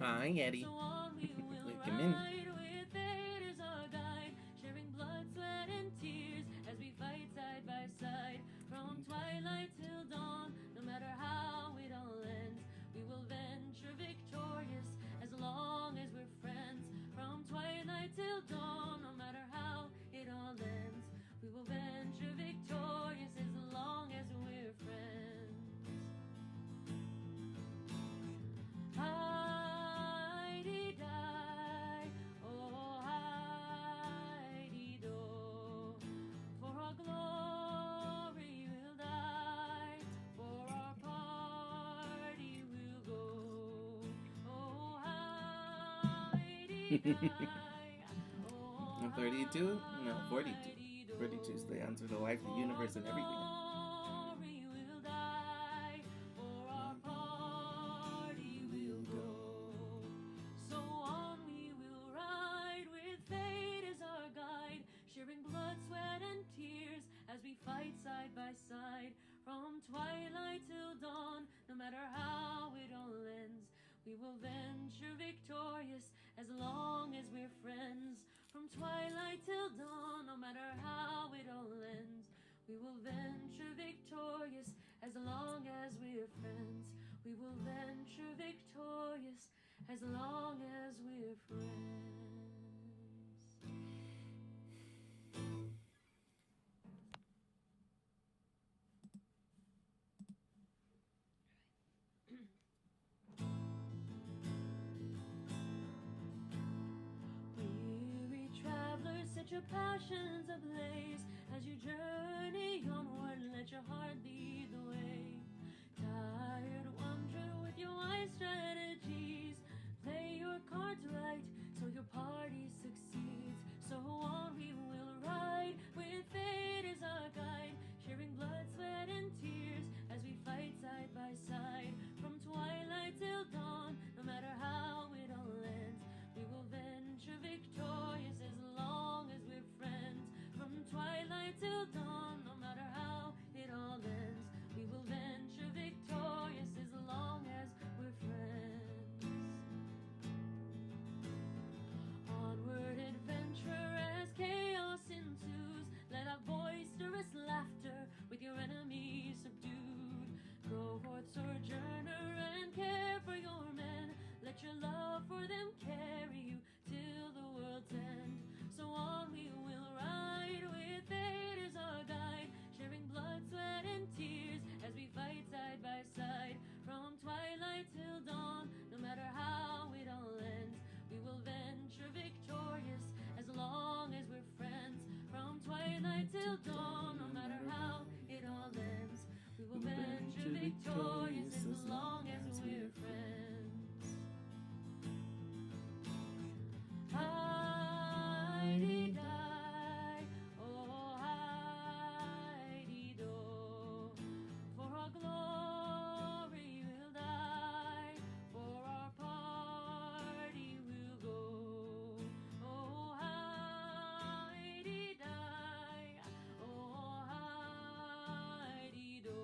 Hi, Eddie. So on we will Come in. ride with fate as our guide, sharing blood, sweat, and tears as we fight side by side. From twilight till dawn, no matter how it all ends, we will venture victorious as long as we're friends. From twilight till dawn, no matter how it all ends, we will venture victorious as long as we're friends. Heidi-di, oh Heidi-do, for our glory we'll die, for our party we'll go. Oh Heidi-di, oh 32? No, 42. Heidi-do, 42 is the answer to life, the universe, and everything. glory will die, for our party will go. So on we will ride with fate as our guide, sharing blood, sweat, and tears as we fight side by side. From twilight till dawn, no matter how it all ends, we will venture victorious as long as we're friends. From twilight till dawn, no matter how it all ends, we will venture victorious as long as we're friends. We will venture victorious as long as we're friends. Weary travelers, set your passions ablaze as you journey onward. Let your heart lead the way. Tired wanderer with your wise strategies, play your cards right so your party succeeds. So on we will ride with fate as our guide, sharing blood, sweat, and tears as we fight side by side. From twilight till dawn, no matter how it all ends, we will venture victorious as long as we're friends. From twilight till dawn, no matter how it all ends, we will venture victorious as long as we're friends. Onward adventure as chaos ensues, let our boisterous laughter with your enemies subdued. Go forth, sojourner, and care for your men. Let your love for them carry you till the world's end. So on we will ride with fate as our guide, sharing blood, sweat, and tears as we fight side by side. From twilight till dawn, no matter how it all ends, we will venture victorious as long as we're friends. From twilight till dawn, no matter how it all ends, we will venture victorious as long as we're friends. Heidi-di, oh Heidi-do, for our glory we'll die, for our party we'll go. Oh Heidi-di, oh Heidi-do,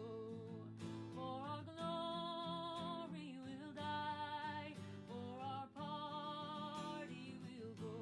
for our glory we'll die, for our party we'll go.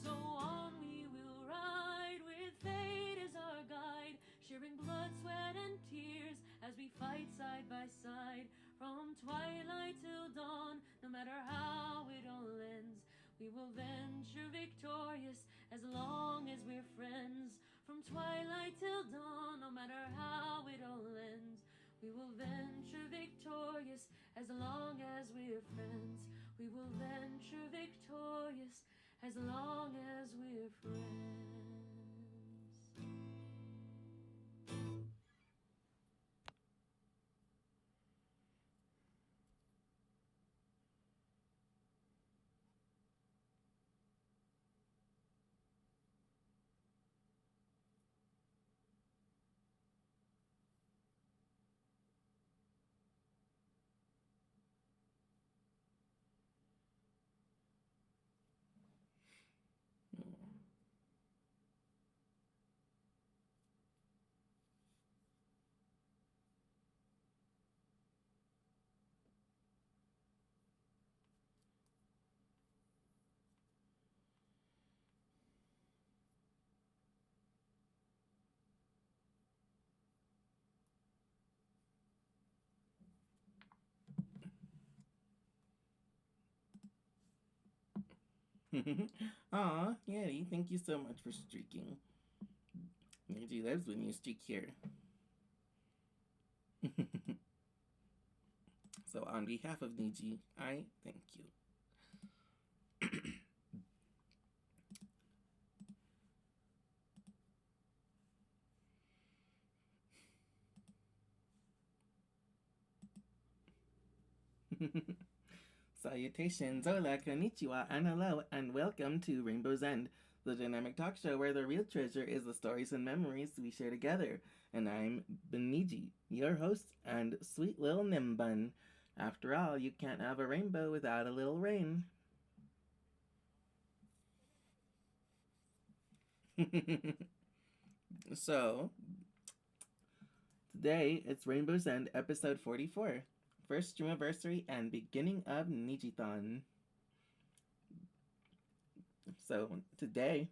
So on we will ride with fate as our guide, sharing blood, sweat, and tears as we fight side by side. From twilight till dawn, no matter how it all ends, we will venture victorious as long as we're friends. From twilight till dawn, no matter how it all ends, we will venture victorious as long as we're friends. We will venture victorious as long as we're friends. Aw, Yeti, thank you so much for streaking. Niji loves when you streak here. So on behalf of Niji, I thank you. Salutations, hola, konnichiwa, and hello, and welcome to Rainbow's End, the dynamic talk show where the real treasure is the stories and memories we share together. And I'm Beniji, your host and sweet little Nimbun. After all, you can't have a rainbow without a little rain. So, today it's Rainbow's End episode 44, first streamiversary and beginning of Nijithon. So um, today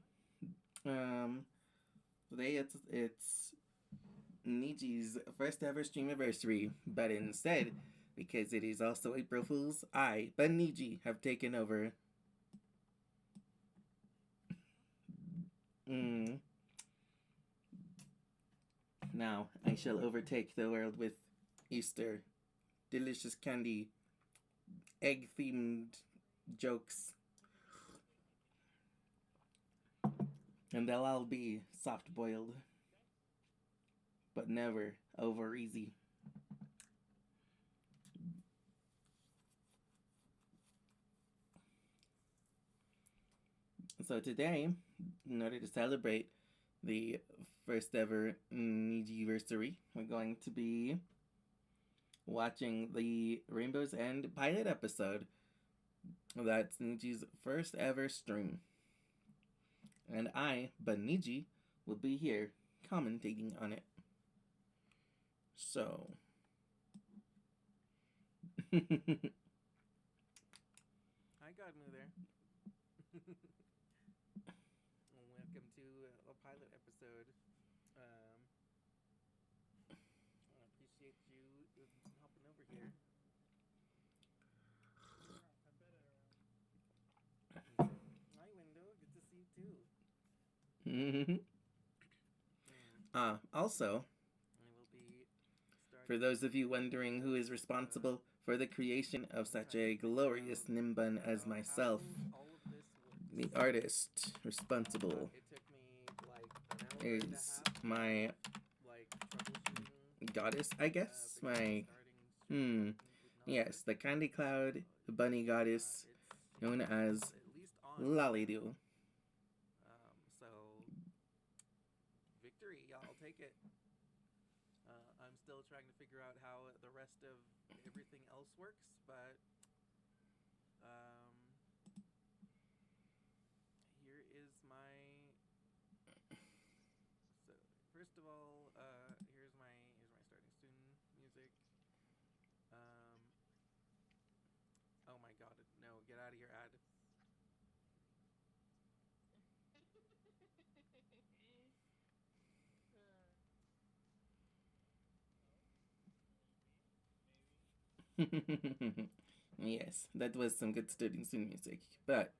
it's Niji's first ever streamiversary, but instead, because it is also April Fool's, I, Niji, have taken over. Mm. Now I shall overtake the world with Easter, delicious candy, egg-themed jokes, and they'll all be soft-boiled, but never over easy. So today, in order to celebrate the first ever Nijiversary, we're going to be watching the Rainbow's End pilot episode. That's Niji's first ever stream. And I, Niji, will be here commentating on it. So. Hi, Godmoo there. Welcome to a pilot episode. I appreciate you hopping over here. Hi, Window. Good to see you too. Also, for those of you wondering who is responsible for the creation of such a glorious Nimbun as myself, the artist responsible is my goddess, I guess? Yes, the Candy Cloud bunny goddess known as Lollydoo. So, victory, I'll take it. I'm still trying to figure out how the rest of everything else works, but here is my. So first of all, here's my starting soon music. Oh my God! No, get out of here, ad. Yes, that was some good starting soon music. But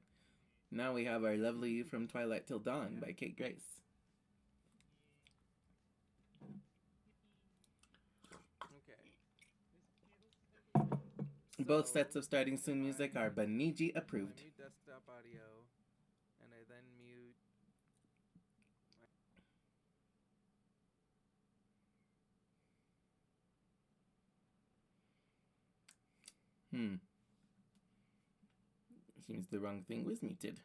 now we have our lovely From Twilight Till Dawn by Kate Grace. Okay. Both sets of starting soon music are Beniji approved. I mute desktop audio, and I then mute. Seems the wrong thing was muted.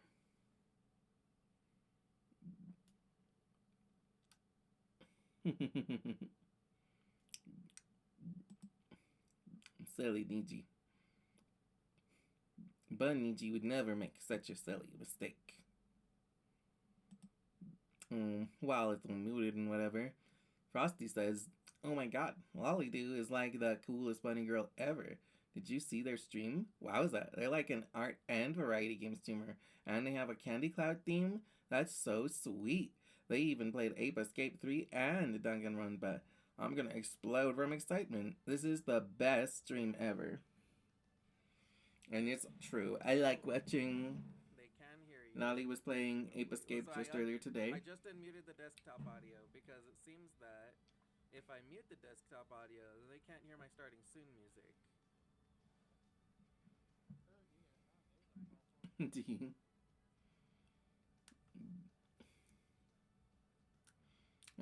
Silly Niji. But Niji would never make such a silly mistake. While it's muted and whatever, Frosty says, "Oh my God, Lollydoo is like the coolest bunny girl ever. Did you see their stream? Wowza, they're like an art and variety game streamer, and they have a Candy Cloud theme? That's so sweet. They even played Ape Escape 3 and Danganronpa. I'm gonna explode from excitement. This is the best stream ever." And it's true. I like watching you. Lolly was playing Ape Escape So just earlier today. I just unmuted the desktop audio because it seems that if I mute the desktop audio, they can't hear my starting soon music.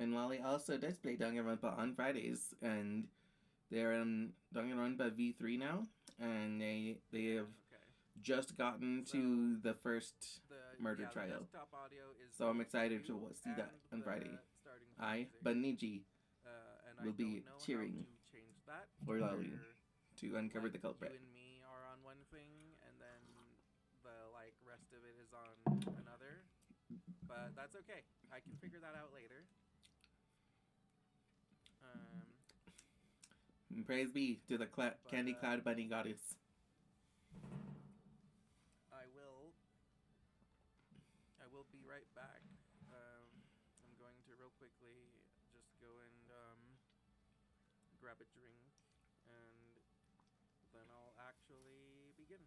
And Lolly also does play Danganronpa on Fridays, and they're in Danganronpa V3 now, and they have just gotten to the first murder trial. So I'm excited to see that on Friday. But Niji will be cheering for Lolly to uncover the culprit. You and me are on one thing, and then the rest of it is on another. But that's okay. I can figure that out later. Praise be to the Candy Cloud Bunny Goddess. I will be right back. I'm going to real quickly just go and grab a drink, and then I'll actually begin.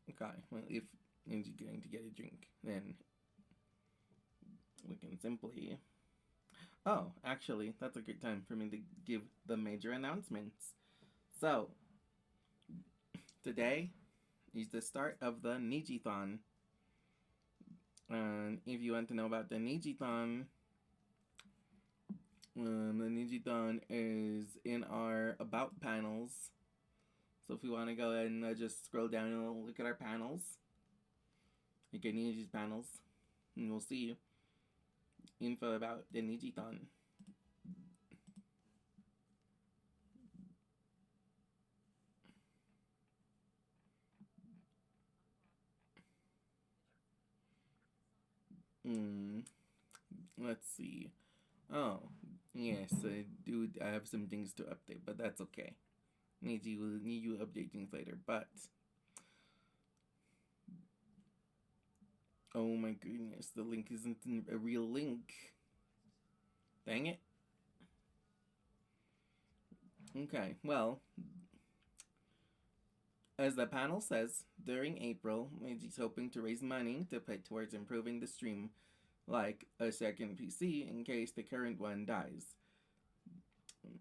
Okay. Well, if you're going to get a drink, then we can simply... Oh, actually, that's a good time for me to give the major announcements. So, today is the start of the Nijithon. And if you want to know about the Nijithon is in our About panels. So if you want to go ahead and just scroll down and look at our panels, look at Niji's panels, and you'll see info about the Nijithon. Let's see. Oh, yes, I have some things to update, but that's okay. Niji will need you update things later, but... Oh my goodness, the link isn't a real link. Dang it. Okay, well, as the panel says, during April, Niji's hoping to raise money to put towards improving the stream, like a second PC in case the current one dies.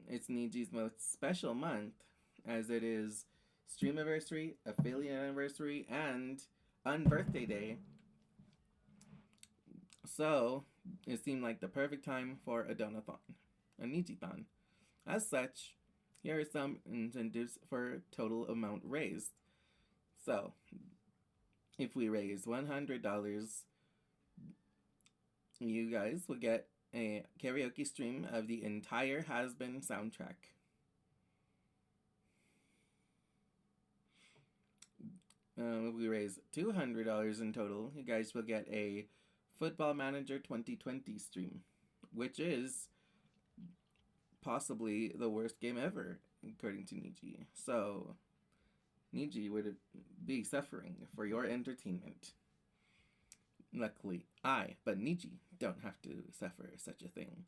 It's Niji's most special month, as it is streamiversary, affiliate anniversary, and unbirthday day. So, it seemed like the perfect time for a donathon, a Nijithon. As such, here are some incentives for total amount raised. So, if we raise $100, you guys will get a karaoke stream of the entire Has Been soundtrack. If we raise $200 in total, you guys will get a Football Manager 2020 stream, which is possibly the worst game ever, according to Niji. So, Niji would be suffering for your entertainment. Luckily, but Niji, don't have to suffer such a thing.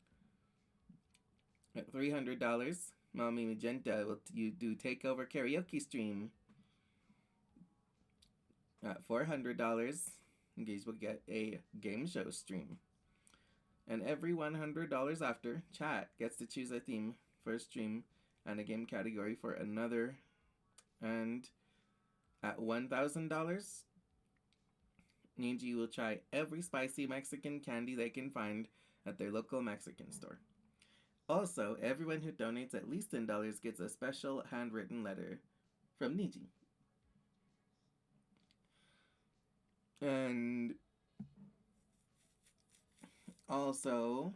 At $300, Mommy Magenta will do Takeover Karaoke stream. At $400, you guys will get a game show stream. And every $100 after, chat gets to choose a theme for a stream and a game category for another. And at $1,000, Niji will try every spicy Mexican candy they can find at their local Mexican store. Also, everyone who donates at least $10 gets a special handwritten letter from Niji. And also,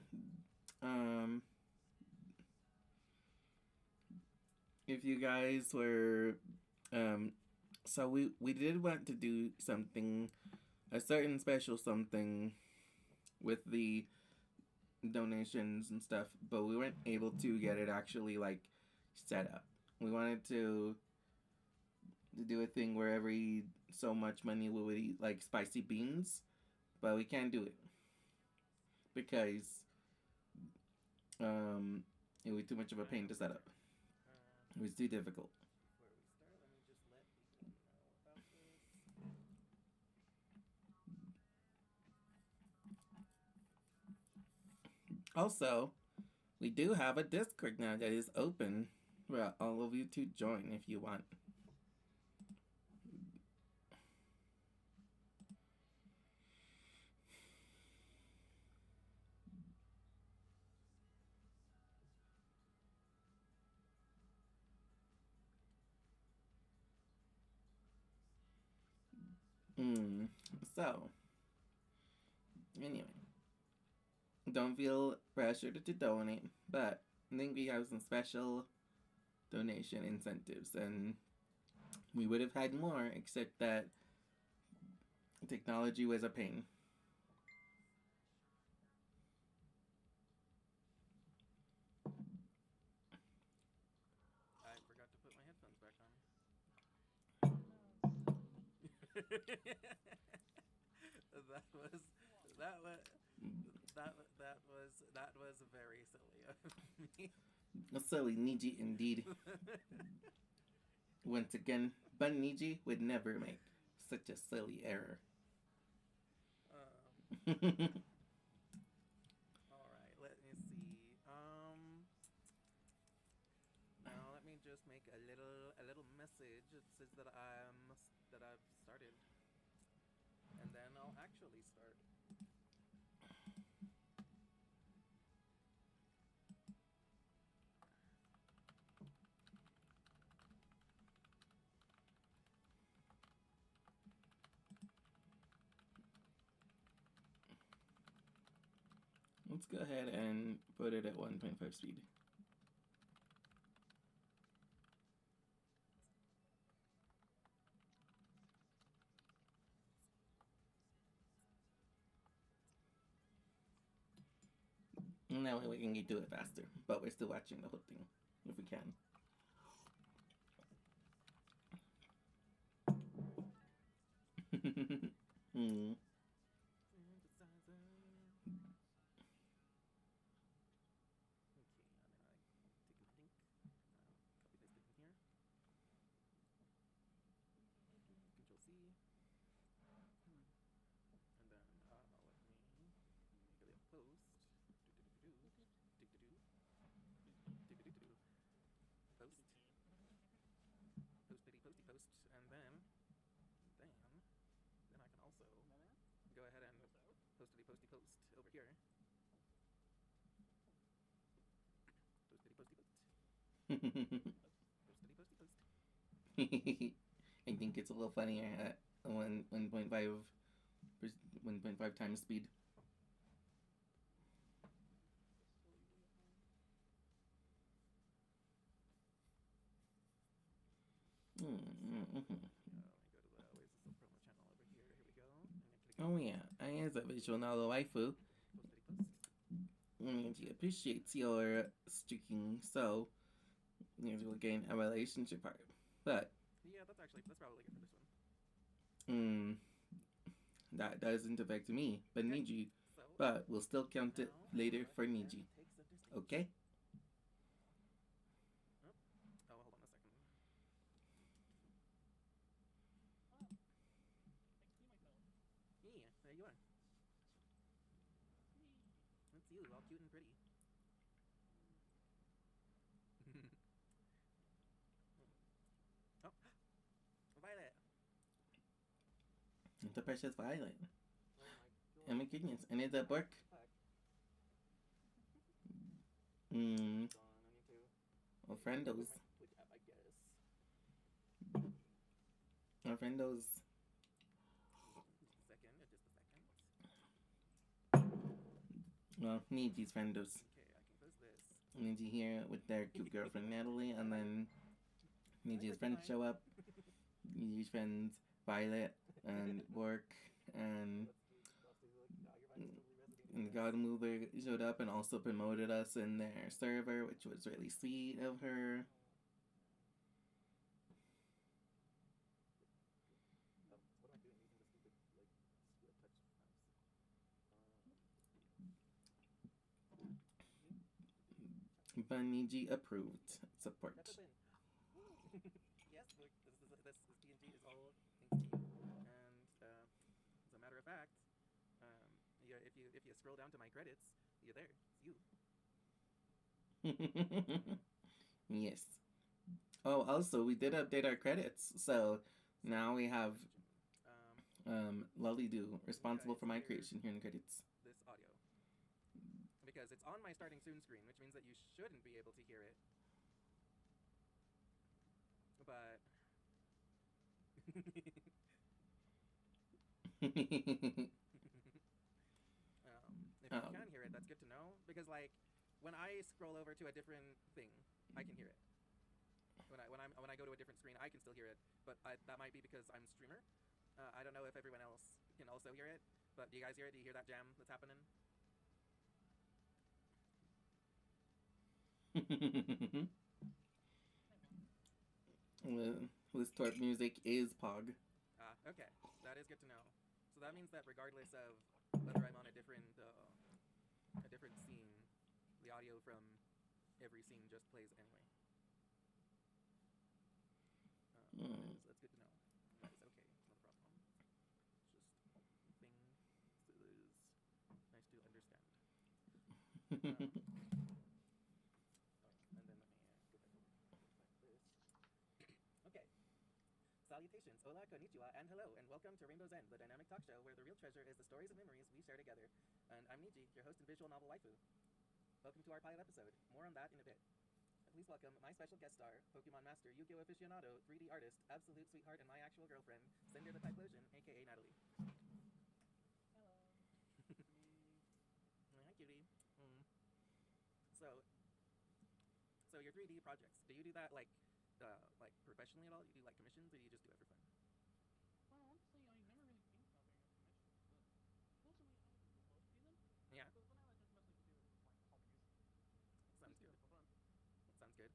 if you guys were, so we did want to do something, a certain special something with the donations and stuff, but we weren't able to get it actually set up. We wanted to do a thing where every so much money we would eat spicy beans, but we can't do it because it would be too much of a pain to set up. It was too difficult. Before we start, let me just let people know about this. Also, we do have a Discord now that is open for all of you to join if you want. So, anyway, don't feel pressured to donate, but I think we have some special donation incentives, and we would have had more, except that technology was a pain. I forgot to put my headphones back on. that was very silly of me. Silly Niji indeed. Once again, but Niji would never make such a silly error. All right, let me see. Now let me just make a little message. It says that I've started, and then I'll actually start. Let's go ahead and put it at 1.5 speed. And that way we can do it faster, but we're still watching the whole thing, if we can. mm. And then I can also go ahead and posty post over here. I think it's a little funnier at 1.5 times speed. Oh yeah, I as a visual novel waifu, she appreciates your streaking, so we'll gain a relationship part. But yeah, that's probably good for this one. That doesn't affect me, but okay. Niji. So, but we'll still count it later for Niji. Okay? Oh, hold on a second. Yeah, there you are. That's you, all cute and pretty. Oh, Violet. The precious Violet. Oh my goodness, and it's a book. Our friendos. Our friendos. Just a second. Well, Niji's friendos. Okay, I can post this. Niji here with their cute girlfriend Natalie, and then Niji's friends show up. Niji's friends Violet and Bork and the God Mover showed up and also promoted us in their server, which was really sweet of her. Baniji approved support. scroll down to my credits, you're there. It's you. Yes. Oh, also, we did update our credits. So now we have Lolly Do, responsible for my creation here in the credits. This audio. Because it's on my starting soon screen, which means that you shouldn't be able to hear it. But if you can hear it, that's good to know. Because like when I scroll over to a different thing, I can hear it. When I go to a different screen, I can still hear it. But that might be because I'm a streamer. I don't know if everyone else can also hear it. But do you guys hear it? Do you hear that jam that's happening? This twerp music is Pog. Okay. That is good to know. So that means that regardless of whether I'm on a different scene, the audio from every scene just plays anyway. That's good to know. That is okay. It's not a problem. It's just things that is nice to understand. And then let me go back over this. Okay. Salutations, hola, konnichiwa, and hello, and welcome to Rainbow's End, the dynamic talk show where the real treasure is the stories and memories we share together. And I'm Niji, your host and visual novel waifu. Welcome to our pilot episode. More on that in a bit. Please welcome my special guest star, Pokemon Master, Yu-Gi-Oh! Aficionado, 3D artist, absolute sweetheart, and my actual girlfriend, Cinder the Typhlosion, aka Natalie. Hello. Hi, cutie. So your 3D projects, do you do that like professionally at all? Do you do like commissions, or do you just do it for fun? Well, honestly, I never really think about doing a commission, but fortunately, I would love to do them. Yeah. But for now, I just mostly do it as like hobbies. Sounds Just do good. it for fun. Sounds good.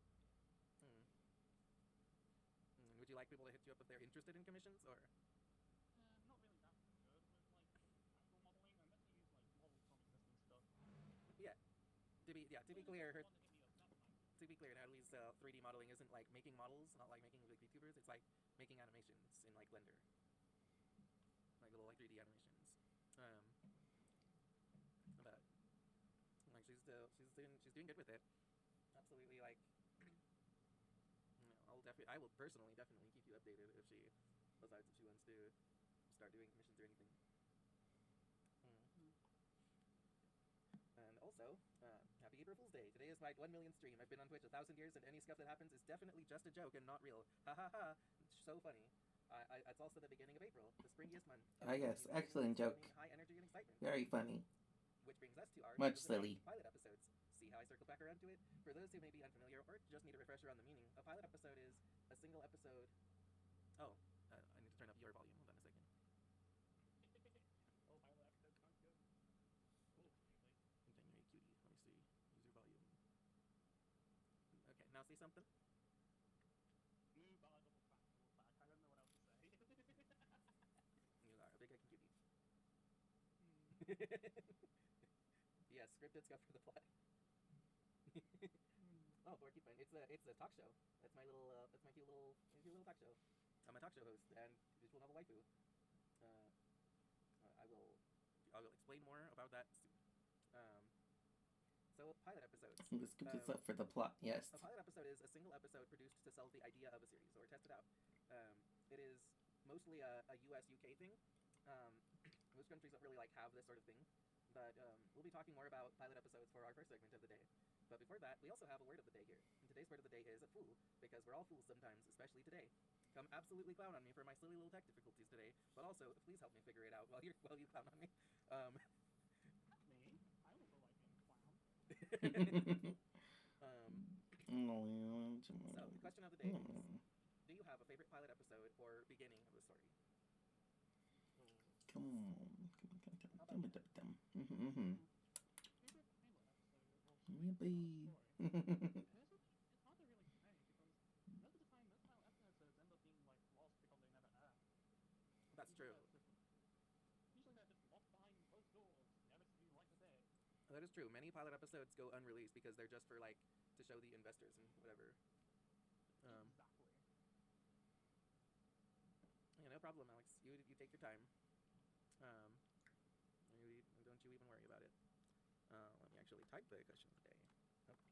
Would you like people to hit you up if they're interested in commissions, or? Not really that good with like actual modeling. I mostly use like models from existing stuff. Yeah. To be clear, If you want to hit me up, that's fine. to be clear, Natalie's 3D modeling isn't like making models, not like making like VTubers. It's like making animations in like Blender, like little like 3D animations. But like she's doing good with it. Absolutely, like I will personally definitely keep you updated if she decides that she wants to start doing commissions or anything. And also, happy April Fool's Day. Today is my 1 million stream. I've been on Twitch 1,000 years, and any stuff that happens is definitely just a joke and not real. Ha ha ha. It's so funny. It's also the beginning of April, the springiest month. Ah, yes, excellent joke. High energy and excitement. Very funny. Which brings us to our Much silly. pilot episodes. See how I circle back around to it? For those who may be unfamiliar or just need a refresher on the meaning, a pilot episode is a single episode. Oh, I need to turn up your volume. Hold on a second. Oh, pilot episode sounds good. Oh, actually. Okay, you're a cutie. Let me see. Use your volume. Okay, now say something. But double back. I don't know what else to say. You are a big cutie. Yeah, scripted stuff for the plot. Oh, Porcupine. It's a talk show. That's my cute little talk show. I'm a talk show host and visual novel waifu. I will explain more about that soon. So pilot episodes. The script is up for the plot, yes. A pilot episode is a single episode produced to sell the idea of a series or test it out. It is mostly a US UK thing. Most countries don't really have this sort of thing. But we'll be talking more about pilot episodes for our first segment of the day. But before that, we also have a word of the day here. And today's word of the day is fool, because we're all fools sometimes, especially today. Come absolutely clown on me for my silly little tech difficulties today, but also please help me figure it out while you clown on me. Me? I also like being clown. So the question of the day is: do you have a favorite pilot episode or beginning of the story? Come on. Favorite pilot episode or Maybe. Personally, it's hard to really say because most of the time, most pilot episodes end up being lost because they never air. That's true. Usually they're just lost behind closed doors, never to be light of day. That is true. Many pilot episodes go unreleased because they're just for to show the investors and whatever. Exactly. Yeah, no problem, Alex. You take your time. Don't you even worry about it. actually type the question of the day. Oh. Question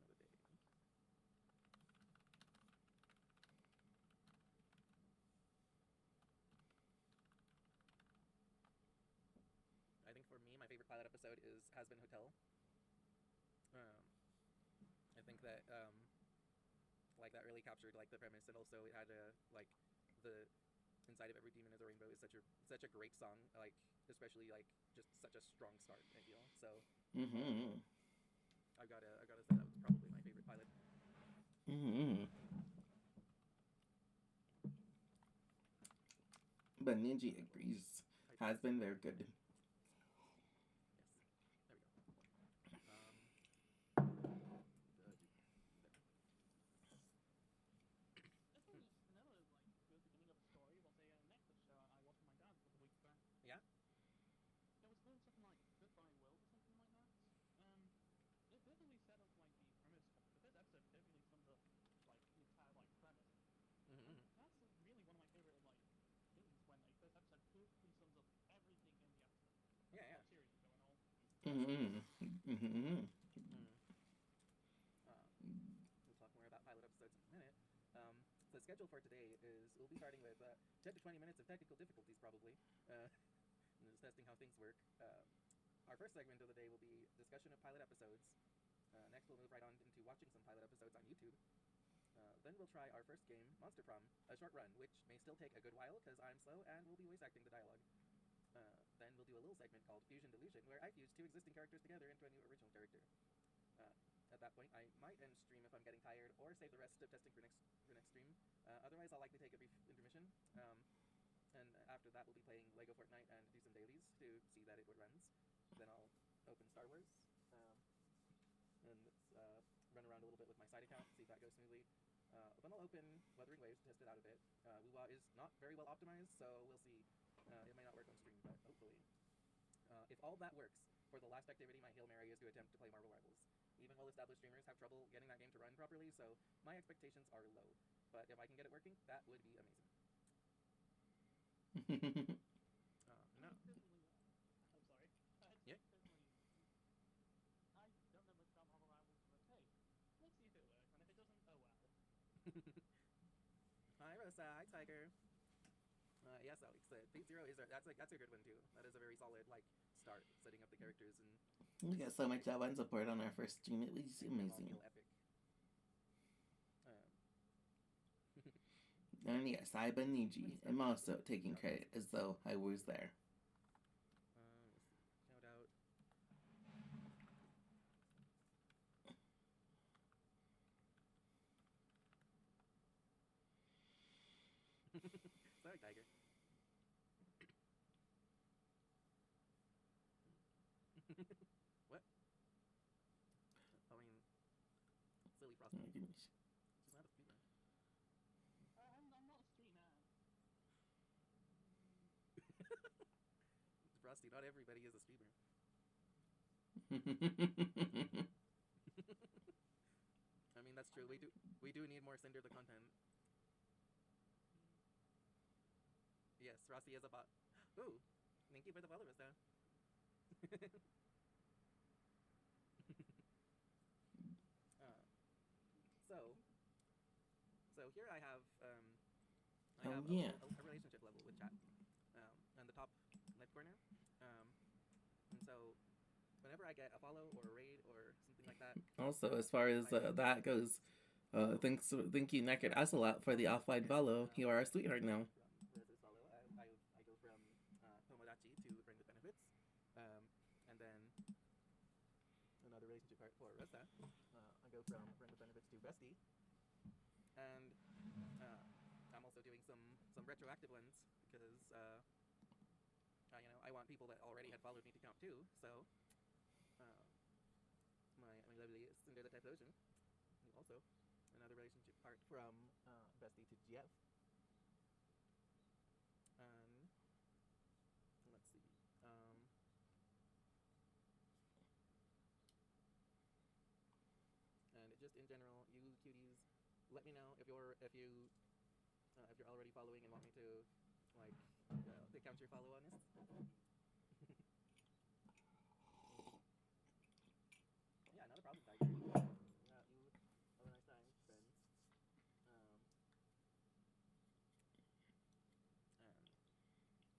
of the day. I think for me, my favorite pilot episode has been Hotel. I think that like that really captured like the premise, and also it had like the inside of every demon is a rainbow is such a great song, like especially like just such a strong start, I feel. So I've gotta say that was probably my favorite pilot. But Ninji agrees. Has been very good. Yes. There we go. It's another like good beginning of the story was a Netflix show I watched with my dad a couple weeks back. Yeah. It was called something like Goodbye World or something like that. It definitely set up like the premise. The first episode definitely sums up like the entire like premise. Mm-hmm. That's really one of my favorite like things when a first episode perfectly sums up everything in the episode. Yeah. Series is going on. We'll talk more about pilot episodes in a minute. The schedule for today is we'll be starting with 10 to 20 minutes of technical difficulties, probably. Just testing how things work. Our first segment of the day will be discussion of pilot episodes. Next, we'll move right on into watching some pilot episodes on YouTube. Then we'll try our first game, Monster Prom, a short run, which may still take a good while because I'm slow and we'll be voice acting the dialogue. Then we'll do a little segment called Fusion Delusion, where I fuse two existing characters together into a new original character. At that point, I might end stream if I'm getting tired, or save the rest of testing for next stream. Otherwise, I'll likely take a brief intermission. And after that, we'll be playing Lego Fortnite and do some dailies to see that it runs. Then I'll open Star Wars and run around a little bit with my side account, see if that goes smoothly. Then I'll open Wuthering Waves to test it out a bit. WuWa is not very well optimized, so we'll see. It may not work on stream, but hopefully. If all that works, for the last activity, my Hail Mary is to attempt to play Marvel Rivals. Even well-established streamers have trouble getting that game to run properly, so my expectations are low. But if I can get it working, that would be amazing. No. I'm sorry. Yeah. I don't know much about Marvel Rivals, but hey, let's see if it works. And if it doesn't, oh well. Hi Rosa, hi Tiger. Yes, Alex. Beat Zero that's a good one too. That is a very solid like start setting up the characters and. We got so much Java support on our first stream. It was amazing. Epic. And yes, I Niji. I'm also taking credit as though I was there. Shout out. Sorry, Tiger. What? I mean, silly Frosty. Oh my goodness. She's not a streamer. I'm not a streamer. Frosty, not everybody is a streamer. I mean, that's true. We do need more Cinder the content. Yes, Frosty is a bot. Ooh, thank you for the follow, Rista. So here I have a relationship level with chat on the top left corner, and so whenever I get a follow or a raid or something like that. Also, as far as that goes, thank you, Naked Asalot, for the offline follow. You are a sweetheart now. I go from Tomodachi to Friend with Benefits, and then another relationship part for Resta. I go from Friend with Benefits to Bestie, and I'm also doing some retroactive ones because I want people that already had followed me to count too. So my lovely Cinder the Typhlosion, also another relationship part from Bestie to GF. And let's see. And just in general, you cuties, let me know if you're already following and want me to like count your follow on this. problem, Tiger. Yeah, you have a nice time, friend.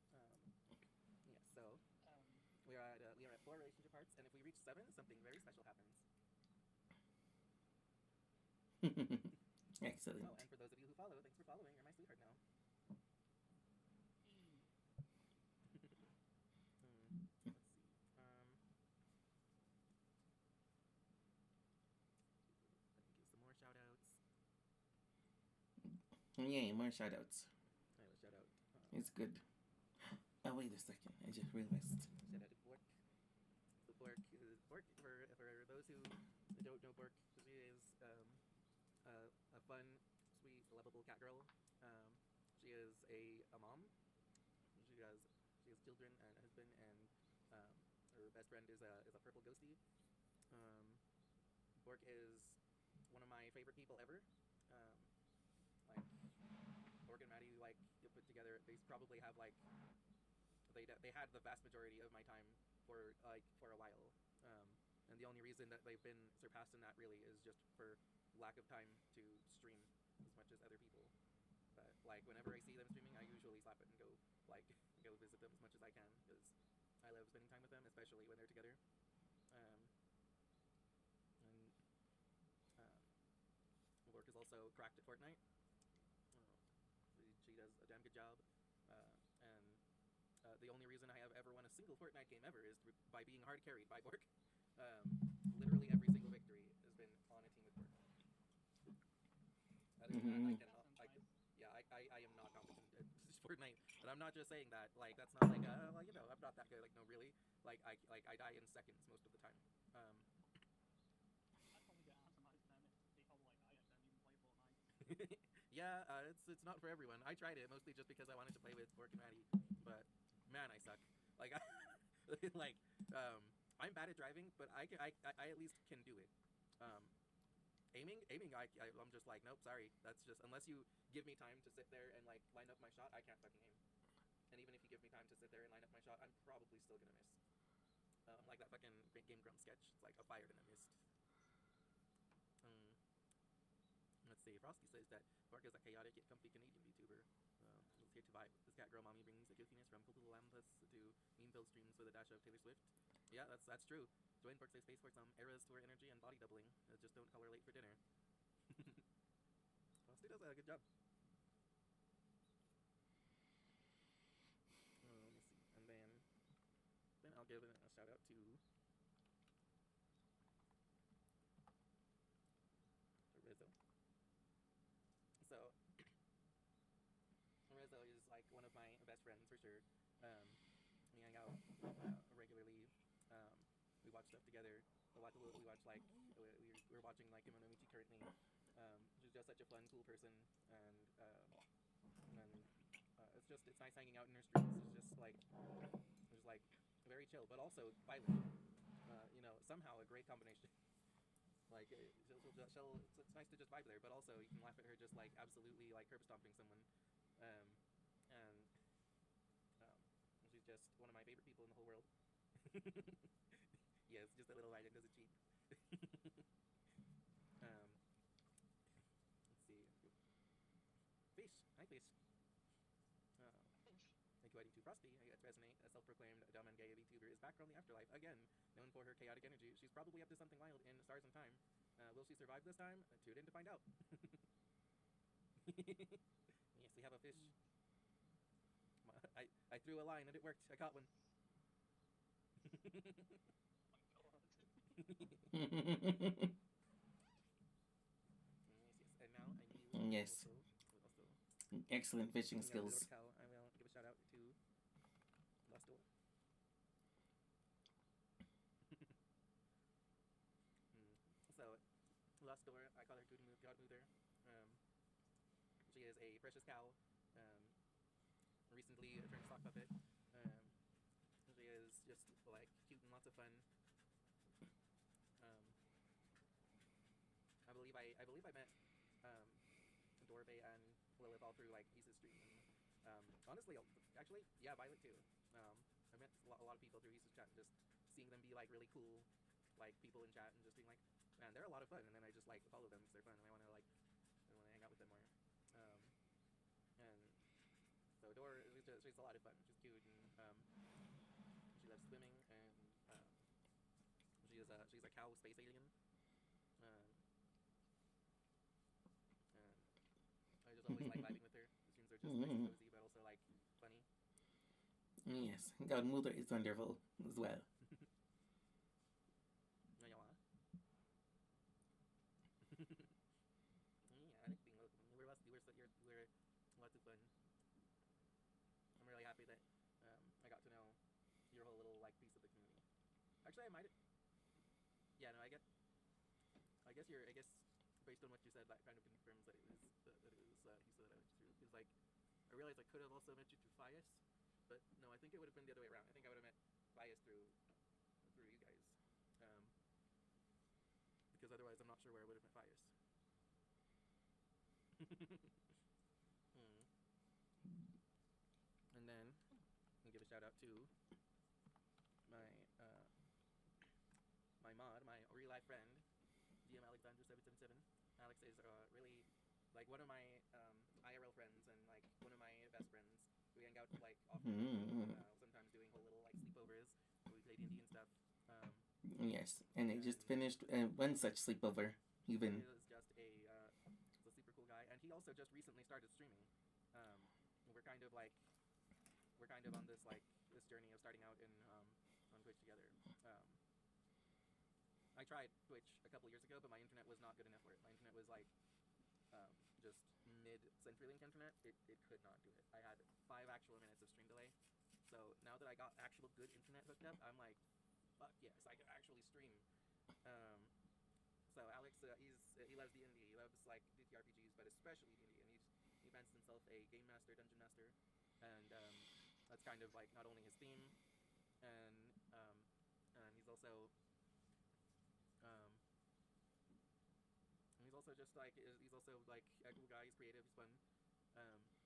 Um, yeah. So we are at 4 relationship hearts, and if we reach 7, something very special happens. Excellent. Oh, and for those of you who follow, thanks for following. You're my sweetheart now. Let's see. Let me give some more shout outs. Yay, more shoutouts. I have a shout out. It's good. Oh, wait a second. I just realized. Shout out to Bork. So Bork, for those who don't know Bork, she is a fun, sweet, lovable cat girl. She is a mom. She has children and a husband, and her best friend is a purple ghostie. Bork is one of my favorite people ever. Like Bork and Maddie, like put together, they probably have like they had the vast majority of my time for a while. And the only reason that they've been surpassed in that really is just for lack of time to stream as much as other people. But like whenever I see them streaming, I usually slap it and go go visit them as much as I can because I love spending time with them, especially when they're together. Bork is also cracked at Fortnite. She does a damn good job, and the only reason I have ever won a single Fortnite game ever is by being hard carried by Bork. Literally every single victory has been on a team with Bork. Other than that, I am not competent at Fortnite, and I'm not just saying that. Like that's not like well, you know, I'm not that good. Like no, really. Like I die in seconds most of the time. I'd probably get atomized then if they all like I didn't even play Fortnite. Yeah, it's not for everyone. I tried it mostly just because I wanted to play with Bork and Maddie, but man, I suck. Like, I'm bad at driving, but I at least can do it. Aiming, I'm just like, nope, sorry. That's just unless you give me time to sit there and like line up my shot, I can't fucking aim. And even if you give me time to sit there and line up my shot, I'm probably still gonna miss. Like that fucking Game Grump sketch. It's like a fired and a missed. Let's see. Frosty says that Bork is a chaotic yet comfy Canadian VTuber. Is here to vibe. This cat girl mommy brings the goofiness from cool little Amethyst to meme-filled streams with a dash of Taylor Swift. Yeah, that's true. Join Bork says space for some eras to her energy and body doubling. Just don't call her late for dinner. Frosty does a good job. Let me see. And then I'll give a shout out to Rizzo. So Rizzo is like one of my best friends for sure. We hang out regularly. We watch stuff together. We watch like we're watching like Imonomichi currently. She's just such a fun, cool person, and it's nice hanging out in her streams. It's just like very chill, but also violent. You know, somehow a great combination. Like it's nice to just vibe there, but also you can laugh at her just like absolutely like curb stomping someone, and she's just one of my favorite people in the whole world. Yes, just a little light doesn't cheat. Let's see. Fish, hi Fish. Thank you, to Frosty. I get to resonate. A self-proclaimed dumb and gay VTuber is back from the afterlife again, known for her chaotic energy. She's probably up to something wild in Stars and Time. Will she survive this time? Tune in to find out. Yes, we have a fish. I threw a line and it worked. I caught one. Yes. And now I need Yes. also Excellent fishing skills. I will give a shout out to Lost Door. So, Lost Door, I call her God Moother. She is a precious cow. Recently turned sock puppet. She is just like cute and lots of fun. I believe I met Dorve and Lilith all through like Isa's stream. Honestly, actually, yeah, Violet too. I met a lot of people through Isa's chat and just seeing them be like really cool, like people in chat and just being like, and they're a lot of fun. And then I just like follow them because they're fun, and I want to hang out with them more. And so Dor, she's a lot of fun. She's cute, and she loves swimming, and she's a cow space alien. Um, and I just always like vibing with her. The streams are just nice and cozy, but also like funny. Yes, Godmother is wonderful as well. Yeah, I think we're lots of fun. I'm really happy that I got to know your whole little like piece of the community. Actually, I might. Yeah, no, I guess based on what you said, that kind of confirms that it was he said that I went through. Because like I realized I could have also met you through Fias, but no, I think it would have been the other way around. I think I would have met Fias through you guys, because otherwise I'm not sure where I would have met Fias. And then I'll give a shout out to my my mod, my real life friend, DM Alexander777. Alex is really like one of my IRL friends and like one of my best friends. We hang out like often, sometimes doing whole little like sleepovers. We play D&D and stuff. Yes, and they just finished one such sleepover. Even he is just a super cool guy, and he also just recently started streaming. We're kind of on this this journey of starting out on Twitch together. I tried Twitch a couple years ago, but my internet was not good enough for it. My internet was like just mid-CenturyLink internet. It could not do it. I had 5 actual minutes of stream delay. So now that I got actual good internet hooked up, I'm like, fuck yes, I can actually stream. So Alex, he loves D&D. He loves like DTRPGs, but especially D&D, and he fancies himself a game master, dungeon master, and that's kind of like not only his theme, and he's also just like he's also like a cool guy. He's creative. He's fun.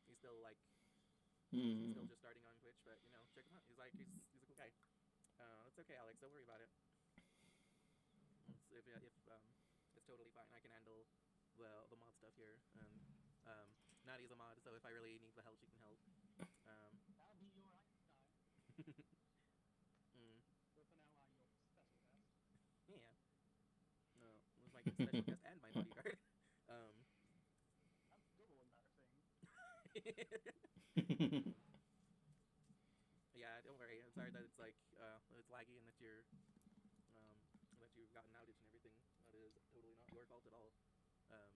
He's still like he's still just starting on Twitch, but you know, check him out. He's a cool guy. It's okay, Alex. Don't worry about it. It's totally fine. I can handle the mod stuff here, and Natty's a mod, so if I really need the help, she can help. That'll be your Einstein. With an ally, your special guest. Yeah. No, it was my special guest and my bodyguard. That's double embarrassing. Yeah, don't worry. I'm sorry that it's like it's laggy and that you've gotten outage and everything. That is totally not your fault at all. That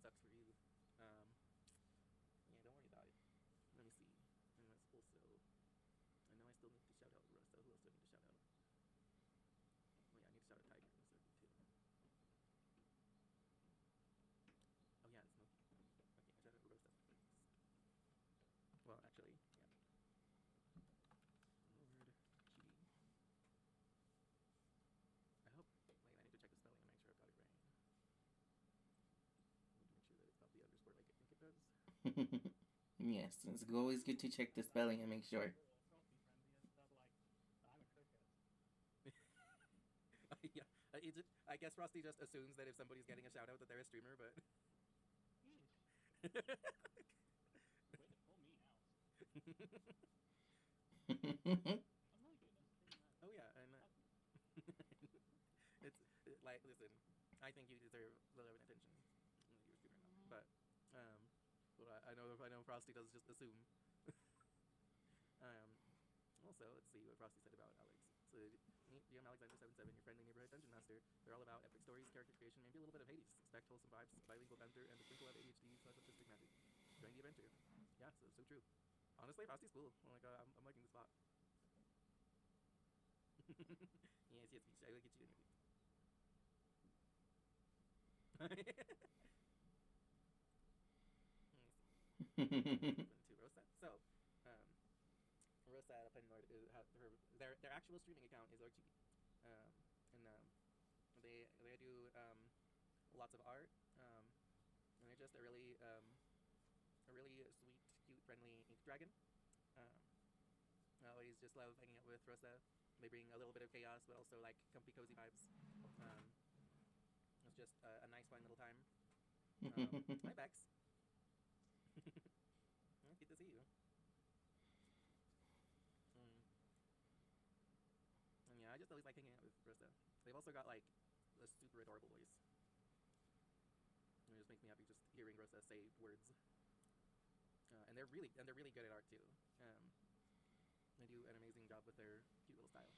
sucks for you. Yeah, don't worry about it. Let me see. And let's also, I know I still need to shout out Rosa. Who else do I need to shout out? Oh yeah, I need to shout out Tiger in a second too. Oh yeah, it's Smokey. Okay, I shout out Rosa. Well, actually, yeah. Lord G. I hope. Wait, I need to check the spelling and make sure I've got it right. I need to make sure that it's not the underscore like I think it does. Yes, it's always good to check the spelling and make sure. Yeah, I guess Frosty just assumes that if somebody's getting a shout out that they're a streamer, but. Way to pull me out. I'm really good at streaming. Oh yeah, and it's like, listen, I think you deserve the love and attention. You're a streamer now, but I know Frosty does just assume. Also, let's see what Frosty said about Alex. So, meet DM Alexander77, your friendly neighborhood dungeon master. They're all about epic stories, character creation, maybe a little bit of Hades. Expect wholesome vibes, bilingual banter, and a sprinkle of ADHD/autistic magic. Join the adventure. Yeah, so true. Honestly, Frosty's cool. I'm liking the spot. Yes, Peach. I will get you in to Rosa. So, Rosa Penlord is their actual streaming account is Lord Chibi. And they do lots of art. And they're just a really sweet, cute, friendly ink dragon. I always just love hanging out with Rosa. They bring a little bit of chaos, but also like comfy, cozy vibes. just a nice, fun little time. Hi, Bex. Good to see you. And yeah, I just always like hanging out with Rosa. They've also got like a super adorable voice. And it just makes me happy just hearing Rosa say words. And they're really good at art too. They do an amazing job with their cute little style.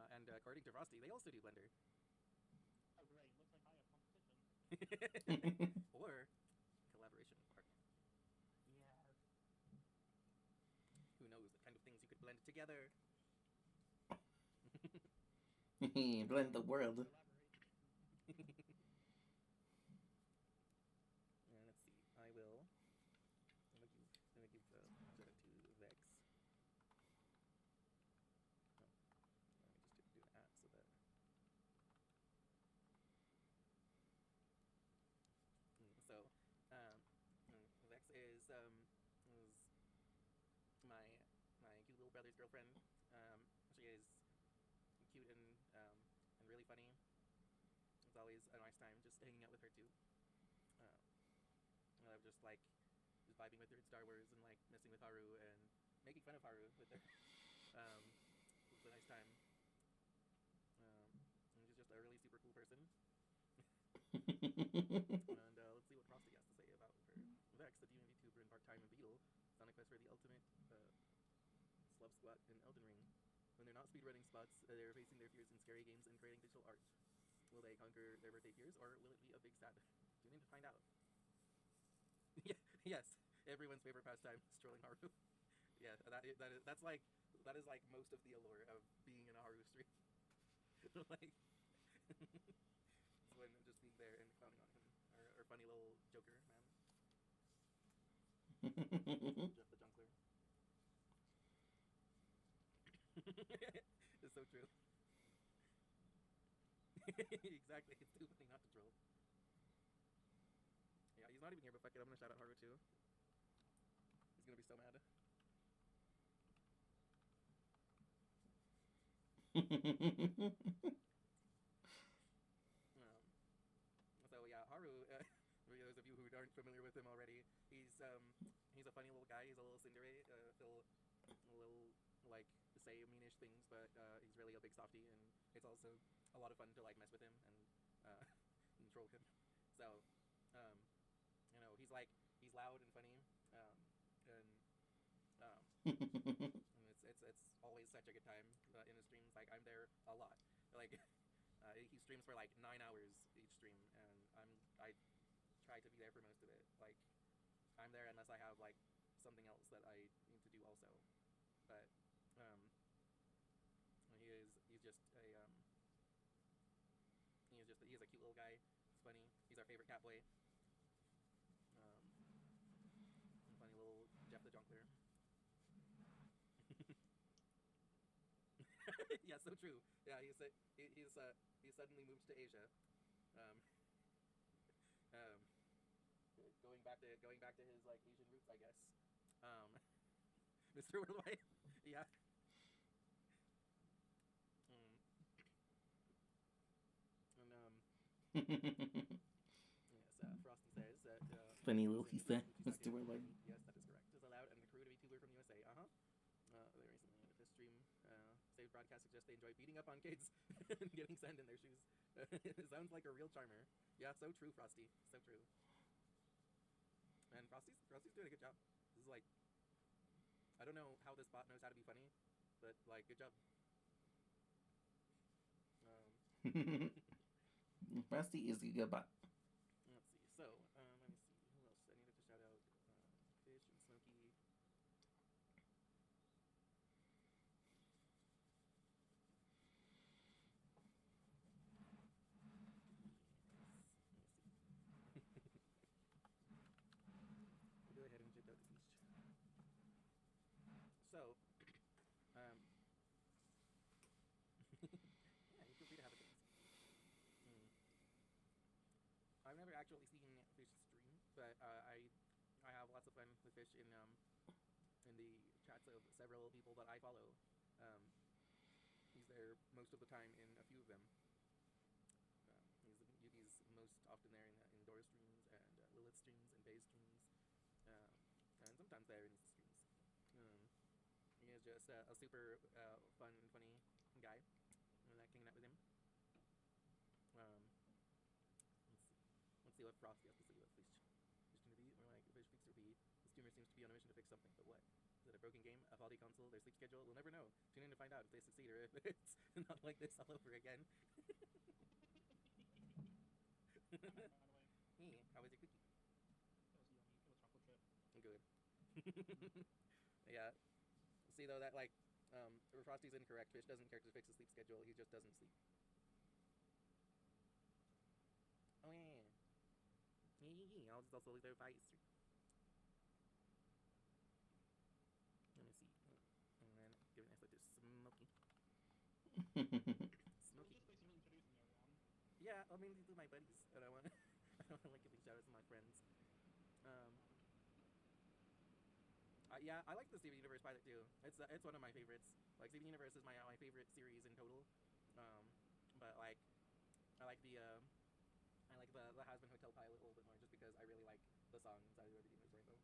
And according to Frosty, they also do Blender. Oh great, looks like I have competition. Or collaboration partner. Yes. Who knows what kind of things you could blend together? Blend the world. Collaboration. And let's see. I will. I'm gonna give shout out to Vex. Oh, let me just do an app so that. So, Vex is my cute little brother's girlfriend. She is cute and really funny. It's always a nice time just hanging out with her too. I love just vibing with her in Star Wars and like messing with Haru and making fun of Haru with her. It's a nice time. And she's just a really super cool person. And let's see what Frosty has to say about her. Vex, the demon VTuber and part-time beetle, is on a quest for the ultimate slub squat in Elden Ring. When they're not speedrunning spots, they're facing their fears in scary games and creating digital art. Will they conquer their birthday fears, or will it be a big sad? Tune in to find out. Yes, everyone's favorite pastime is trolling Haru. Yeah, that is like most of the allure of being in a Haru stream. Like, when just being there and clowning on him, or funny little Joker man. Jeff the Junkler. It's so true. Exactly, it's too funny not to troll. Yeah, he's not even here, but fuck it, I'm gonna shout out Haru too. He's gonna be so mad. So yeah, Haru. For those of you who aren't familiar with him already, he's a funny little guy. He's a little tsundere. He'll a little like say meanish things, but he's really a big softie, and it's also a lot of fun to like mess with him and troll him. So, you know, he's loud and funny, and it's always such a good time in his streams. Like I'm there a lot. Like he streams for like 9 hours each stream, and I try to be there for most of it. Like I'm there unless I have like something else that I need to do also. But he's a cute little guy. He's funny. He's our favorite cat boy. Funny little Jeff the Junkler. Yeah, so true. Yeah, he suddenly moved to Asia. Going back to his like Asian roots, I guess. Mr. Worldwide. Yeah. Yes, Frosty says that. Funny little he said, Mr. Worldwide. Yes, that is correct. Is allowed and recruit a VTuber from USA. Very recently with this stream, Saved Broadcast suggests they enjoy beating up on kids and getting sand in their shoes. It sounds like a real charmer. Yeah, so true, Frosty. So true. And Frosty's doing a good job. This is like, I don't know how this bot knows how to be funny, but like, good job. Frosty is a good bot. Let's see. So, let me see. Who else? I needed to shout out Fish and Smokey. Go ahead and check out the beach. So, yeah, you feel free to have a dance. I've never actually seen Fish stream, but I have lots of fun with Fish in the chats of several people that I follow. He's most of the time in a few of them. Yuki's most often there in Dora streams and Lilith streams and Bay's streams, and sometimes there in Lisa streams. He is just a super fun and funny guy. I like hanging out with him. Let's see what Frosty has to say about Fish. Fish gonna be, or like Fish Fixer B. The streamer seems to be on a mission to fix something, but what? Is it a broken game, a faulty console, their sleep schedule? We'll never know. Tune in to find out if they succeed or if it's not like this all over again. By the way, Hey, how was your cookie? it was yummy. It was chocolate chip. Good. Yeah. See though that like Frosty's incorrect. Fish doesn't care to fix his sleep schedule. He just doesn't sleep. Oh yeah. Yeah. I'll just also leave their advice. Let me see. And then give an answer to Smokey. So we're Smoky. just basically introducing everyone. Yeah, I mean these are my buddies, and I want I want to like giving shout outs to my friends. Yeah, I like the Steven Universe pilot too. It's one of my favorites. Like Steven Universe is my favorite series in total. But like I like the Has-Been Hotel pilot a little bit more just because I really like the songs. I really do enjoy them.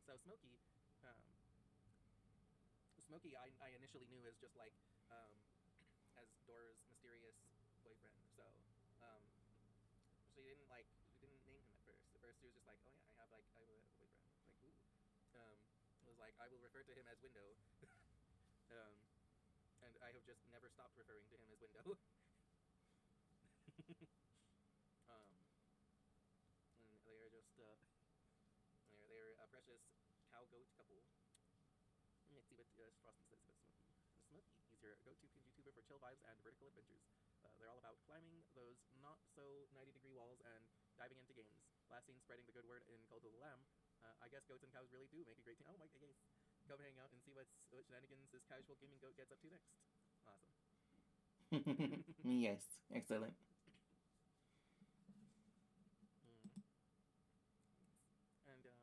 So Smokey, I initially knew as just like as Dora's mysterious boyfriend. So she didn't name him at first. At first, she was just like, oh yeah, I have a boyfriend. Like, ooh. It was like I will refer to him as Window. And I have just never stopped referring to him as Window. And they are just they're a precious cow goat couple. Let's see what Frosty says about Smokey. Smokey, he's your go-to YouTuber for chill vibes and vertical adventures. They're all about climbing those not so 90-degree walls and diving into games. Last seen spreading the good word in Cult of the Lamb. I guess goats and cows really do make a great team. Oh my god, yes. Come hang out and see what shenanigans this casual gaming goat gets up to next. Awesome. Yes, excellent. And yes,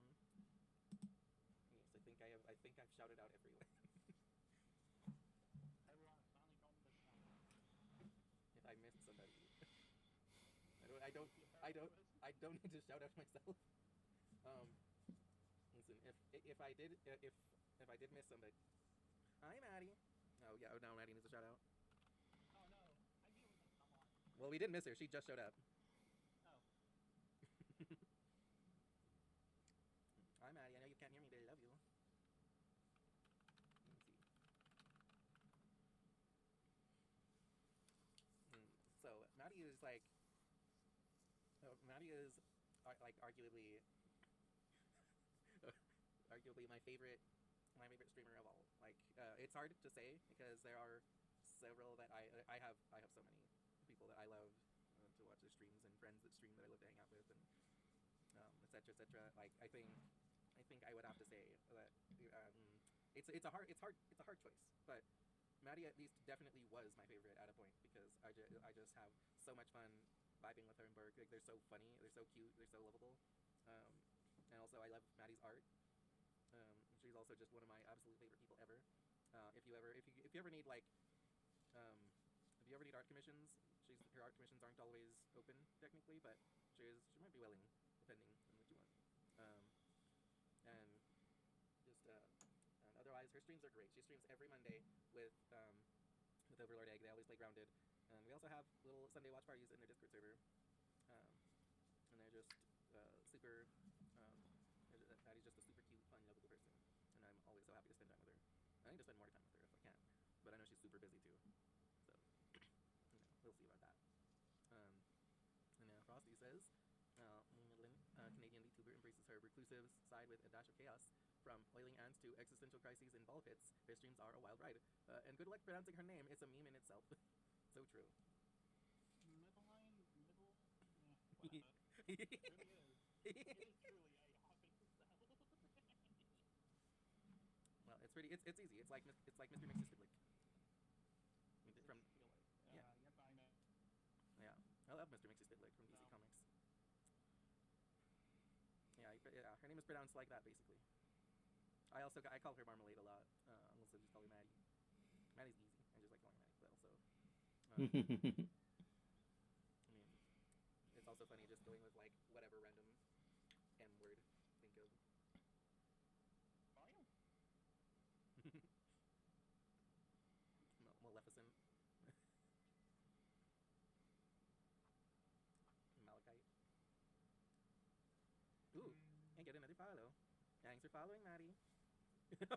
I think I've shouted out everyone. Everyone is finally going this now. If I missed somebody, I don't need to shout out myself. Listen, if I did miss somebody, hi Maddie. Oh yeah, now Maddie needs a shout out. Oh no, I knew it was gonna come on. Well, we didn't miss her. She just showed up. Oh. Hi Maddie. I know you can't hear me, but I love you. Let me see. So Maddie is like arguably my favorite streamer of all. Like it's hard to say because there are several that I have so many people that I love to watch their streams and friends that stream that I love to hang out with and etc. Like I think I would have to say that it's a hard choice, but Maddie at least definitely was my favorite at a point because I just have so much fun vibing with her and Berg. Like they're so funny, they're so cute, they're so lovable, and also I love Maddie's art. She's also just one of my absolute favorite people ever. If you ever need like if you ever need art commissions, her art commissions aren't always open technically, but she might be willing depending on what you want. And just and otherwise her streams are great. She streams every Monday with Overlord Egg. They always play Grounded, and we also have little Sunday watch parties in their Discord server. And they're just super. Maddie's just a super cute, fun, lovable person, and I'm always so happy to spend time with her. I need to spend more time with her if I can, but I know she's super busy too, so we'll see about that. And now Frosty says, Canadian VTuber embraces her reclusive side with a dash of chaos. From oiling ants to existential crises in ball pits, her streams are a wild ride. And good luck pronouncing her name. It's a meme in itself. So true. Whatever. It really is. It is truly a hopping cell. Well, it's pretty. It's easy. It's like Mr. Mix's Fiddlick. From yep, I know. yeah, I love Mr. Mix's Fiddlick from DC Comics. Yeah, her name is pronounced like that basically. I call her Marmalade a lot. Also just call her Maddie. Maddie's easy. I just like calling her Maddie, but also, I mean, it's also funny just going with like whatever random M word think of. Mario? Maleficent. Malachite. Ooh, and get another follow. Thanks for following, Maddie. I don't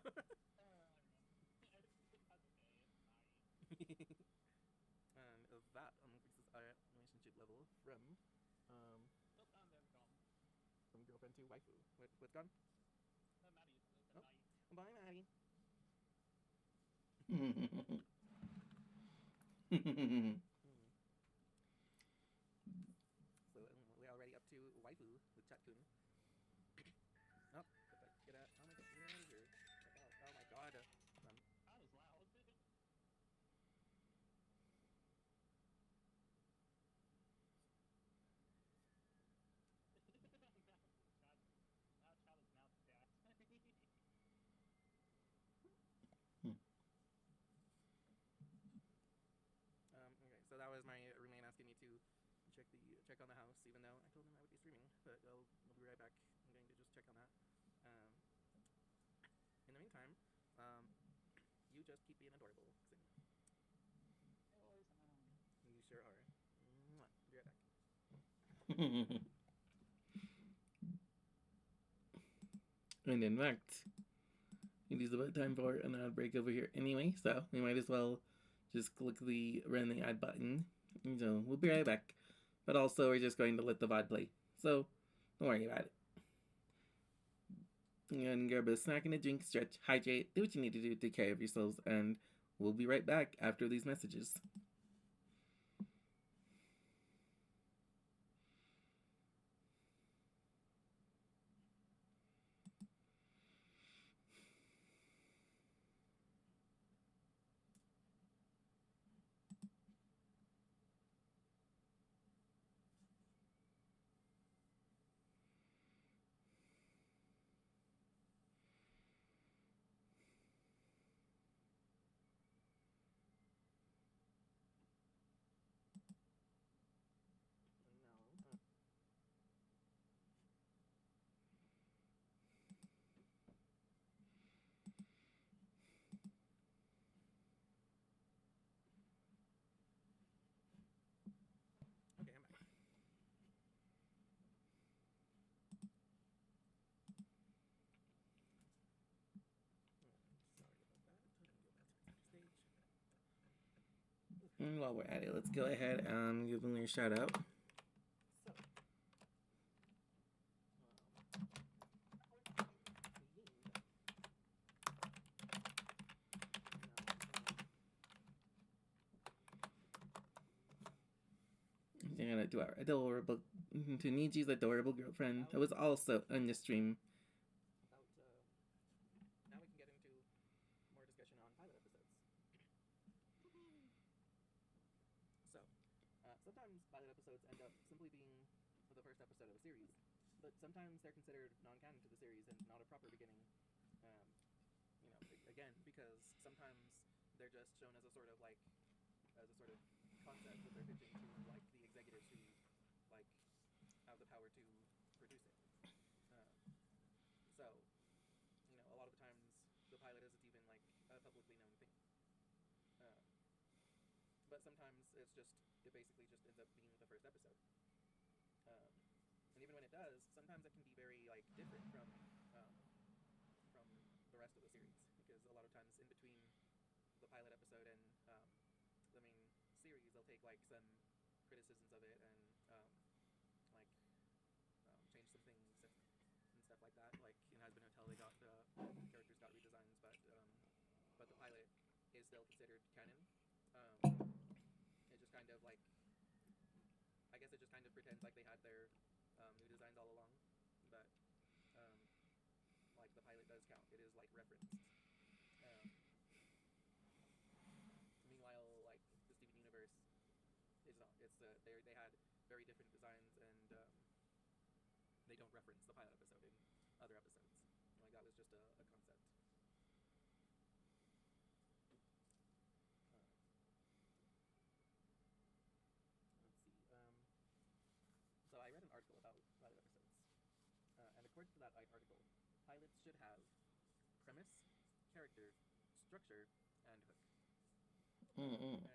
know. That's okay. It's nice. And that increases our relationship level from Just and then gone. girlfriend to waifu. What's gone? Maddie's Oh. night. Bye, Maddie. So we're already up to waifu with Chatkun. Oh, get out! Oh my god, get out of here! Oh my god! That was loud. Now chat is now chat. Okay, so that was my roommate asking me to check on the house, even though I told him I would be streaming. But I'll be right back. I'm going to just check on that. In the meantime, you just keep being adorable, Xin. Always You sure are. Mwah. Be right back. And in fact, it is about time for an ad break over here anyway, so we might as well just click the run the ad button. So we'll be right back. But also, we're just going to let the VOD play. So don't worry about it. And grab a snack and a drink, stretch, hydrate, do what you need to do to take care of yourselves, and we'll be right back after these messages. No. Okay, I'm back. Sorry about that. Let me go back to the stage. And while we're at it, let's go ahead and give them a shout out. So, To our adorable, to Niji's adorable girlfriend that was also on the stream. now we can get into more discussion on pilot episodes. So, sometimes pilot episodes end up simply being the first episode of a series, but sometimes they're considered non-canon to the series and not a proper beginning. Again, because sometimes they're just shown as a sort of concept that they're pitching to like the executives who like have the power to produce it. So, a lot of the times the pilot isn't even like a publicly known thing. But sometimes it basically just ends up being the first episode. And even when it does, sometimes it can be very like different from the rest of the series, because a lot of times in between the pilot episode and the main series, they'll take like some criticisms of it and change some things and stuff like that. Like in Has Been Hotel, they got characters got redesigns, but the pilot is still considered canon. It just kind of like, I guess it just kind of pretends like they had their new designs all along, but like the pilot does count. It is like referenced. Meanwhile, like the Steven Universe is not. It's they had very different designs, and they don't reference the pilot episode in other episodes. Like that was just a concept. according to that article, pilots should have premise, character, structure, and hook. Mm-mm. And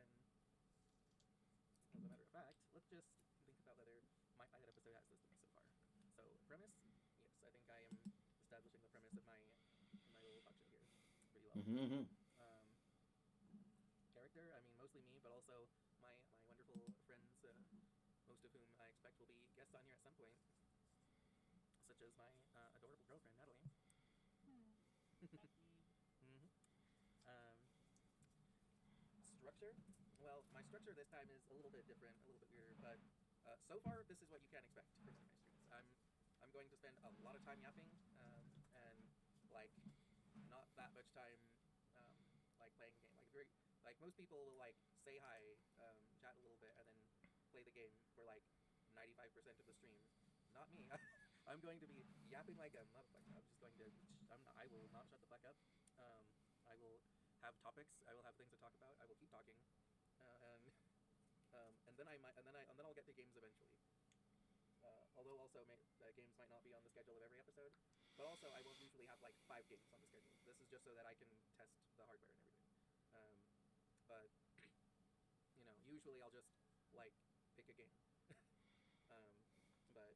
as a matter of fact, let's just think about whether my pilot episode has those things so far. So premise, yes, I think I am establishing the premise of my little talk show here pretty well. Mm-hmm. Character, I mean mostly me, but also my wonderful friends, most of whom I expect will be guests on here at some point, such as my adorable girlfriend Natalie. Mm-hmm. Um, Structure. Well, my structure this time is a little bit different, a little bit weird, but so far this is what you can expect from some of my streams. I'm going to spend a lot of time yapping, and like not that much time like playing the game. Like most people will like say hi, chat a little bit, and then play the game for like 95% of the stream. Not me. I'm going to be yapping like a motherfucker. I'm just going to. I will not shut the fuck up. I will have topics. I will have things to talk about. I will keep talking, and then I'll get to games eventually. Although also games might not be on the schedule of every episode, but also I won't usually have like 5 games on the schedule. This is just so that I can test the hardware and everything. But you know, usually I'll just like pick a game. But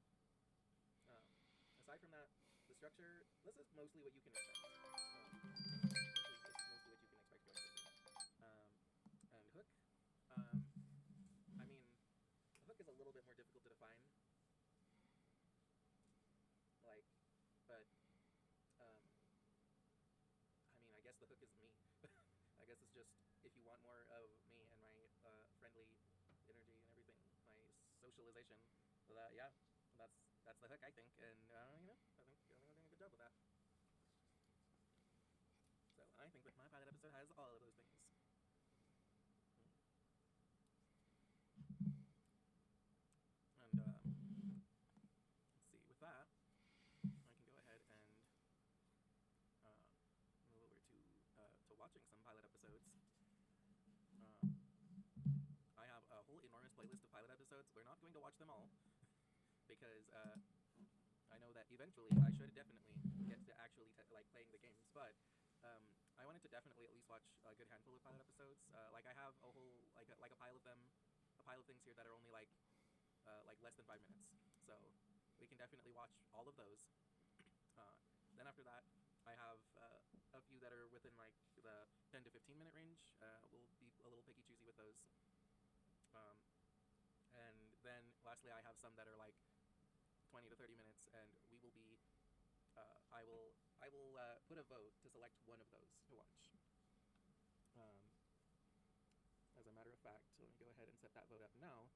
aside from that, the structure, this is mostly what you can expect. This is mostly what you can expect going forward. And hook, I mean, hook is a little bit more difficult to define. Like, but I mean, I guess the hook is me. I guess it's just if you want more of me and my friendly energy and everything, my socialization. So that's the hook, I think, and you know, I think I'm doing a good job with that. So I think that my pilot episode has all of those things. And let's see. With that, I can go ahead and move over to watching some pilot episodes. I have a whole enormous playlist of pilot episodes. We're not going to watch them all because I know that eventually I should definitely get to actually like playing the games, but I wanted to definitely at least watch a good handful of pilot episodes. Like I have a whole like a pile of things here that are only like less than 5 minutes, so we can definitely watch all of those. Then after that, I have a few that are within like the 10 to 15 minute range. We'll be a little picky choosy with those. And then lastly, I have some that are like 20 to 30 minutes, and we will be. I will put a vote to select one of those to watch. As a matter of fact, so let me go ahead and set that vote up now,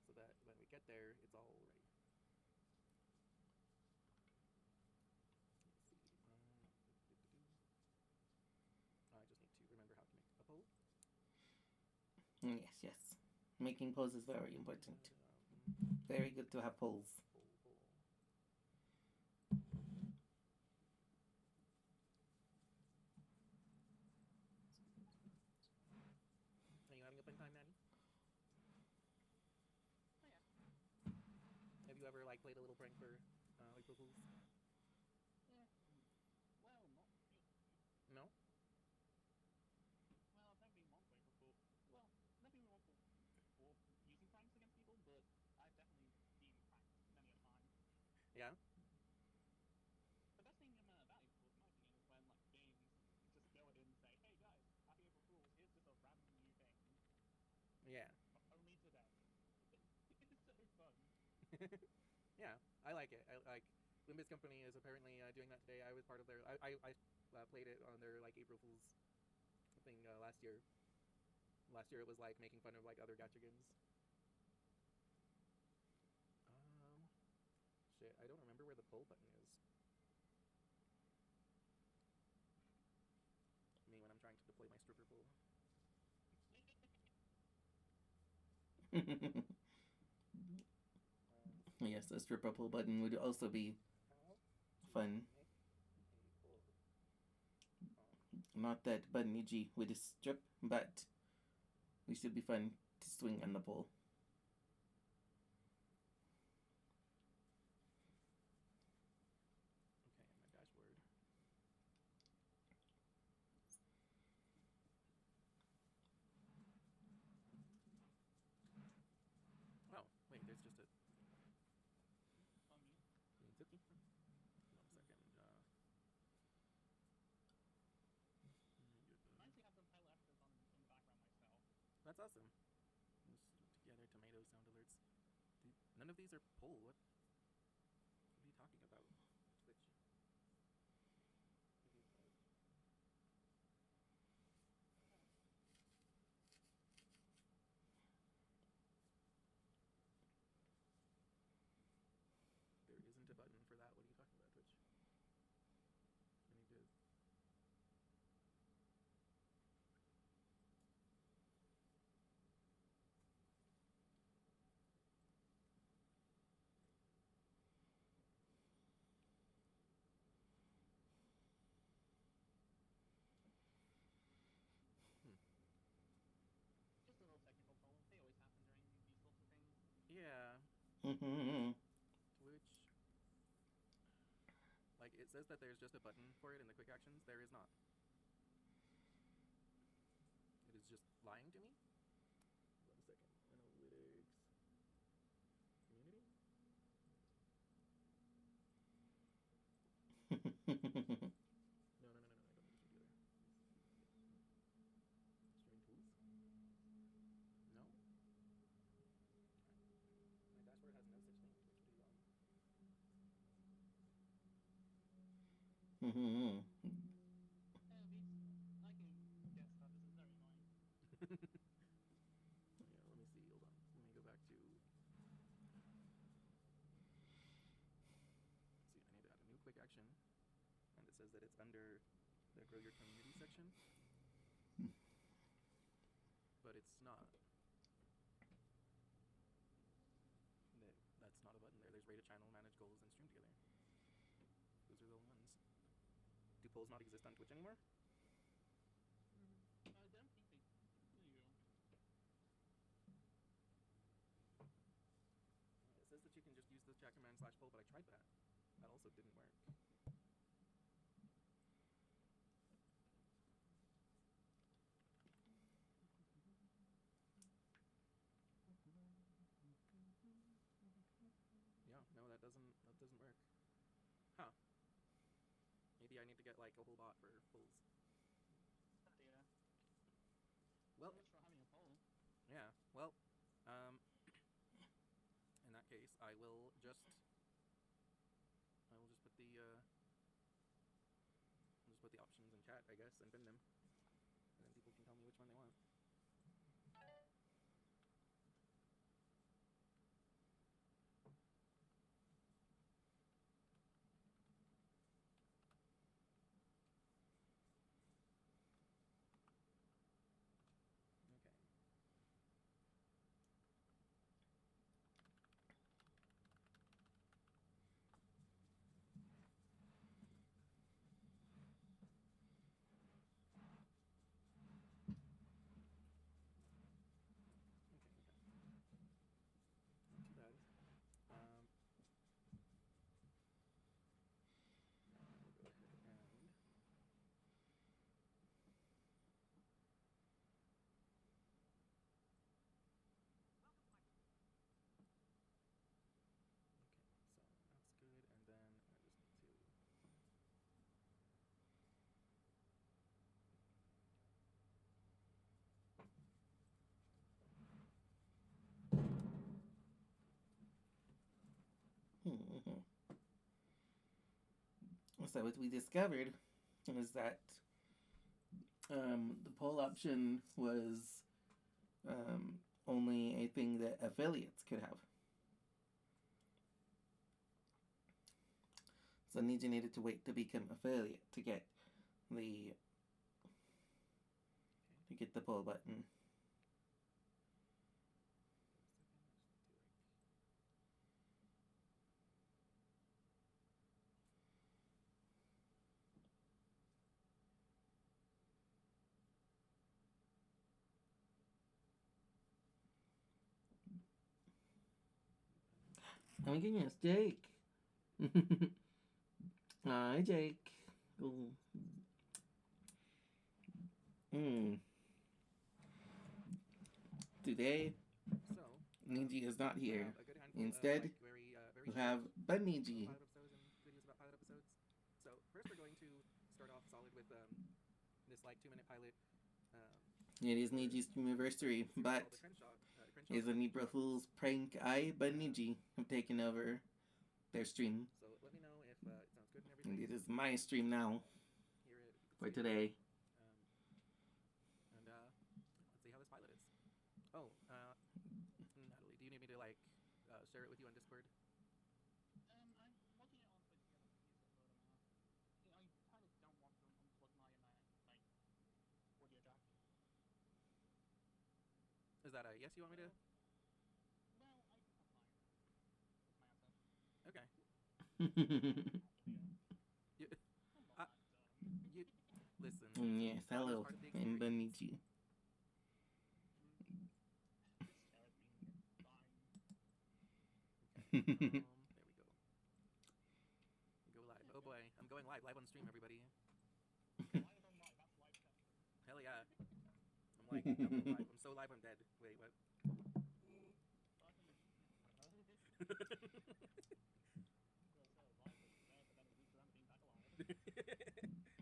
so that when we get there, it's all ready. Let's see. I just need to remember how to make a poll. Yes. Making polls is very important. Very good to have polls. Poll. Are you having a fun time, Maddie? Oh yeah. Have you ever like played a little prank for April Fools? Yeah. Well, not really. No. Well, I've never been one for April Fool. Well, never been one for using pranks against people, but I've definitely been pranked many a time. Yeah. The best thing about April Fools, in my opinion, is when like games just go in and say, "Hey guys, happy April Fools! Here's just a random new thing, Yeah. but only today." It's so fun. Yeah, I like it. I like Limbus Company is apparently doing that today. I was part of their. I played it on their like April Fools thing last year. Last year it was like making fun of like other gacha games. Shit, I don't remember where the poll button is. Me when I'm trying to deploy my stripper pool. Yes, a stripper pull button would also be fun. Not that button EG with a strip, but it should be fun to swing on the pole. That's awesome. Those together tomato sound alerts. None of these are pull. What are you talking about? Twitch. There isn't a button for that. What are you talking about, Twitch? I need to. Just a little technical problem. They always happen during these sorts of things. Yeah. Mm-hmm. Twitch. Like, it says that there's just a button for it in the quick actions. There is not. It is just lying to me. 1 second. Analytics. Community? No. I don't need to stream together. Streaming tools? No. My dashboard has no such thing. Twitch, what are you on? Mm-hmm. I can guess that this is very annoying. Yeah, let me see. Hold on. Let me go back to. Let's see, I need to add a new quick action, and it says that it's under the grow your community section, but it's not. That's not a button there. There's rate a channel, manage goals, and stream together. Those are the ones. Do polls not exist on Twitch anymore? I don't think they do. It says that you can just use the chat command /poll, but I tried that. That also didn't work. Yeah, no, that doesn't work. Huh. Maybe I need to get like a whole bot for polls. Yeah. Well, Thanks for having a poll. yeah. Well, in that case, I will just put the options in chat, I guess, and pin them, and then people can tell me which one they want. Okay. Not too bad. We'll go ahead and okay, so that's good, and then I just need to. Mm-hmm. So what we discovered is that the poll option was only a thing that affiliates could have. So Niji needed to wait to become affiliate to get the poll button. Oh my goodness, Jake. Hi, Jake. Ooh. Today, So, Niji is not I here. have a good handful Instead, of, like, very we short have Buniji. pilot episodes and videos about pilot episodes. So first we're going to start off solid with this like 2-minute pilot It is Niji's streamiversary, but is an April Fool's prank I, but Niji, have taken over their stream. So let me know if it sounds good and And everything. it is my stream now Hear it if you can for see it. today. And let's see how this pilot is. Oh, Natalie, do you need me to like share it with you on Discord? I'm watching it on Twitch together with you, so I kind of don't want to unplug my audio jack. Is that a yes? You want me to? Well, that's fine. That's my answer. Okay. Yeah. You, I'm not that dumb. you listen. Yes, hello, Part of the I'm experience. Benichi. This scared me. Fine. There we go. Go live. Oh boy, I'm going live on stream, everybody. Live on live. That's live testing. Hell yeah. I'm live. I'm so live, I'm dead. Wait, what? Live on the.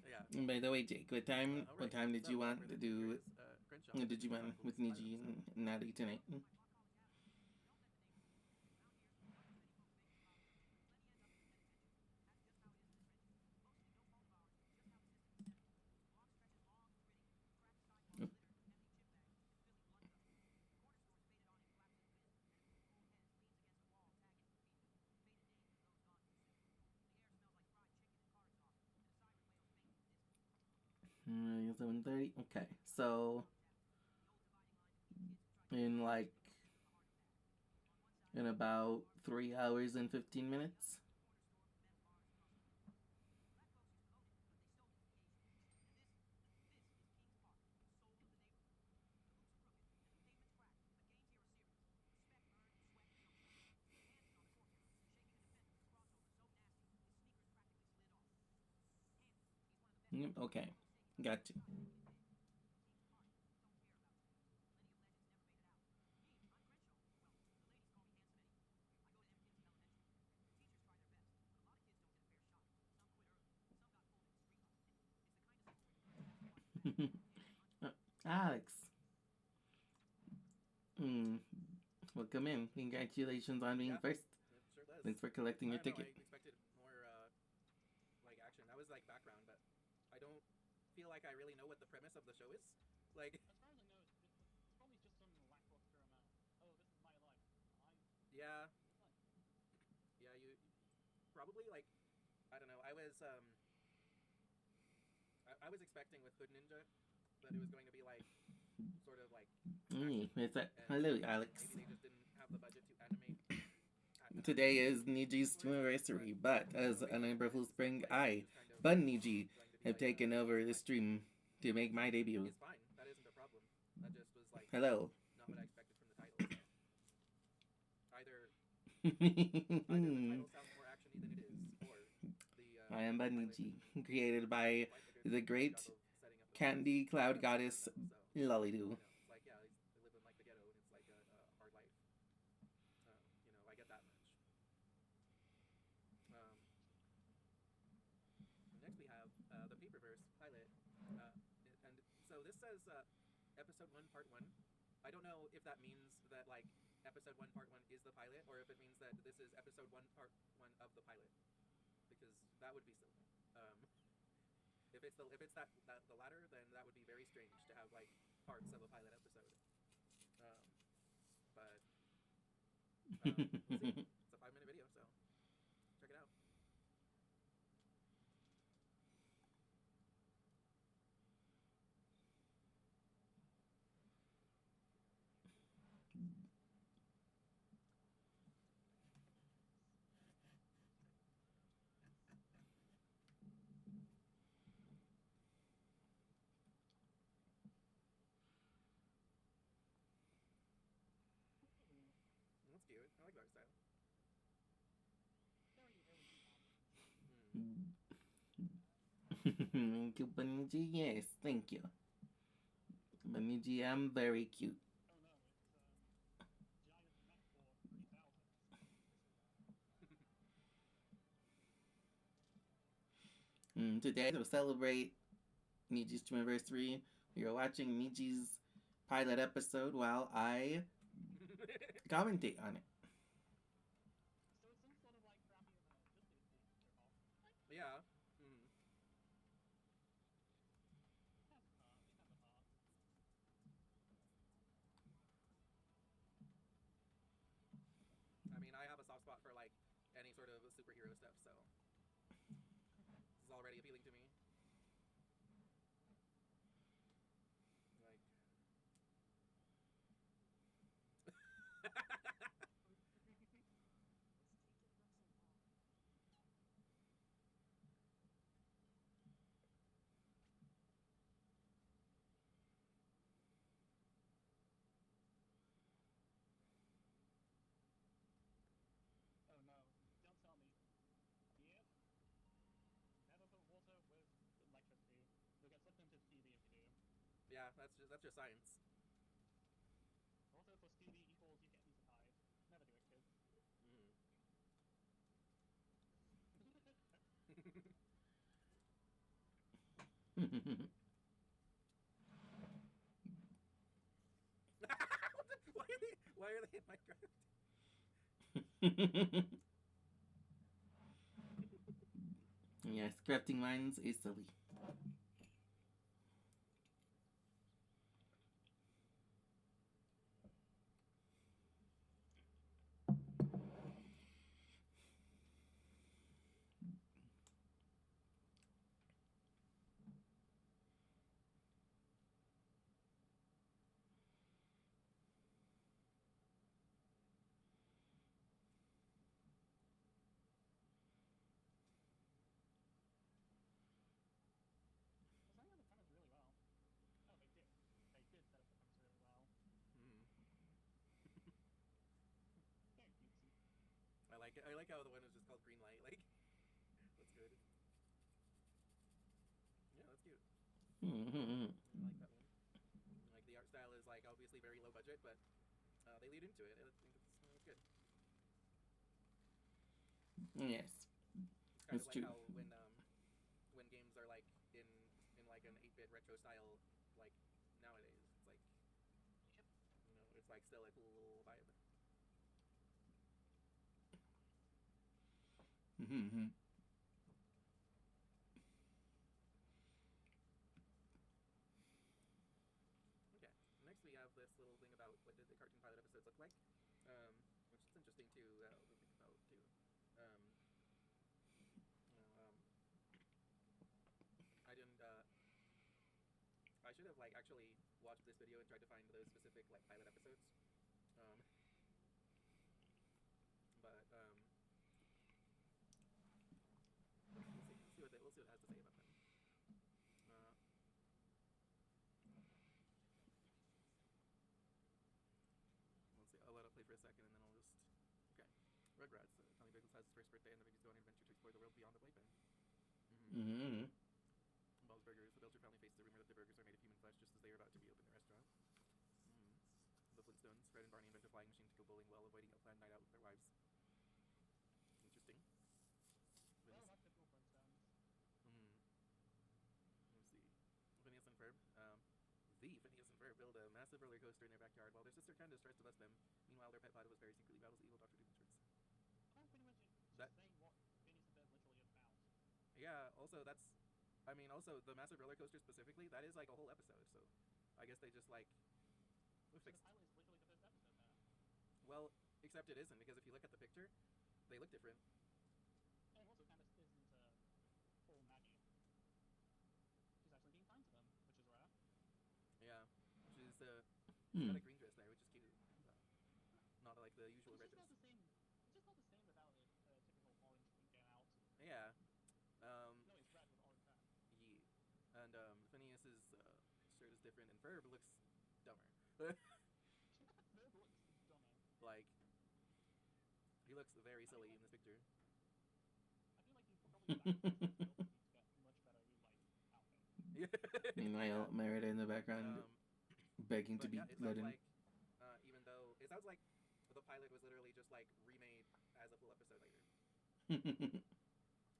Yeah. By the way, Jake, what time Alright, did so you want for to the do? viewers, Crenshaw Did you is want Chronicles with pilot Niji episode. and Natty tonight? Mm, 7:30. Okay, so in like in about 3 hours and 15 minutes. Okay, got you. Alex, welcome in. Congratulations on being Yeah, first. it sure does. Thanks for collecting I your don't know, ticket. I expected more like action. That was like background, but I don't feel like I really know what the premise of the show is. Like, As far as I know, it's probably just some lackluster amount. Oh, this is my life. yeah, It's fine. yeah, you probably like I don't know. I was expecting with Hood Ninja that it was going to be like sort of like action, It's a, and hello, Alex. maybe they just didn't have the budget to animate. Today is Niji's streamiversary, but as an April Spring, I, but Niji, have taken over the stream to make my debut. It's fine. That isn't a problem. That just was like Hello. not what I expected from the title. So. Either the title sounds more actiony than it is, or the I am pilot Banichi, created by quite a good the great job of setting up the Candy premise. Cloud So, Goddess Lullydoo. it's like yeah, they live in like the ghetto, and it's like a hard life. I get that much. Next we have the Paperverse pilot, and so this says episode 1, part 1. I don't know if that means that like episode 1, part 1 is the pilot, or if it means that this is episode 1, part 1 of the pilot, because that would be silly. If it's the latter, then that would be very strange to have like parts of a pilot episode. But we'll see. It's a 5-minute video, so check it out. That's cute. I like the art style. Very early 2000s. Thank you, Baniji. Yes, thank you. Baniji, I'm very cute. Oh no, it's giant metaphor 3000. Today, to celebrate Niji's anniversary, we are watching Niji's pilot episode while I commentate on it. So it's some sort of like crappy just basically their fault. Yeah. Mm. They have a heart. I mean, I have a soft spot for like any sort of superhero stuff, so this is already appealing to me. Like, Oh no! Don't tell me. Yep. Never put water with electricity. You'll get sucked into TV if you do. yeah, that's just science. Also, plus TV equals you get desensitized. Never do it, kids. Mm. Why are they in Minecraft? Yes, crafting mines is silly. Well, setting up the premise really well. Oh, they did. They did set up the premise really well. Mm. Very cutesy. I like it. I like how the one is just called Green Light. Like, that's good. Yeah, that's cute. I like that one. Like the art style is like obviously very low budget, but they lead into it. I think it's good. Yes. It's kind It's of like true. how when games are like in like an 8-bit retro style like nowadays, it's like Yep. you know it's like still a cool little vibe. Okay, next we have this little thing about what did the cartoon pilot episodes look like, which is interesting to think about too. Um, you know, I didn't. I should have like actually watched this video and tried to find those specific like pilot episodes. Um, but we'll see what it has to say about them. Uh, let's see. I'll let it play for a second and then I'll just. Okay. Rugrats. Tommy Pickles has his first birthday and the babies go on an adventure to explore the world beyond the playpen. Mm-hmm. Bob's Burgers. The Belcher family faced the rumor that the burgers are made of human flesh just as they are about to reopen their restaurant. The Flintstones. Fred and Barney invent a flying machine to go bowling while avoiding a planned night out with their wives. Interesting. Oh, that's typical Flintstones. Let's see. Phineas and Ferb. The Phineas and Ferb build a massive roller coaster in their backyard while their sister Candace tries to bless them. Meanwhile, their pet platypus very secretly battles evil Dr. Doom insurance. Oh, pretty much just That- saying what Phineas and Ferb literally is about. Yeah, also that's. I mean, also the massive roller coaster specifically, that is like a whole episode, so I guess they just like. So the Fixed. pilot is literally the first episode there. Well, except it isn't, because if you look at the picture, they look different. And also Candace isn't full Maggie. She's actually being kind to them, which is rare. Yeah. She's got Hmm. a green dress there, which is cute. Not like the usual red It's just dress. not the same. It's just not the same without the typical orange winking out. Yeah. No, it's red with orange hair. Yeah. And Phineas's shirt is different, and Ferb looks dumber. Ferb looks dumber. Like, he looks very silly in this picture. I feel like he's probably needs to get much better outfit. Meanwhile, Merida in the background begging to But be yeah, it let sounds in. like, even though it sounds like the pilot was literally just like remade as a full episode later.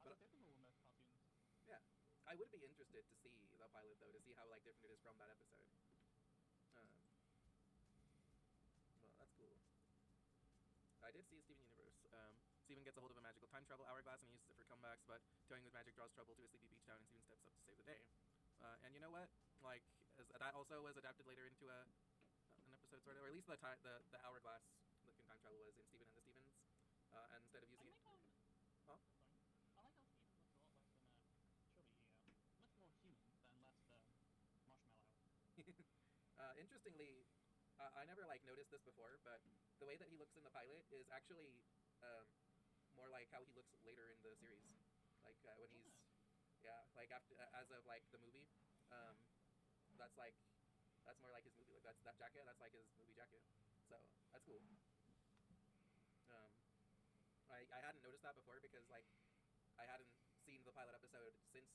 That's typical with most cartoons. Yeah, I would be interested to see the pilot though, to see how like different it is from that episode. I did see Steven Universe. Steven gets a hold of a magical time travel hourglass and he uses it for comebacks, but toying with magic draws trouble to a sleepy beach town and Steven steps up to save the day. And you know what? Like, that also was adapted later into an episode, sort of, or at least the hourglass that can time travel was in Steven and the Stevens. And instead of using it. Huh? I like how Steven looks a lot less than Chubby. Much more human than less marshmallow. Interestingly, I never like noticed this before, but the way that he looks in the pilot is actually more like how he looks later in the series. Like when he's like after as of like the movie, that's more like his movie. Like that jacket, that's like his movie jacket. So that's cool. I hadn't noticed that before because like I hadn't seen the pilot episode since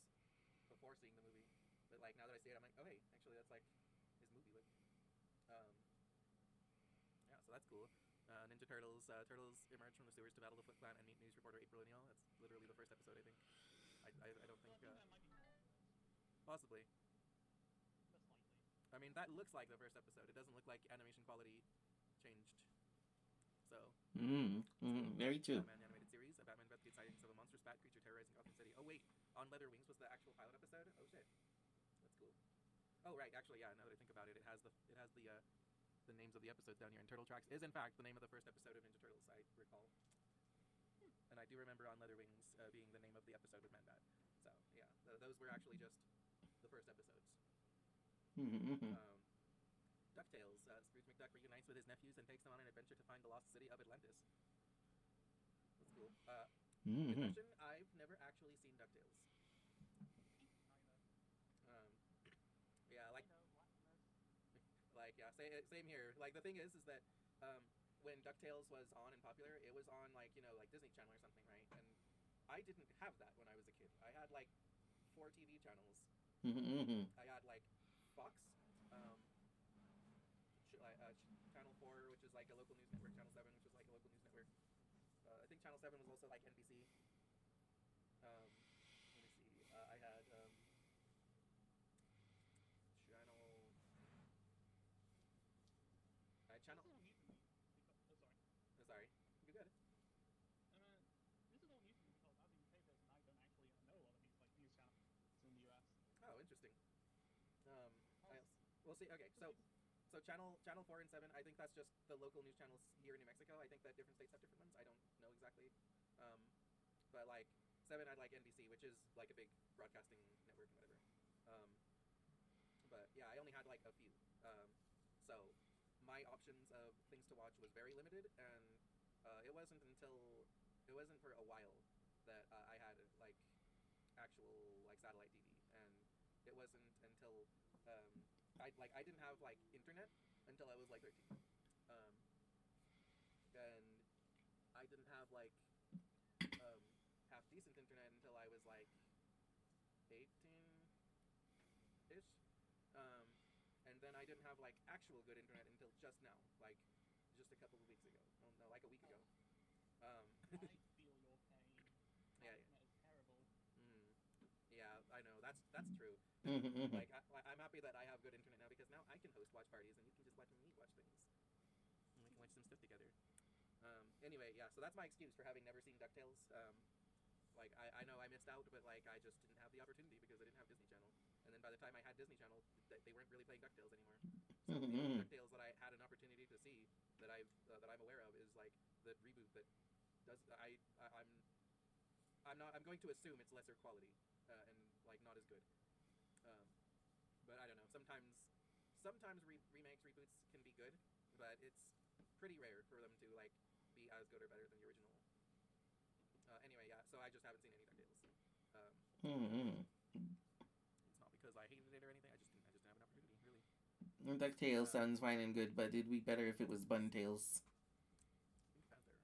before seeing the movie. But like now that I see it, I'm like, oh hey, actually that's like his movie look. Yeah, so that's cool. Ninja Turtles. Turtles emerge from the sewers to battle the Foot Clan and meet news reporter April O'Neil. That's literally the first episode, I think. I don't think. So I think that might be more. Possibly. Just slightly. I mean, that looks like the first episode. It doesn't look like animation quality changed. So. Very true. Batman animated series. Batman investigates sightings of a monstrous bat creature terrorizing Gotham City. Oh wait, On Leather Wings was the actual pilot episode. Oh shit, that's cool. Oh right, actually yeah. Now that I think about it, it has the names of the episodes down here. And Turtle Tracks is in fact the name of the first episode of Ninja Turtles, I recall. And I do remember On Leather Wings being the name of the episode with Man-Bat. So yeah, those were actually just the first episodes. DuckTales. Scrooge McDuck reunites with his nephews and takes them on an adventure to find the lost city of Atlantis. That's cool. Confession, I've never actually seen DuckTales. Yeah, like yeah, same here. Like the thing is that when DuckTales was on and popular, it was on like like Disney Channel or something, right? And I didn't have that when I was a kid. I had like 4 TV channels. I had like Fox, Channel 4, which is like a local news network. Channel 7, which is like a local news network. I think Channel 7 was also like NBC. Let me see. I had Channel. Channel. This is all new to me. Sorry. Sorry. You're good. This is all new to me because as a UK person, I don't actually know a lot of these like news channels in the US. Oh, interesting. We'll see. Okay, so channel 4 and 7, I think that's just the local news channels here in New Mexico. I think that different states have different ones. I don't know exactly. But like 7, I'd like NBC, which is like a big broadcasting network and whatever. But yeah, I only had like a few. So my options of things to watch was very limited, and it wasn't for a while that I had like actual like satellite TV, and it wasn't until I didn't have like internet until I was like 13, and I didn't have like half decent internet until I was like 18-ish. And then I didn't have like actual good internet until just now, like just a couple of weeks ago. Oh, no, like a week ago. I feel your pain. Yeah. Internet is terrible. Yeah, I know. That's true. Like I'm happy that I have good internet now because now I can host watch parties and you can just watch me watch things. And we can watch some stuff together. Anyway, yeah. So that's my excuse for having never seen DuckTales. Like I know I missed out, but like I just didn't have the opportunity because I didn't have Disney Channel. And then by the time I had Disney Channel, they weren't really playing DuckTales anymore. So the only DuckTales that I had an opportunity to see that I'm aware of is like the reboot that does. I'm going to assume it's lesser quality and like not as good. But I don't know. Sometimes remakes, reboots can be good, but it's pretty rare for them to like be as good or better than the original. Anyway, yeah. So I just haven't seen any DuckTales. It's not because I hated it or anything. I just didn't have an opportunity, really. DuckTales sounds fine and good, but it'd be better if it was Buntails. Pink Panther.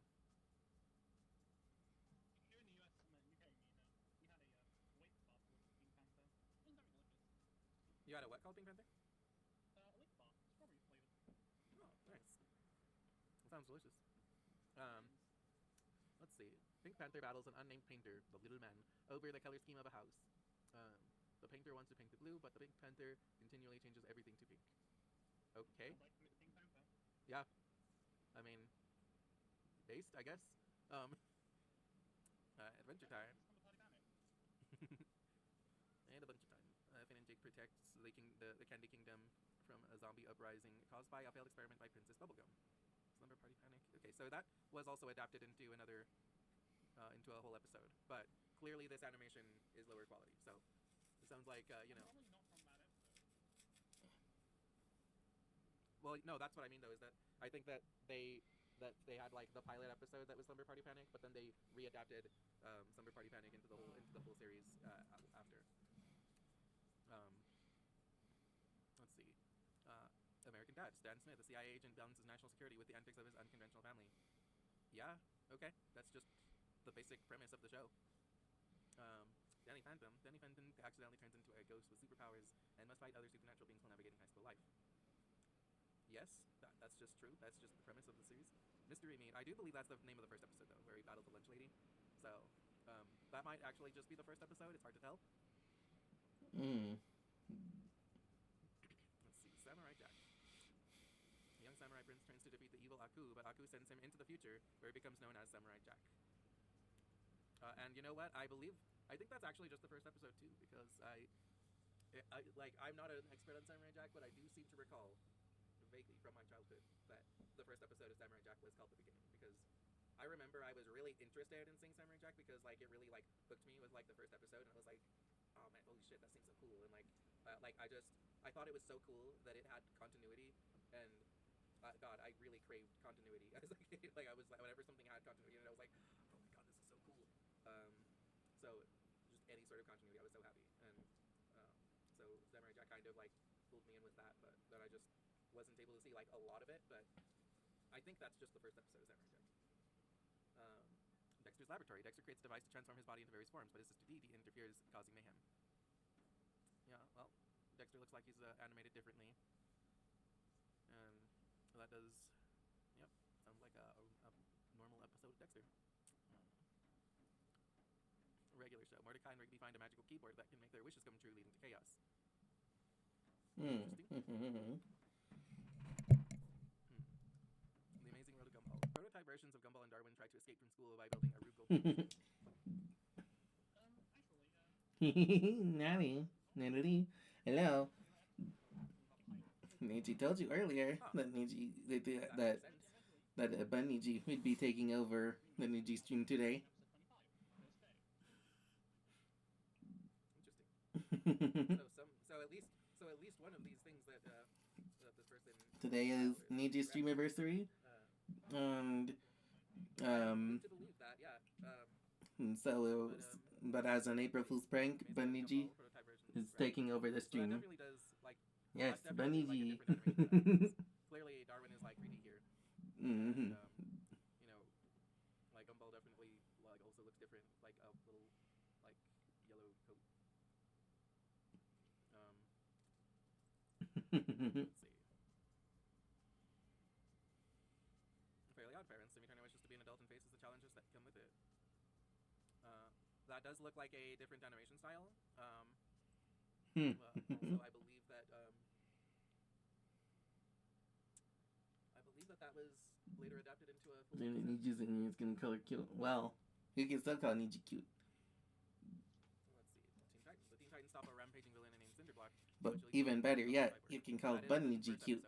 Here in the US and the UK, we had a wake bath with Pink Panther. It was very delicious. You had a what called Pink Panther? A wake bath, strawberry flavored. Oh, nice. That sounds delicious. Let's see. Pink Panther battles an unnamed painter, the Little Man, over the color scheme of a house. The painter wants to paint it blue, but the Pink Panther continually changes everything to pink. Okay. Sounds like Pink Panther. Yeah. I mean, based, I guess. Adventure Time. And a bunch of time. Finn and Jake protect the Candy Kingdom from a zombie uprising caused by a failed experiment by Princess Bubblegum. Slumber Party Panic. Okay, so that was also adapted into another, into a whole episode. But clearly this animation is lower quality, so it sounds like, you know... Probably not from that episode. Well, no, that's what I mean, though, is that I think that they had, like, the pilot episode that was Slumber Party Panic, but then they readapted Slumber Party Panic into the full series after. Let's see. American Dad. Stan Smith, a CIA agent, balances national security with the antics of his unconventional family. Yeah, okay. That's just the basic premise of the show. Danny Phantom accidentally turns into a ghost with superpowers and must fight other supernatural beings while navigating high school life. Yes, that's just true. That's just the premise of the series. Mystery Meat. I do believe that's the name of the first episode, though, where he battles the lunch lady. So, that might actually just be the first episode. It's hard to tell. Let's see. Samurai Jack. The young samurai prince turns to defeat the evil Aku, but Aku sends him into the future, where he becomes known as Samurai Jack. And you know what? I think that's actually just the first episode, too, because I'm not an expert on Samurai Jack, but I do seem to recall vaguely from my childhood that the first episode of Samurai Jack was called The Beginning, because I remember I was really interested in seeing Samurai Jack because like it really like hooked me with like the first episode, and I was like, oh man, holy shit, that seems so cool. And I thought it was so cool that it had continuity, and God, I really craved continuity. I was like I was like, whenever something had continuity, and I was like, oh my god, this is so cool. So just any sort of continuity, I was so happy. And so Samurai Jack kind of like pulled me in with that, but then I just wasn't able to see like a lot of it. But I think that's just the first episode of Samurai Jack. Dexter's Laboratory. Dexter creates a device to transform his body into various forms, but his sister Dee Dee interferes, causing mayhem. Yeah, well, Dexter looks like he's animated differently. And that does, yep, sounds like a normal episode of Dexter. Regular show. Mordecai and Rigby find a magical keyboard that can make their wishes come true, leading to chaos. Interesting. The Amazing World of Gumball. Prototype versions of Gumball and Darwin try to escape from school by building a Rube Goldberg. Nanny. Hello. Niji told you earlier that Niji would be taking over the Niji stream today. Interesting. So at least one of these things that this person today is Niji streamiversary, and to believe that, but as an April Fool's prank, Niji is taking over the stream. So that definitely does like yes, Niji. Clearly, Darwin is like 3D here. And, you know, like Gumball definitely like also looks different, like a little like yellow coat. Let's see. Fairly Odd Parents. Semi-Turner wishes to be an adult and faces the challenges that come with it. That does look like a different animation style. Also, I believe that that was later adapted into a full. Niji's gonna color cute. Well, you can still call Niji cute. Let's see. Teen Titans. The Teen Titans stop a rampaging villain named Cinderblock. But even better yet, you can call Niji cute.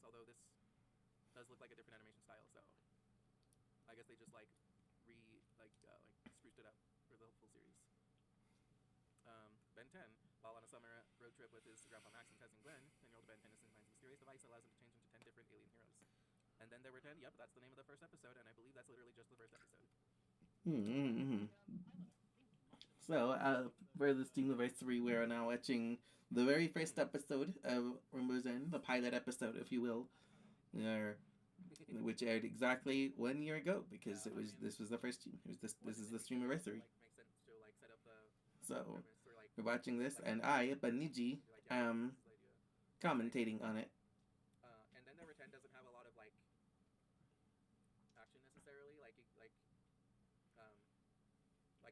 Although this does look like a different animation style, so I guess they just like spruced it up for the full series. Ben 10, while on a summer road trip with his grandpa Max and cousin Gwen, 10-year-old Ben Tennyson finds a mysterious device that allows him to change into 10 different alien heroes. And then there were 10. Yep, that's the name of the first episode, and I believe that's literally just the first episode. So, for the streamiversary, we are now watching the very first episode of Rainbow's End, the pilot episode, if you will, which aired exactly 1 year ago, because this was the first stream. This is the streamiversary. Makes sense to like set up the So, we're watching this, and I, Niji, am commentating on it. And then Number 10 doesn't have a lot of like action necessarily. Like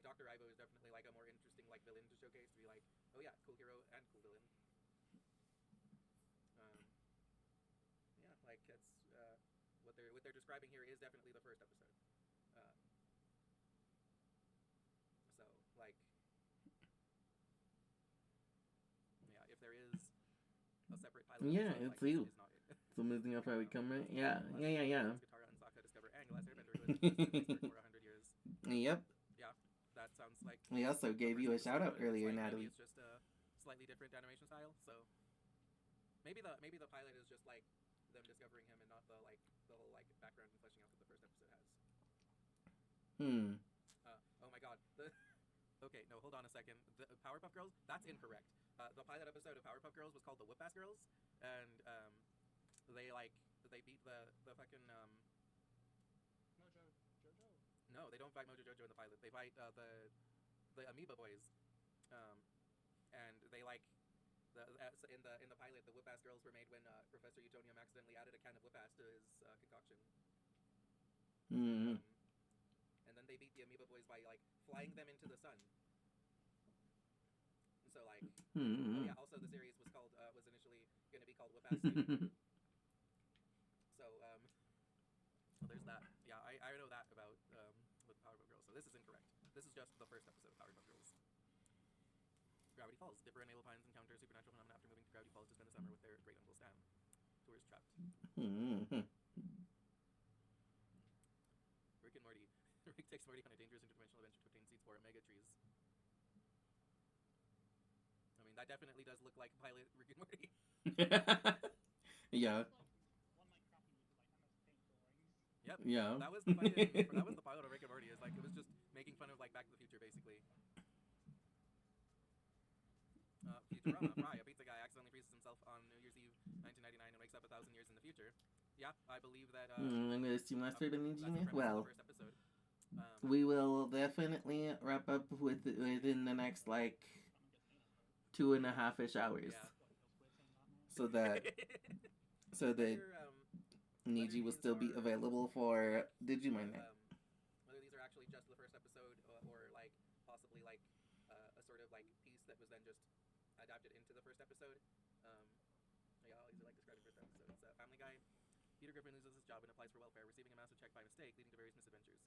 Dr. Ivo is definitely like a more interesting like villain to showcase, to be like, oh yeah, cool hero and cool villain. Yeah, like it's what they're describing here is definitely the first episode. pilot Yeah, episode, it's like, you. is not it. So missing up how we come right? Yeah, yeah. Katara and Sokka discover Aang, the last airbender who has existed for 100 years. Yep. Yeah, that sounds like We also the gave first you a episode, shout out but it's earlier, like, Natalie. Maybe it's just a slightly different animation style, so maybe the pilot is just like them discovering him and not the whole like background and fleshing out that the first episode has. Oh my god. Okay, no, hold on a second. The Powerpuff Girls? That's incorrect. The pilot episode of Powerpuff Girls was called the Whoop-Ass Girls, and they beat the fucking Mojo Jojo. No, they don't fight Mojo Jojo in the pilot. They fight the Amoeba Boys, and they like in the pilot the Whoop-Ass Girls were made when Professor Utonium accidentally added a can of Whoop-Ass to his concoction. And then they beat the Amoeba Boys by like flying them into the sun. So like, oh yeah. Also, the series was initially going to be called Whoop-Ass 2. So well, there's that. Yeah, I know that about with Powerpuff Girls. So this is incorrect. This is just the first episode of Powerpuff Girls. Gravity Falls. Dipper and Abel Pines encounter supernatural phenomena after moving to Gravity Falls to spend the summer with their great uncle Stan. Tourist trapped. Rick and Morty. Rick takes Morty on a dangerous interdimensional adventure to obtain seeds for omega trees. I mean, that definitely does look like pilot Rick and Morty. Yeah. One like crappy like MS Paint drawings. Yep. Yeah. That was the pilot of Rick and Morty. It's like it was just making fun of like Back to the Future, basically. Futurama. Fry, a pizza guy, accidentally freezes himself on New Year's Eve, 1999, and wakes up 1,000 years in the future. Yeah, I believe that. I'm gonna assume that's for the that's the premise of Well, the first episode. we will definitely wrap up within the next like 2.5-ish hours, Yeah. so that Niji will still be available for Digimon Night. Whether these are actually just the first episode or like possibly like a sort of like piece that was then just adapted into the first episode. Yeah, I'll usually like describing first episode. It's Family Guy. Peter Griffin loses his job and applies for welfare, receiving a massive check by mistake, leading to various misadventures.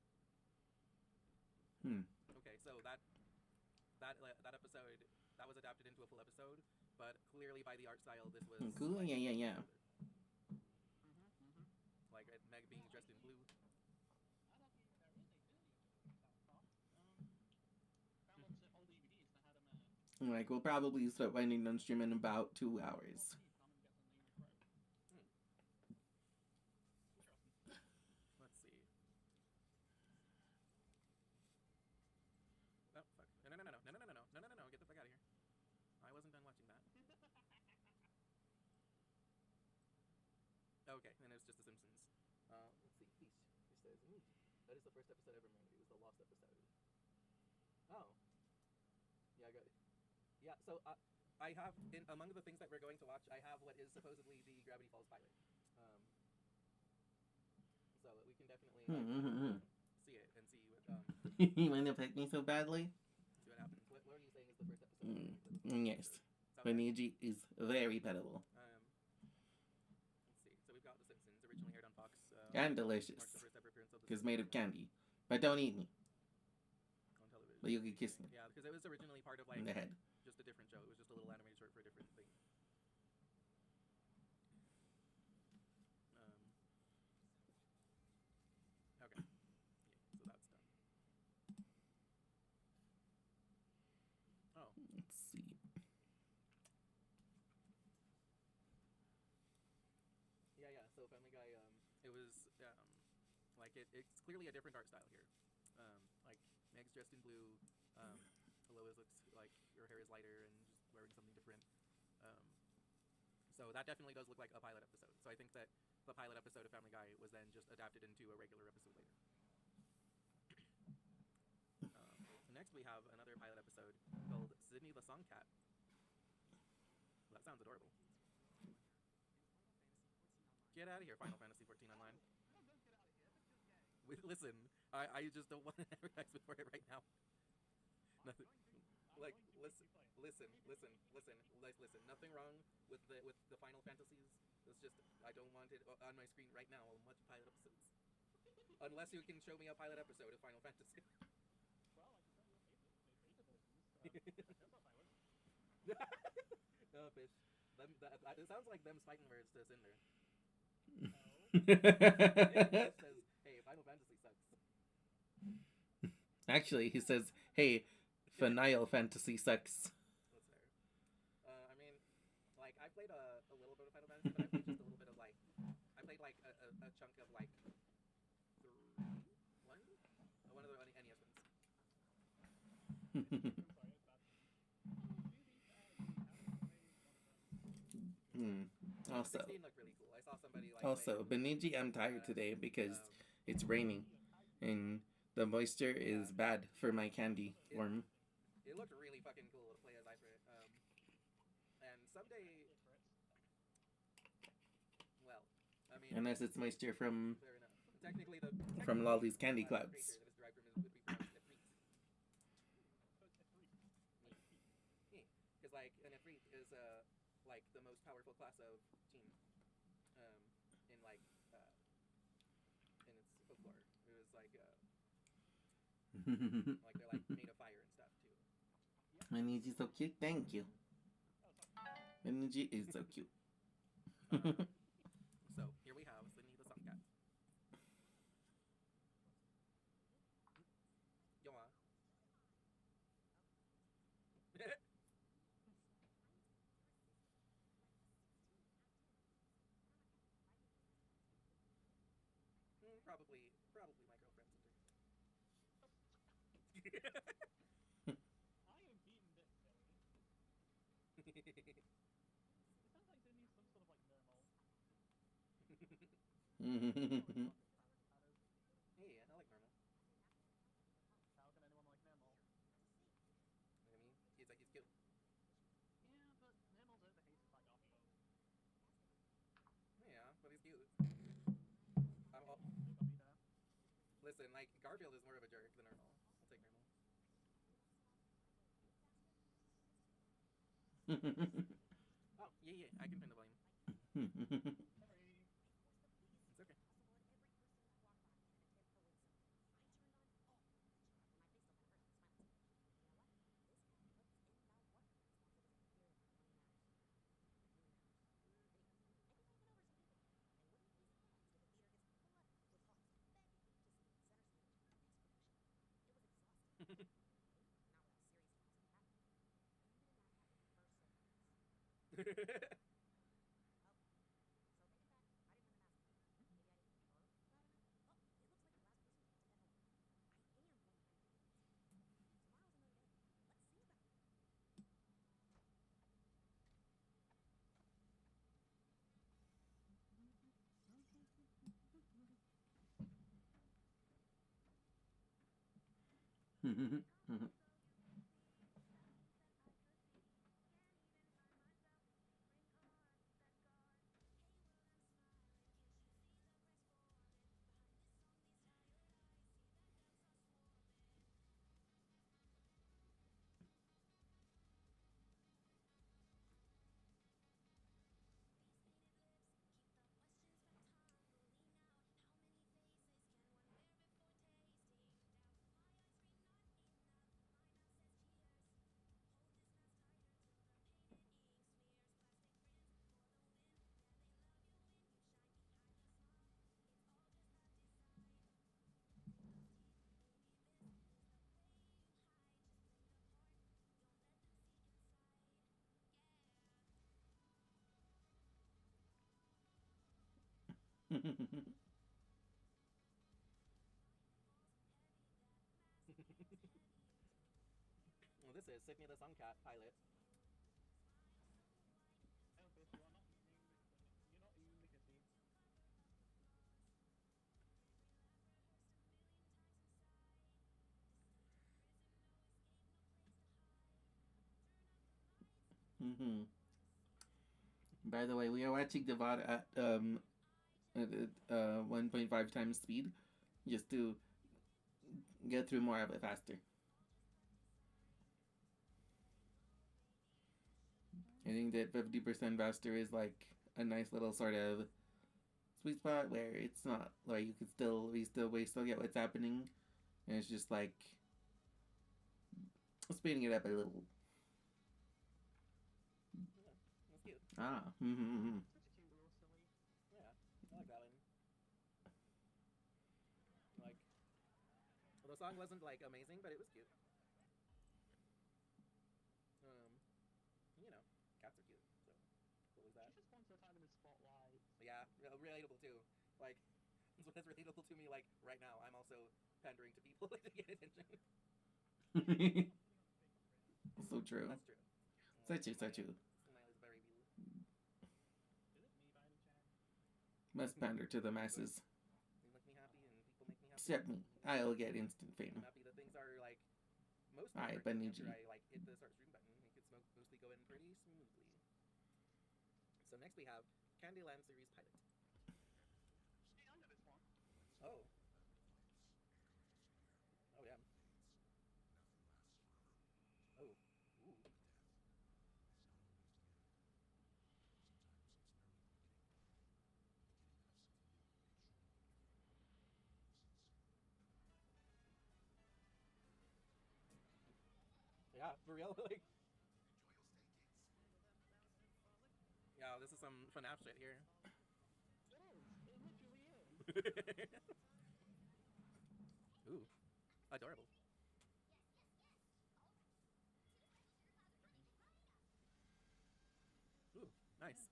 Okay, so that episode that was adapted into a full episode, but clearly by the art style, this was Cool. like, Yeah. Like Meg being dressed in blue. Like we'll probably start finding on stream in about 2 hours. Let's see. Oh fuck! No! Get the fuck out of here! I wasn't done watching that. Okay, and it's just The Simpsons. Let's see. Feast. He says, "Neat. That is the first episode ever made. It was the lost episode." Oh. Yeah, I got it. Yeah, so I have among the things that we're going to watch, I have what is supposedly the Gravity Falls pilot. So we can definitely see it and see what You want to pick me so badly? see what happens. What are you saying is the first episode? Yes. Niji is very petable. Let's see. So we've got The Simpsons, originally aired on Fox. And delicious. Marks the first ever appearance of the Because Simpsons made of candy. But don't eat me. on television. But you can kiss me. Yeah, because it was originally part of like In the head. just a different show. It was just a little animated short for a different thing. Okay. Yeah, so that's done. Oh. Let's see. Yeah. So Family Guy, it was like it's clearly a different art style here. Like Meg's dressed in blue. Lois looks like her hair is lighter and just wearing something different. So that definitely does look like a pilot episode. So I think that the pilot episode of Family Guy was then just adapted into a regular episode later. Next we have another pilot episode called Sydney the Song Cat. That sounds adorable. Get out of here, Final Fantasy 14 Online. Listen, I just don't want to advertise before it right now. Nothing. Like listen. Nothing wrong with the Final Fantasies. It's just I don't want it on my screen right now. I'm watching pilot episodes. Unless you can show me a pilot episode of Final Fantasy. Well, I can tell you a beta version. Oh, fish. It sounds like them's fighting words to Cinder. Oh. It says, "Hey, Final Fantasy sucks." Actually, he says, "Hey, Final Fantasy sucks." That's fair. I mean, like I played a little bit of Final Fantasy, but I played just a little bit of like I played like a chunk of like one of the NES ones. I'm sorry, it's bad. Do you think you have to play one of them? Also, 16 looked really cool. I saw somebody like also, playing Beniji, I'm tired badass. today because it's Beniji, raining I'm tired. and the moisture is bad for my candy worm. It looked really fucking cool to play as Ifrit. And someday, Ifrit. well, I mean, Unless it's moisture from fair enough. Technically, the Lolly's candy creature clouds. that is derived from it would be pronounced Ifrit. So it's Ifrit. Me. Like feet. Because like an Ifrit is like the most powerful class of team. In like in its folklore, it was like they're like made of fire and stuff too. Beniji so cute. Thank you. Oh, sorry. Beniji is so cute. So here we have the Nijithon cat. Yoa. Probably my girlfriend Cinder. I am beating this silly. It sounds like they need some sort of like normal. Hey, I like normal. How can anyone like normal? I mean, he's cute. Yeah, but normal's overhated by Garfield. Yeah, but he's cute. Big up there. Listen, like Garfield is more of a jerk than normal. I'll take normal. Oh yeah, I can pin the blame. Sorry. It's okay. Well, this is Sydney the Suncat pilot. Elvis, you are not eating the you're not eating the kitty. By the way, we are watching the VOD at 1.5 times speed, just to get through more of it faster. I think that 50% faster is like a nice little sort of sweet spot where it's not like you could still we still get what's happening, and it's just like speeding it up a little. Yeah, that's cute. Ah. Mm-hmm. Such a cute little silly. Yeah, I like that one. Like, well, the song wasn't like amazing, but it was cute. Um, you know, cats are cute. So, what was that? She just wants her time in the spotlight. Yeah, relatable too. Like, that's relatable to me. Like right now, I'm also pandering to people to get attention. So true. That's true. So true, so true. Smile is very blue. Is it me by any chance? Must pander to the masses. You make me happy, and people make me happy. Except me. I'll get instant I'm fame. happy that things are like mostly Aye, working Benji. after I like hit the start stream button. It could mostly go in pretty smoothly. So next we have Candyland series pilot. Hey, I know this one. Oh. Oh yeah. Oh. Ooh. Yeah, for real. Like. Yeah, this is some FNAF shit here. It is. It literally is. Ooh. Adorable. Ooh. Nice.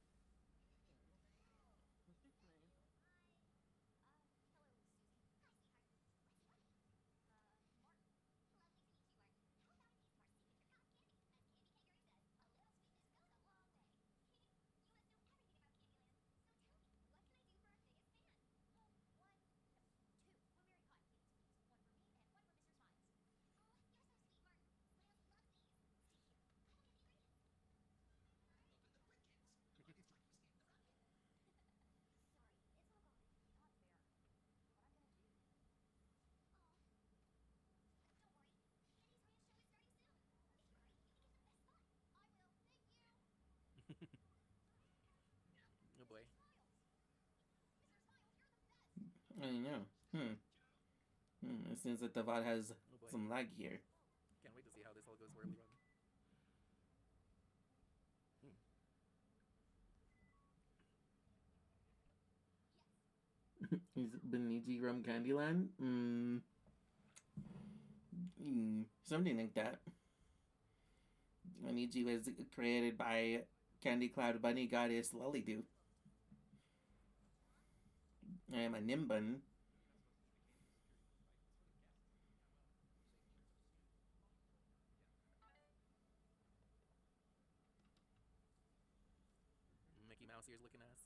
What's his name? Oh boy. I know. It seems that the VOD has Oh boy. some lag here. Can't wait to see how this all goes horribly wrong. Is it Beniji from Candyland? Something like that. Beniji was created by Candy Cloud Bunny Goddess Lollydo. I am a Nimbun. Mickey Mouse ears looking ass.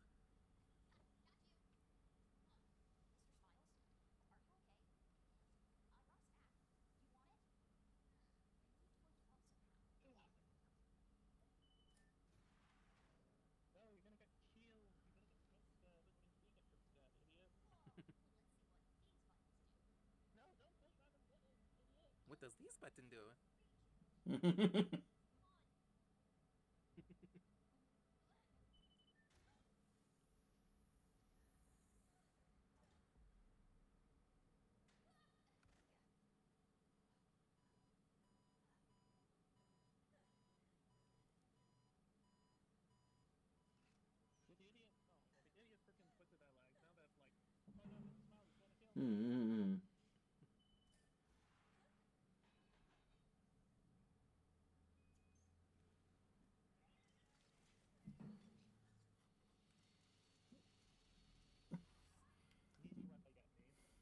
No, you're gonna get killed. You're gonna get jumpscared. That means we get jumpscared, idiot. No, don't push random buttons, idiot. What does this button do? Did the idiot? Oh my god, the idiot freaking twisted their legs. Now they're like, oh no, Mr. Smile is gonna kill me.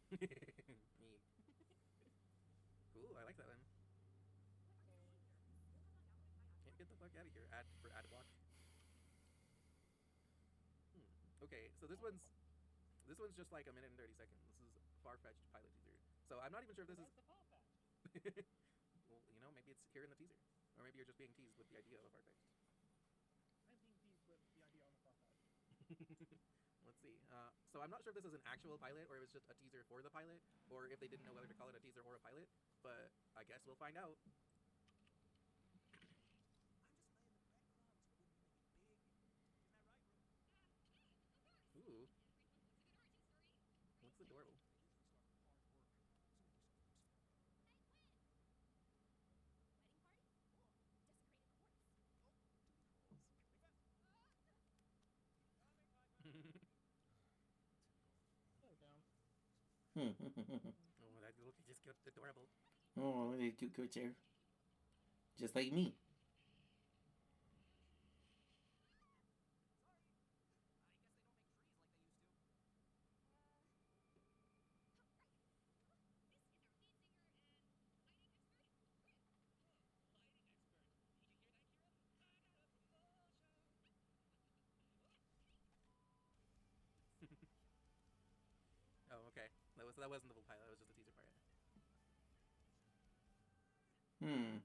Easy when they get me. Me. Cool, I like that one. Get the fuck out of here. Ad block. Okay, so this one's just like a minute and 30 seconds. This is far-fetched pilot teaser. So I'm not even sure if this is. Where's the far-fetched? Well, you know, maybe it's here in the teaser, or maybe you're just being teased with the idea of a far-fetched. I'm being teased with the idea on the far-fetched. Let's see. So I'm not sure if this is an actual pilot or it was just a teaser for the pilot, or if they didn't know whether to call it a teaser or a pilot. But I guess we'll find out. Ooh. What's adorable? Oh, that look just cute, adorable. Oh, they cute creature. Just like me. Oh, okay. That wasn't the full pilot. That was just the teaser part. Hmm.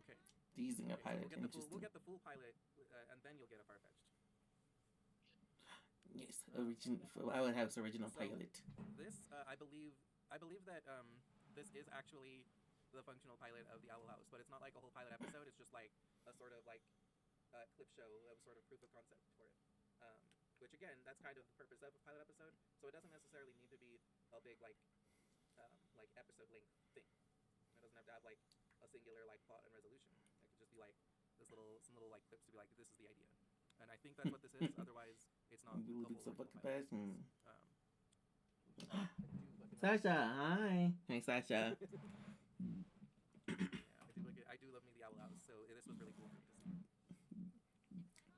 Okay. Teasing a Okay. So pilot. we'll Interesting. get the full pilot, and then you'll get a Farfetched. Yes, Our House original So pilot. this, I believe that this is actually the functional pilot of the Owl House, but it's not like a whole pilot episode. It's just like a sort of like clip show of sort of proof of concept for it. Um, which again, that's kind of the purpose of a pilot episode. So it doesn't necessarily need to be a big like episode length thing. It doesn't have to have like a singular like plot and resolution. It could just be like some little like clips to be like, this is the idea. And I think that's what this is. Otherwise, it's not the whole original pilot. Sasha, hi. Hi, Sasha. Yeah, I do love me the Owl House, so this was really cool for me to see.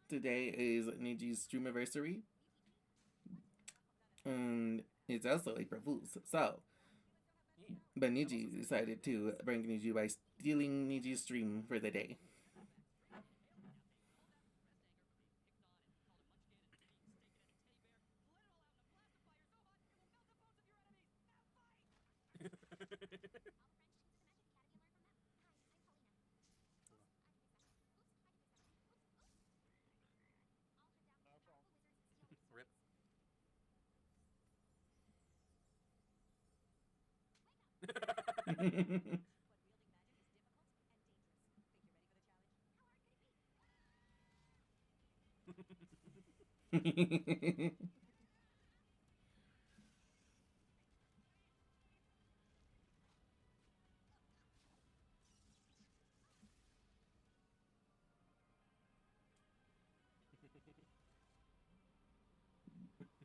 Today is Niji's streamiversary. And it's also April Fool's. So, Yeah. but Niji decided to prank Niji by stealing Niji's stream for the day. Rip.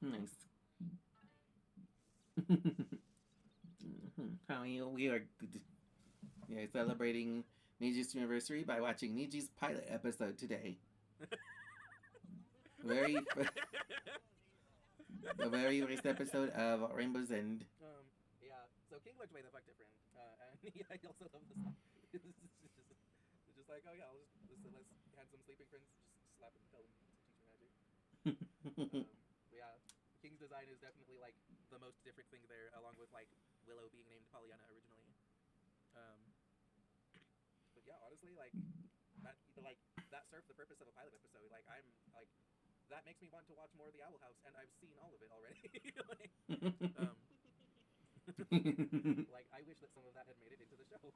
Nice. How we are good. Yeah, celebrating Niji's anniversary by watching Niji's pilot episode today. The very first episode of Rainbow's End. Yeah. So King looked way the fuck different, and yeah, I also love this. It's just like, oh yeah, let's hand some sleeping prints, just slap him, tell him to teach me magic. Yeah, King's design is definitely like the most different thing there, along with like Willow being named Pollyanna originally. But yeah, honestly, like that served the purpose of a pilot episode. Like I'm like that makes me want to watch more of the Owl House, and I've seen all of it already. Like I wish that some of that had made it into the show.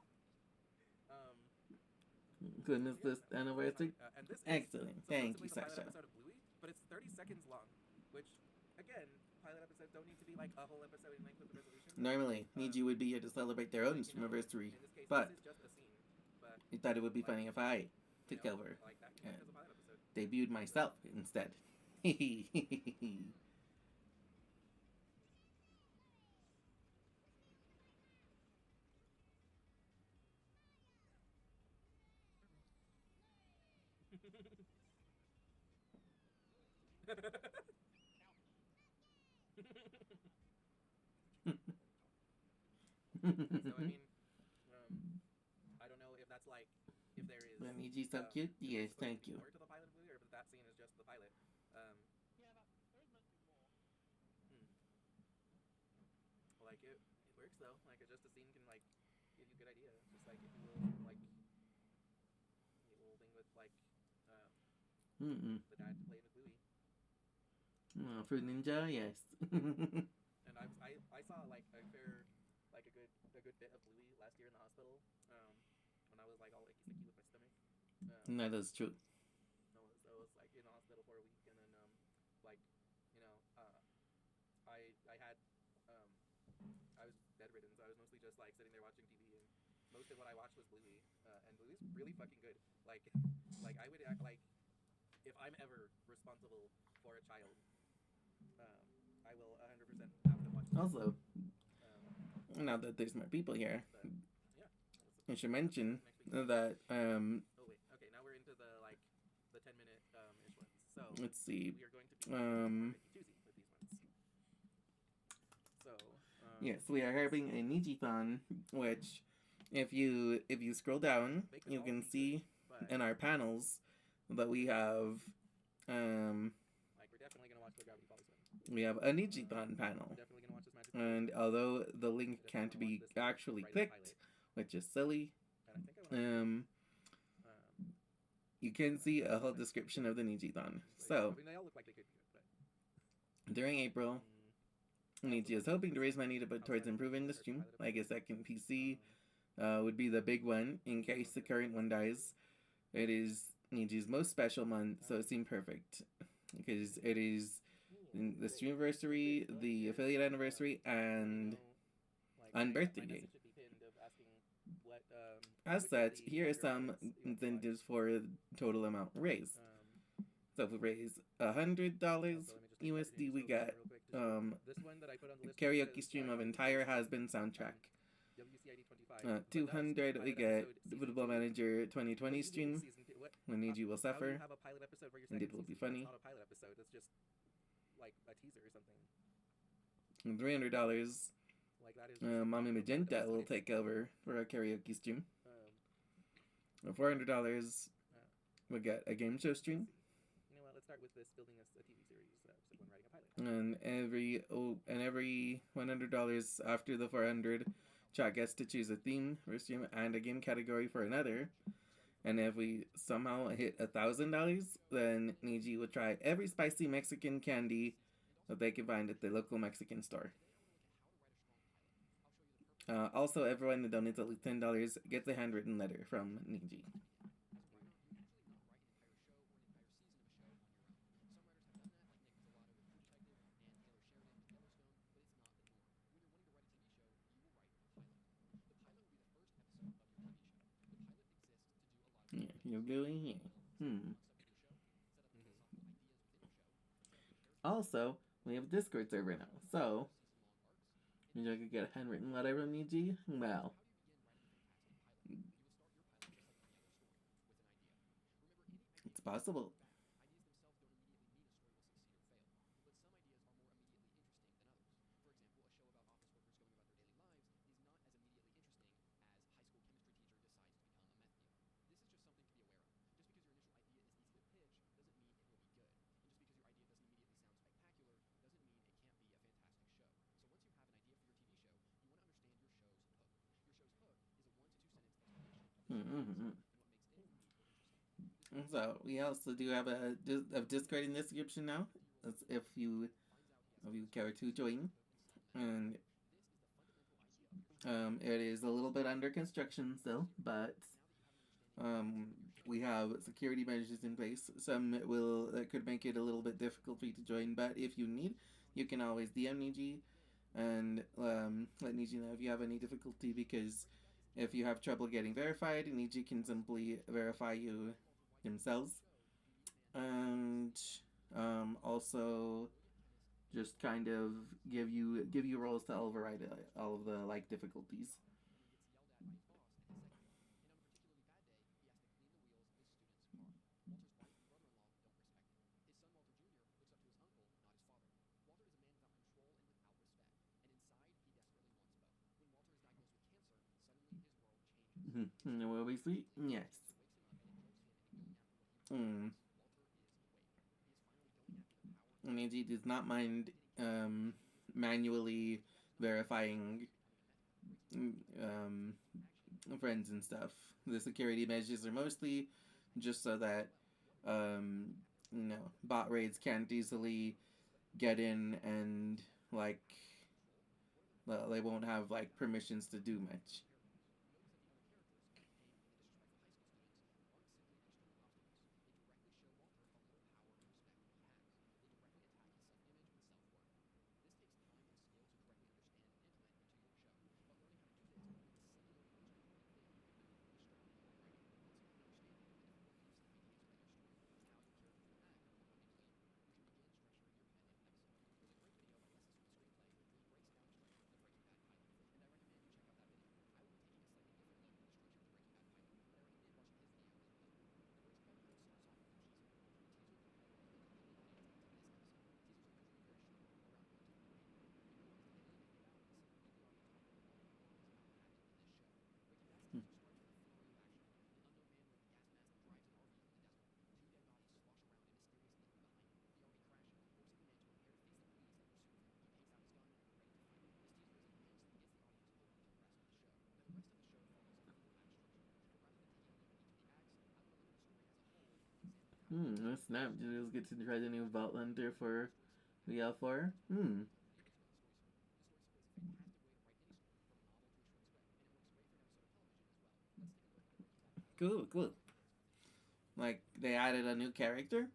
Goodness, this anniversary. And this Excellent. is Thank you, supposedly the pilot Sasha. episode of Bluey, but it's 30 seconds long, which again, pilot episodes don't need to be like a whole episode in length with the resolution. Normally, Niji would be here to celebrate their own anniversary, In this case, but this is just a scene. But I thought it would be funny if I took over like that and as a pilot episode. debuted myself instead. So I mean, I don't know if that's like if there is. Niji's so cute. Yes, thank you. More to the pilot movie, or if that scene is just the pilot. Yeah, there is meant to be more. Like it works though. Like just a scene can like give you a good idea. Just like if you will like the whole thing with like the dad playing with Bluey. Fruit Ninja, yes. And I saw like a good bit of Bluey last year in the hospital. When I was like all icky sticky with my stomach. No, that's true. I was like in the hospital for a week, and then like you know I had I was bedridden, so I was mostly just like sitting there watching TV, and most of what I watched was Bluey, and Bluey's really fucking good. Like I would act like if I'm ever responsible for a child, I will 100% have them watch Also, Um, now that there's more people here, but yeah, I should mention next week's that Oh wait, okay. Now we're into the 10-minute ish ones. So let's see. we are going to be more picky choosy with these ones. So Yes, we are having a Nijithon, which if you scroll down, they could you all can be see good, but in our panels that we have like we're definitely gonna watch the Gravity Falls one. we have a Nijithon panel. We're definitely gonna watch this magic. And although the link I definitely can't wanna be watch this actually right as a clicked, pilot. which is silly, And I think I want you can see a whole description of the Nijithon. So, I mean, they all look like they could be good, but during April, Niji is hoping to raise money to put towards improving the stream. Like a second PC would be the big one in case the current one dies. It is Niji's most special month, so it seemed perfect because it is the streamiversary, the affiliate anniversary, and on birthday day. As such, here are some incentives for the total amount raised. So if we raise $100 USD, we get a karaoke stream of entire Has-Been soundtrack. 200 we get the Football Manager 2020 stream when Niji will suffer and it will be funny. It's not a pilot episode, it's just like a teaser or something. And $300 Like that is Mommy Magenta will take over for our karaoke stream. $400 we get a game show stream. You know what, let's start with this building a TV series when writing a pilot. And every $100 after the 400, chat gets to choose a theme for a stream and a game category for another. And if we somehow hit $1,000, then Niji will try every spicy Mexican candy that they can find at the local Mexican store. Also, everyone that donates at least $10 gets a handwritten letter from Niji. Yeah, you're doing here. Also, we have a Discord server now, so you could get a handwritten letter from Niji. Well, it's possible. So we also do have a Discord in the description now, if you care to join, and it is a little bit under construction still, but we have security measures in place. Some that could make it a little bit difficult for you to join, but if you need, you can always DM Niji and let Niji know if you have any difficulty, because if you have trouble getting verified, Niji can simply verify you themselves, and also just kind of give you roles to override all of the like difficulties. Will we sweet? Yes. Niji does not mind manually verifying friends and stuff. The security measures are mostly just so that bot raids can't easily get in, and like they won't have like permissions to do much. Snap. Did you just get to try the new Vault Hunter for VL4? Cool, cool. Like, they added a new character?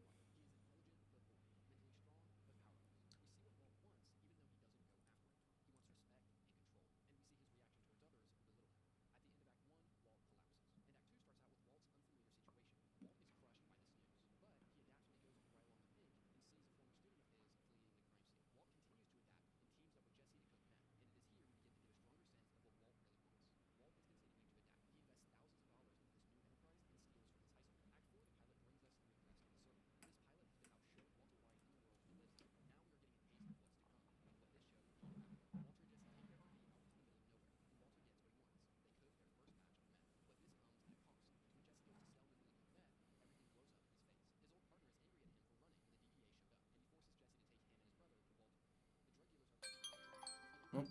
Oh.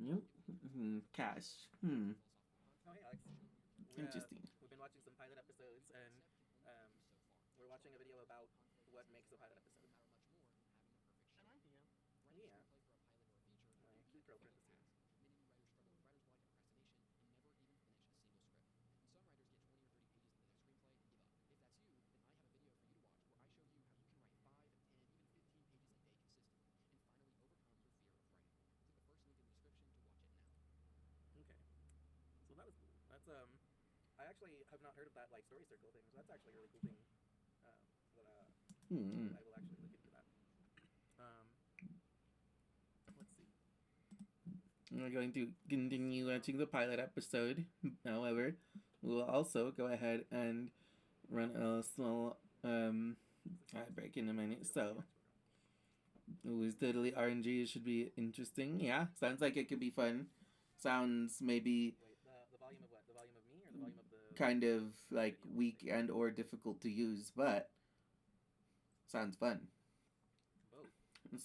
Yep. Cash. Oh, hey, Alex. Interesting. We've been watching some pilot episodes, and we're watching a video about what makes a pilot episode. And I'm here. Yeah. My cute girlfriend is here. Okay. So that was cool. That's I actually have not heard of that like story circle thing. So that's actually a really cool thing. I will actually look into that. Let's see. We're going to continue watching the pilot episode. However, we will also go ahead and run a small ad break in a minute. So, it was totally RNG. It should be interesting. Yeah, sounds like it could be fun. Sounds maybe Wait, the volume of what? The volume of me or the volume of the? kind of like weak and or difficult to use, but sounds fun. Both.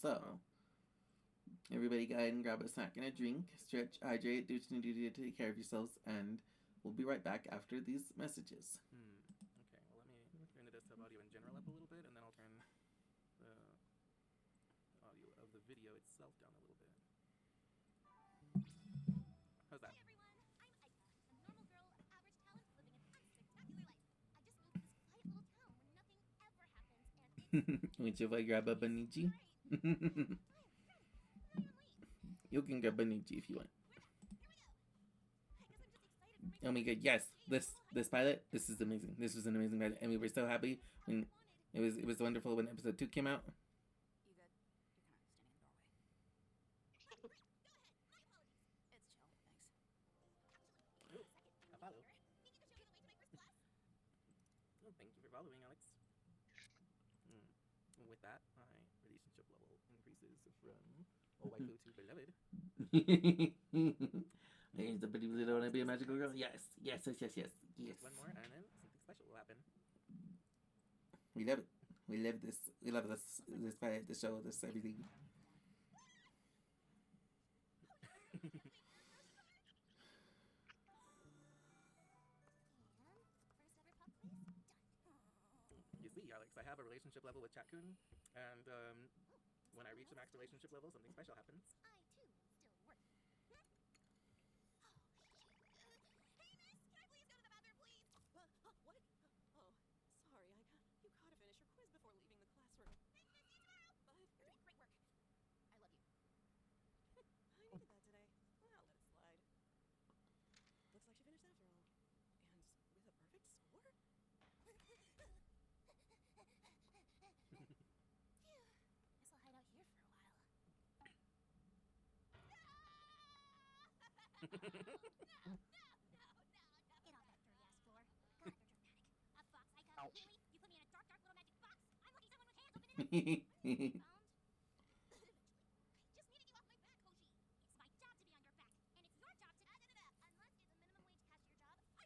So, everybody go ahead and grab a snack and a drink, stretch, hydrate, do what you need to do to take care of yourselves, and we'll be right back after these messages. Okay, well, let me turn the desktop audio in general up a little bit, and then I'll turn the audio of the video itself down a little bit. How's that? Hey everyone, I'm Aika, a normal girl of average talent living an unspectacular life. I just moved to this quiet little town where nothing ever happens, and it's Which if I grab a Banichi? great. I am ready. But I am late. You can grab Banichi if you want. Here we go. I guess I'm just excited for my Oh my god, yes, this pilot, this is amazing. This was an amazing pilot, and we were so happy when it was wonderful when episode 2 came out. You good? You're kind of standing in the doorway. Go ahead. My apologies. It's chill. Thanks. Ooh, a follow. Think you could show me the way to my first class? Oh, thank you for following, Alex. With that, my relationship level increases from a waifu to beloved. There's somebody who don't want to be a magical girl. Yes. One more, and then something special will happen. We love it. We love this. We love this pilot, this show, this everything. You see, Alex, I have a relationship level with Chat-kun, and when I reach the max relationship level, something special happens. I too still work. Hey miss, can I please go to the bathroom, please? What? Oh, sorry, Aika. You gotta finish your quiz before leaving the classroom. Hey, miss, see you tomorrow. But You're doing great work. I love you. I needed that today. Well, let it slide. Looks like she finished after all. And with a perfect score? Phew. Guess I'll hide out here for a while. No! Get off that dirty ass floor. God, you're dramatic. A box, Aika. Ouch. Really? You put me in a dark little magic box? I'm lucky someone with hands opened it up. Found? Just needed you off my back, Hoshi. It's my job to be on your back, and it's your job to. Unless it's a minimum wage cashier job, I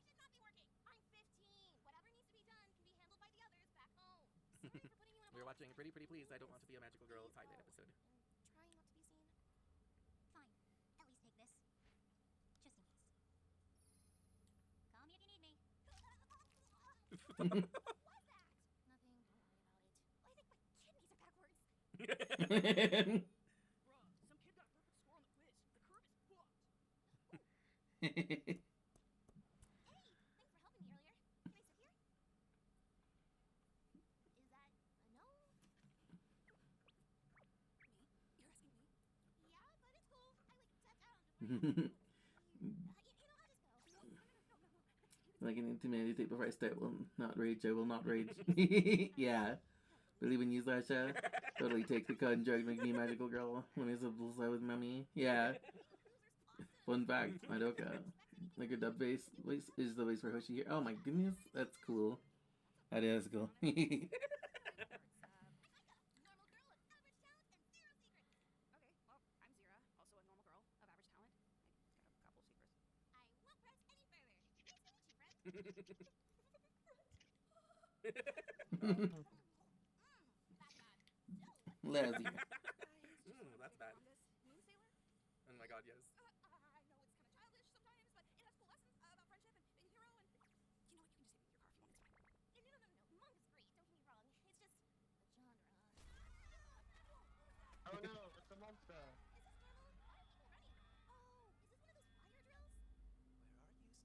watching. Pretty please. I don't want to be a magical girl Thailand episode. Trying not to be seen. Fine. At least take this. Just in case. Call me if you need me. What was that? Nothing. Don't worry about it. I think my kidneys are backwards. Bruh, some kid got a perfect score on the quiz. The curve is fucked. Hey, thanks for helping me earlier. Can I sit here? Is that a no? Me? You're asking me? Yeah, but it's cool. I sat down before I'll just go. Like an intimidate before I start will not rage. I will not rage. Yeah. Believe in you, Sasha. Totally take the cut and drag make me a magical girl when I suppose I was mommy. Yeah. Fun fact, Madoka. Like a dub voice is the voice for Hoshi here. Oh my goodness, that's cool. That is cool. Normal girl with average talent and zero secrets. Okay, well, I'm Zira, also a normal girl of average talent. I just got a couple secrets. I won't press any further. Nice to meet you, friend. That's bad. Leslie. That's bad. On this Moon Sailor? Oh my god, yes. I know it's kind of childish sometimes, but it has cool lessons about friendship and being a hero and... You know what, you can just take me to your car if you want, it's fine. No. Manga's great, don't get me wrong. It's just the genre. Oh no, it's a monster. Is this normal? Why are people running? Oh, is this one of those fire drills? Where are you, Star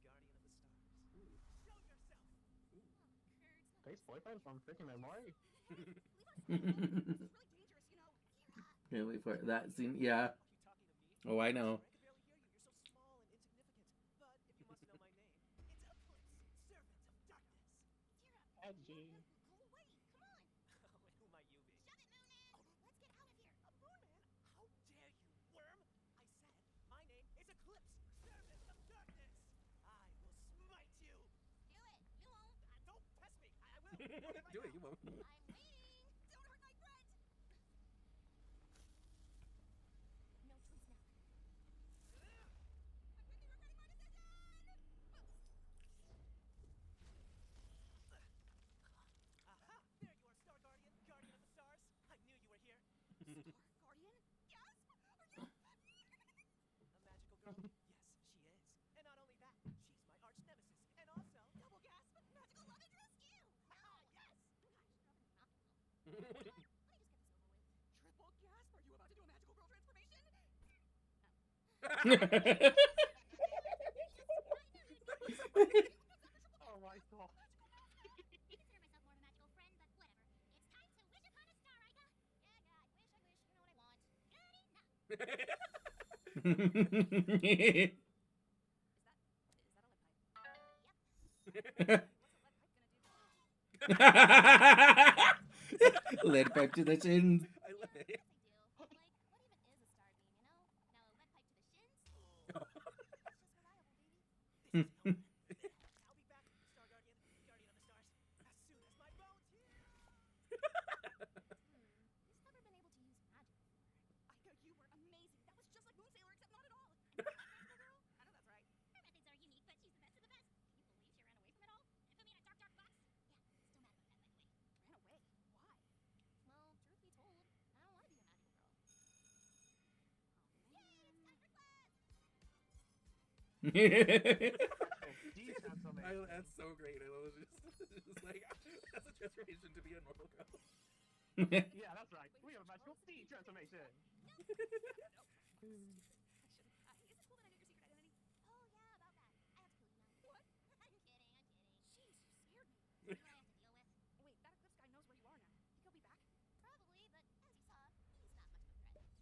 Guardian? Guardian of the stars. Show yourself! Oh, Kurt. Face boyfriend from freaking memory. Leave us alone. This is really dangerous, you know. Can't wait for that scene. Yeah. Are you talking to me? Oh, I know. Sorry, I can barely hear you. You're so small and insignificant. But if you must know my name, it's Eclipse, servant of darkness. Tira, Edgy. go away. Come on. Oh, and who might you be? Shut it, Moonin. Let's get out of here. A moon man? How dare you, worm! I said my name is Eclipse, servant of darkness. I will smite you. Do it. You won't. Don't test me. I will. Do it, you won't. I'm waiting. Don't hurt my friend. No choice now. I'm quickly regretting my decision. Aha! There you are, Star Guardian, guardian of the stars. I knew you were here. Star Guardian? Yes? Are you... A magical girl? Yes, she is. And not only that, she's my arch nemesis. And also, Double gasp! Magical love interest? You. yes! Gosh, drop in your mouth. Let me just get this over with. Triple gasp? Are you about to do a magical girl transformation? Oh my god. Consider myself more of a magical friend, but whatever. It's time to wish upon a star, Aika. Yeah, God, wish, you know what I want. Good enough. Is that a lead pipe? What's a lead pipe gonna do? Lead pipe to the shins. I love it. Yes, I do. Like, what even is a star beam, you know? Now a lead pipe to the shins? It's just reliable, baby. This is helpful. I'll be back, Star Guardian, guardian of the stars, as soon as my bones heal. Who's never been able to use magic before? Aika, you were amazing. That was just like Moon Sailor, except not at all. And you're a magical girl? I know that's right. Her methods are unique, but she's the best of the best. Can you believe she ran away from it all? And put me in a dark box? Yeah, still mad about that, by the way. Ran away. Why? Well, truth be told, I don't want to be a magical girl. Oh, Yay, it's time for class! D transformation. That's so great. I love it. It's like, that's a transformation to be a normal girl. Yeah, that's right. We have a magical D transformation. I shouldn't. Is it cool that I know your secret identity? Oh, yeah, about that. I have to kill you now. What? I'm kidding. Jeez, you scared me. See what I have to deal with? Wait, that Eclipse guy knows where you are now. Think he'll be back? Probably, but as you saw, he's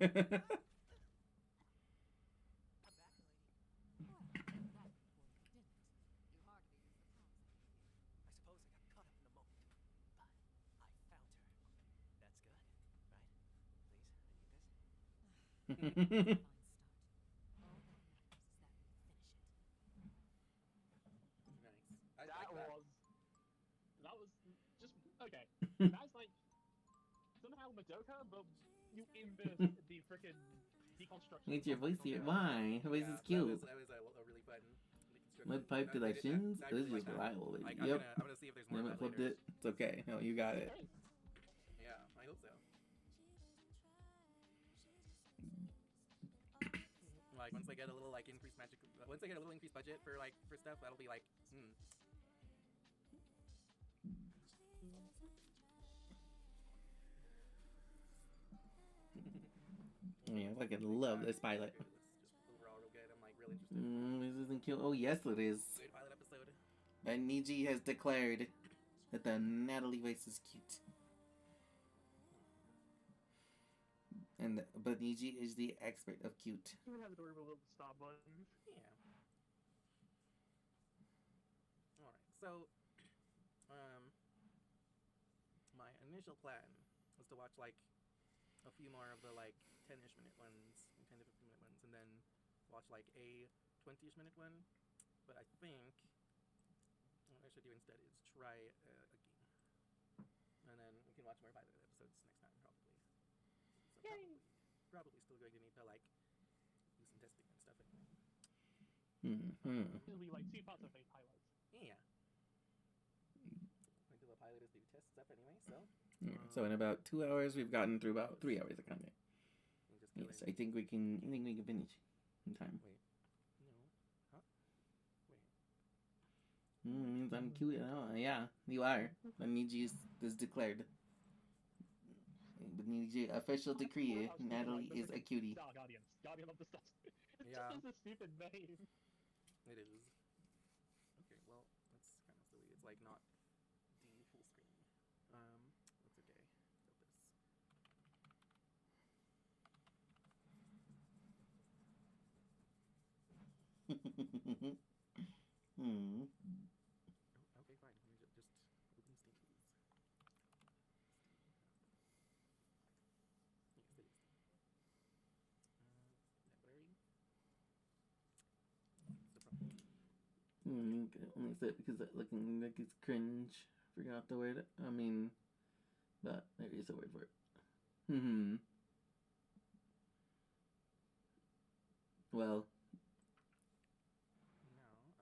not much of a threat. I'm back, lady. You hardly use the proms. I suppose I got caught up in the moment, but I found her. That's good, right? Please, I need this. Fine start. All that matters is that we finish it. Nice. I That like that. was just okay. That's like somehow Madoka, but you inverse the freaking deconstruction. Need your of voice magical here. girl. Why? Her voice is cute. That was a really fun deconstruction. Mud pipe to thy shins? I This really is like that. reliable. Like, Yep. I'm gonna see if there's more Damn of it, that flipped later. it. It's okay. No, you got it. Okay. Yeah, I hope so. Like once they get a little like increased magic, once they get a little increased budget for like for stuff, that'll be like, Yeah, I fucking love this pilot. It's just overall real good. I'm like real interested. This isn't cute. Oh, yes, it is. Good pilot episode. And Niji has declared that the Natalie voice is cute. But Niji is the expert of cute. Even has adorable little star buttons. Yeah. All right. So, my initial plan was to watch like a few more of the like 10-ish minute ones, 10 to 15 minute ones, and then watch like a 20-ish minute one. But I think what I should do instead is try a game, and then we can watch more pilot episodes next time probably. So probably still going to need to like do some testing and stuff anyway. It'll be like 2 parts of a pilot. Yeah. Until the pilot is do test stuff anyway, so. Yeah, so in about 2 hours, we've gotten through about 3 hours of content. We'll just go Yes, in. I think we can finish in time. Wait. No. Huh? Wait. Means I'm cute. Oh, yeah, you are. But Niji is declared. But Niji, official decree, Natalie is a cutie. Star Guardian. Guardian of the Stars. It Yeah. just has a stupid name. It is. Okay, well, that's kind of silly. It's like not the full screen. That's okay. Got this. Hmm. Oh, okay, fine. Let me just open Steam, please. Yes, it is. Library. What's the problem? Only said because that looking like it's cringe. Forgot the word. I mean, but there is a word for it. Well, Now I'm going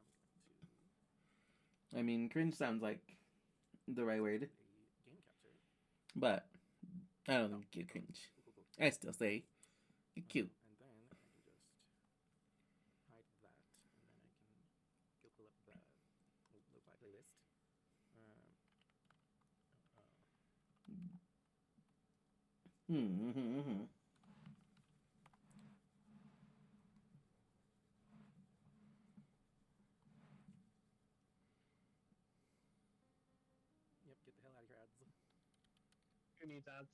to I mean, cringe sounds like the right word, a game capture. but I don't think it's cringe. Cool. I still say cute. And then I can just hide that, and then I can go pull up the lo-fi playlist. Yep, get the hell out of here, ads. Who needs ads?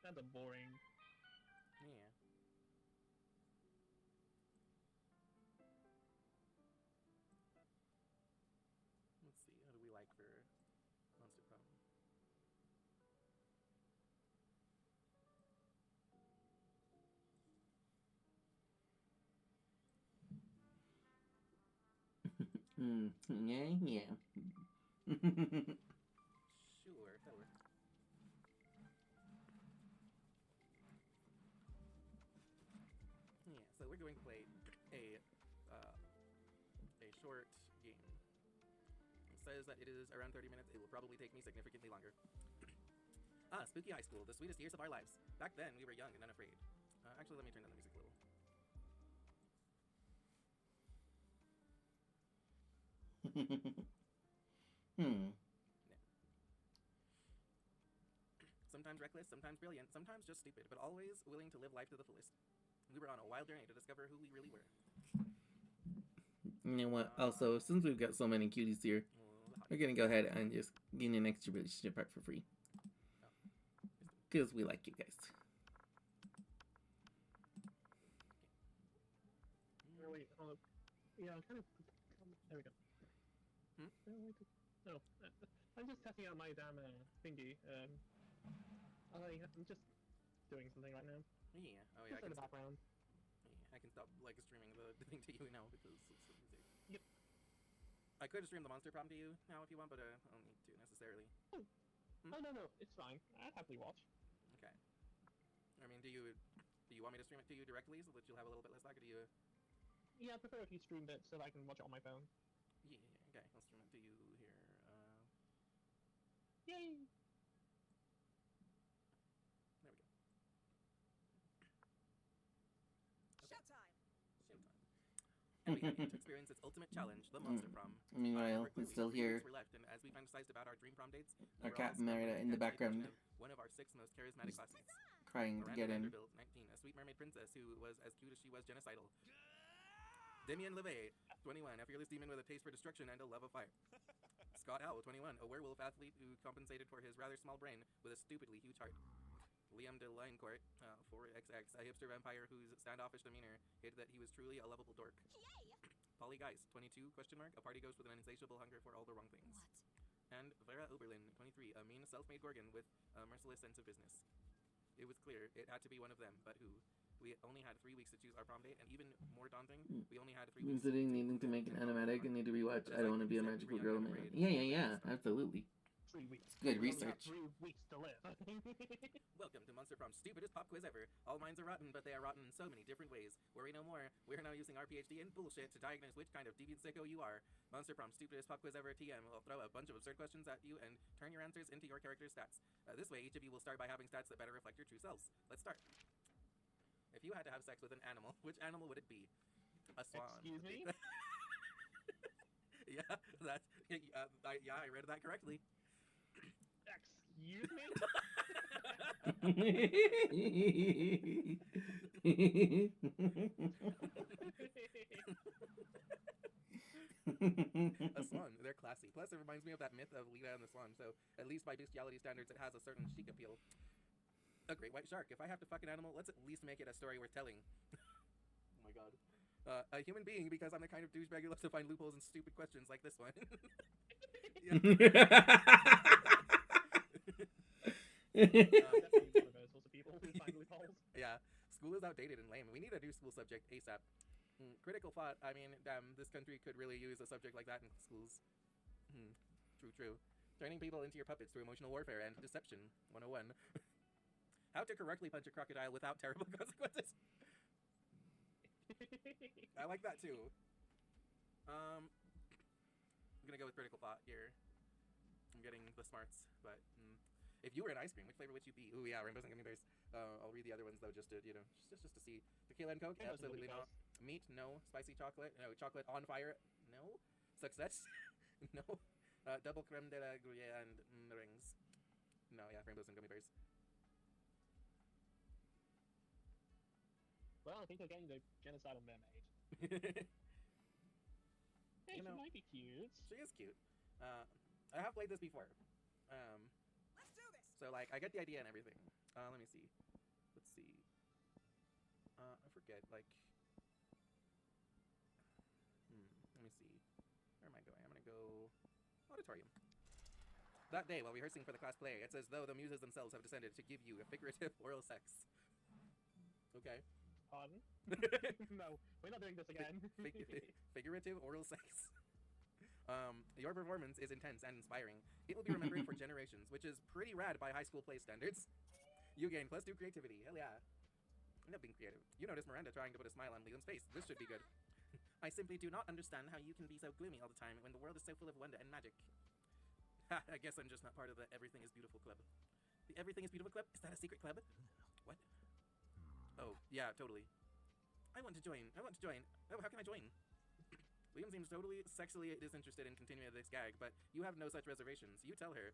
Ads are boring. Yeah. Let's see, what do we like for Monster Prom? Yeah. Sure, that works. Yeah, so we're going to play a short game. It says that it is around 30 minutes. It will probably take me significantly longer. Spooky High School, the sweetest years of our lives. Back then, we were young and unafraid. Actually, let me turn down the music a little. Sometimes reckless, sometimes brilliant, sometimes just stupid, but always willing to live life to the fullest. We were on a wild journey to discover who we really were. You know what? Also, since we've got so many cuties here, we're gonna go ahead and just get an extra relationship part for free. Because we like you guys. Really? Yeah, kind of. There we go. No, I'm just testing out my damn thingy. I'm just doing something right now. Yeah. Oh Just yeah. in the background. I can stop like streaming the thing to you now because it's the music. Yep. I could stream the monster problem to you now if you want, but I don't need to necessarily. Oh no, it's fine. I'd happily watch. Okay. I mean, do you Do you want me to stream it to you directly so that you'll have a little bit less lag, or do you? Yeah, I prefer if you streamed it so that I can watch it on my phone. Yeah. Okay, I'll stream it to you here. Yay! There we go. Showtime! Showtime. And we have yet to experience its ultimate challenge, the Monster Prom. Meanwhile, Quickly, it's still 3 here. weeks were left, and as we fantasized about our dream prom dates, Our we're cat all Merida in the background, one of our 6 most charismatic classmates. crying to Miranda get in. Vanderbilt, 19, a sweet mermaid princess who was as cute as she was genocidal. Demian LeVay, 21, a fearless demon with a taste for destruction and a love of fire. Scott Howell, 21, a werewolf athlete who compensated for his rather small brain with a stupidly huge heart. Liam de Linecourt, 4XX, a hipster vampire whose standoffish demeanor hid that he was truly a lovable dork. Yay! Polly Geist, 22, a party ghost with an insatiable hunger for all the wrong things. What? And Vera Oberlin, 23, a mean self-made gorgon with a merciless sense of business. It was clear it had to be one of them, but who? We only had 3 weeks to choose our prom date, and even more daunting, we only had 3 weeks. Considering needing to make an animatic and need to rewatch I Don't Want to Be a Magical Girl Man. Yeah, absolutely. 3 weeks. It's good We only have research. 3 weeks to live. Welcome to Monster Prom's stupidest pop quiz ever. All minds are rotten, but they are rotten in so many different ways. Worry no more. We're now using our PhD in bullshit to diagnose which kind of deviant sicko you are. Monster Prom's stupidest pop quiz ever TM will throw a bunch of absurd questions at you and turn your answers into your character's stats. This way, each of you will start by having stats that better reflect your true selves. Let's start. If you had to have sex with an animal, which animal would it be? A swan. Excuse me? Yeah, that's I read that correctly. Excuse me? A swan. They're classy. Plus, it reminds me of that myth of Lita and the Swan, so at least by bestiality standards, it has a certain chic appeal. A great white shark. If I have to fuck an animal, let's at least make it a story worth telling. Oh my god. A human being, because I'm the kind of douchebag who loves to find loopholes in stupid questions like this one. Definitely universal to people who find loopholes. Yeah. School is outdated and lame. We need a new school subject ASAP. Critical thought. I mean, damn, this country could really use a subject like that in schools. True. Turning people into your puppets through emotional warfare and deception. 101. How to correctly punch a crocodile without terrible consequences. I like that too. I'm gonna go with critical thought here. I'm getting the smarts, but if you were an ice cream, which flavor would you be? Ooh, yeah, rainbows and gummy bears. I'll read the other ones though, just to just to see. Tequila and Coke, Rainbows and absolutely gummy not. Meat, no. Spicy chocolate, no. Chocolate on fire, no. Success, no. Double creme de la gruyere and rings. No, yeah, rainbows and gummy bears. Well, I think they're getting the genocidal mermaid. Hey, You know, she might be cute. She is cute. I have played this before. Let's do this! So like I get the idea and everything. Let me see. Let's see. I forget. Like, let me see. Where am I going? I'm gonna go auditorium. That day, while rehearsing for the class play, it's as though the muses themselves have descended to give you a figurative oral sex. Okay. Pardon? No, we're not doing this again. Figurative oral sex. Your performance is intense and inspiring. It will be remembered for generations, which is pretty rad by high school play standards. You gain +2 creativity. Hell yeah. End up being creative. You notice Miranda trying to put a smile on Leon's face. This should be good. I simply do not understand how you can be so gloomy all the time when the world is so full of wonder and magic. Ha, I guess I'm just not part of the Everything is Beautiful club. The Everything is Beautiful club? Is that a secret club? What? Oh, yeah, totally. I want to join. Oh, how can I join? Liam seems totally sexually disinterested in continuing this gag, but you have no such reservations. You tell her.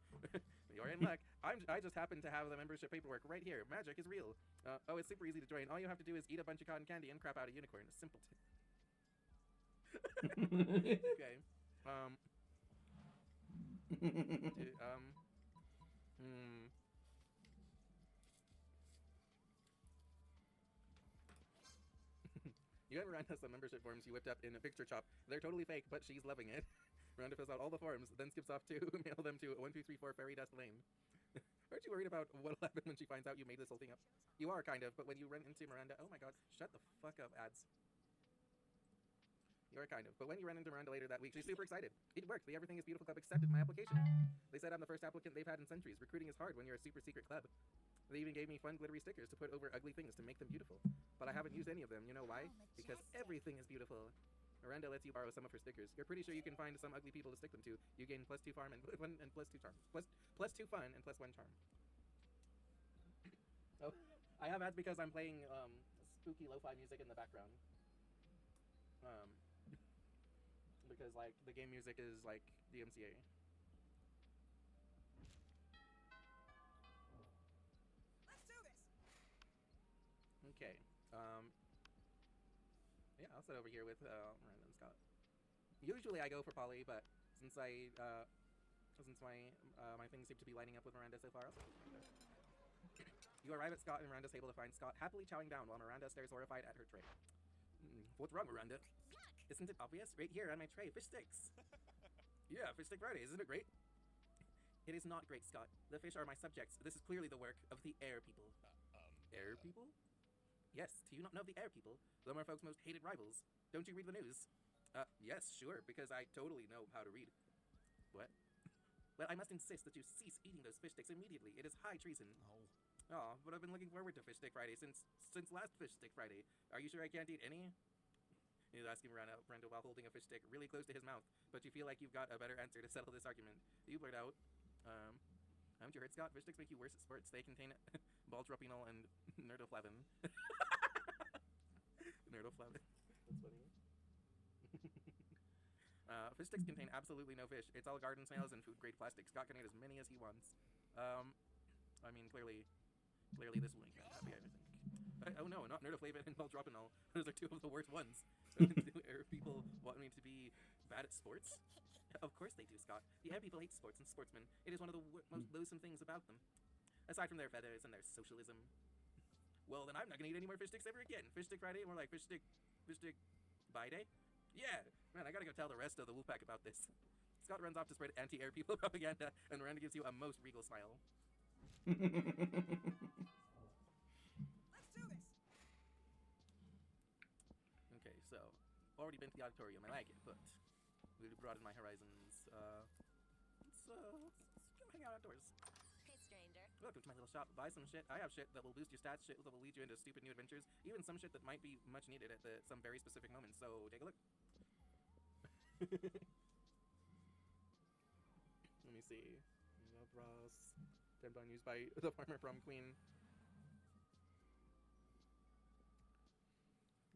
You're in luck. I just happen to have the membership paperwork right here. Magic is real. Oh, it's super easy to join. All you have to do is eat a bunch of cotton candy and crap out a unicorn. Simple. Okay. You and Miranda has some membership forms you whipped up in a picture chop. They're totally fake, but she's loving it. Miranda fills out all the forms, then skips off to mail them to 1234 Fairy Dust Lane. Aren't you worried about what'll happen when she finds out you made this whole thing up? You are, kind of, but when you run into Miranda... Oh my god, shut the fuck up, ads. You are kind of, but when you run into Miranda later that week, she's super excited. It worked. The Everything is Beautiful club accepted my application. They said I'm the first applicant they've had in centuries. Recruiting is hard when you're a super secret club. They even gave me fun glittery stickers to put over ugly things to make them beautiful. But I haven't used any of them. You know why? Oh, Because majestic. everything is beautiful. Miranda lets you borrow some of her stickers. You're pretty sure you can find some ugly people to stick them to. You gain +2 farm and +2 charm. +2 fun and +1 charm. Oh, I have ads because I'm playing spooky lo-fi music in the background. Because like the game music is like DMCA. Let's do this. Okay. Yeah, I'll sit over here with Miranda and Scott. Usually I go for Polly, but since my my things seem to be lining up with Miranda so far, I'll sit with Miranda. You arrive at Scott and Miranda's table to find Scott happily chowing down while Miranda stares horrified at her tray. What's wrong, Miranda? Isn't it obvious? Right here on my tray, fish sticks. Yeah, Fish Stick Friday, isn't it great? It is not great, Scott. The fish are my subjects. This is clearly the work of the air people. Air people? Yes, do you not know the air people? The merfolk's most hated rivals. Don't you read the news? Yes, sure, because I totally know how to read. What? Well, I must insist that you cease eating those fish sticks immediately. It is high treason. No. Oh, but I've been looking forward to Fish Stick Friday since last Fish Stick Friday. Are you sure I can't eat any? He's asking Miranda while holding a fish stick really close to his mouth, but you feel like you've got a better answer to settle this argument. You blurt out, haven't you heard, Scott? Fish sticks make you worse at sports. They contain baltropinol and nerdoflavin. Nerdoflavin. That's funny. Fish sticks contain absolutely no fish. It's all garden snails and food-grade plastic. Scott can eat as many as he wants. I mean, clearly this will make him happy, I think. Oh no, not nerdoflavin and baltropinol. Those are two of the worst ones. Do air people want me to be bad at sports? Of course they do, Scott. The air people hate sports and sportsmen. It is one of the most loathsome things about them. Aside from their feathers and their socialism. Well, then I'm not gonna eat any more fish sticks ever again. Fish Stick Friday, more like fish stick bye day? Yeah! Man, I gotta go tell the rest of the Wolfpack about this. Scott runs off to spread anti-air people propaganda, and Miranda gives you a most regal smile. Let's do this. Okay, so already been to the auditorium. I like it, but we've broadened my horizons. Let's go hang out outdoors. Hey, stranger. Welcome to my little shop. Buy some shit. I have shit that will boost your stats, shit that will lead you into stupid new adventures, even some shit that might be much needed at some very specific moments. So take a look. Let me see. Love Ross. Tampon used by the farmer prom queen.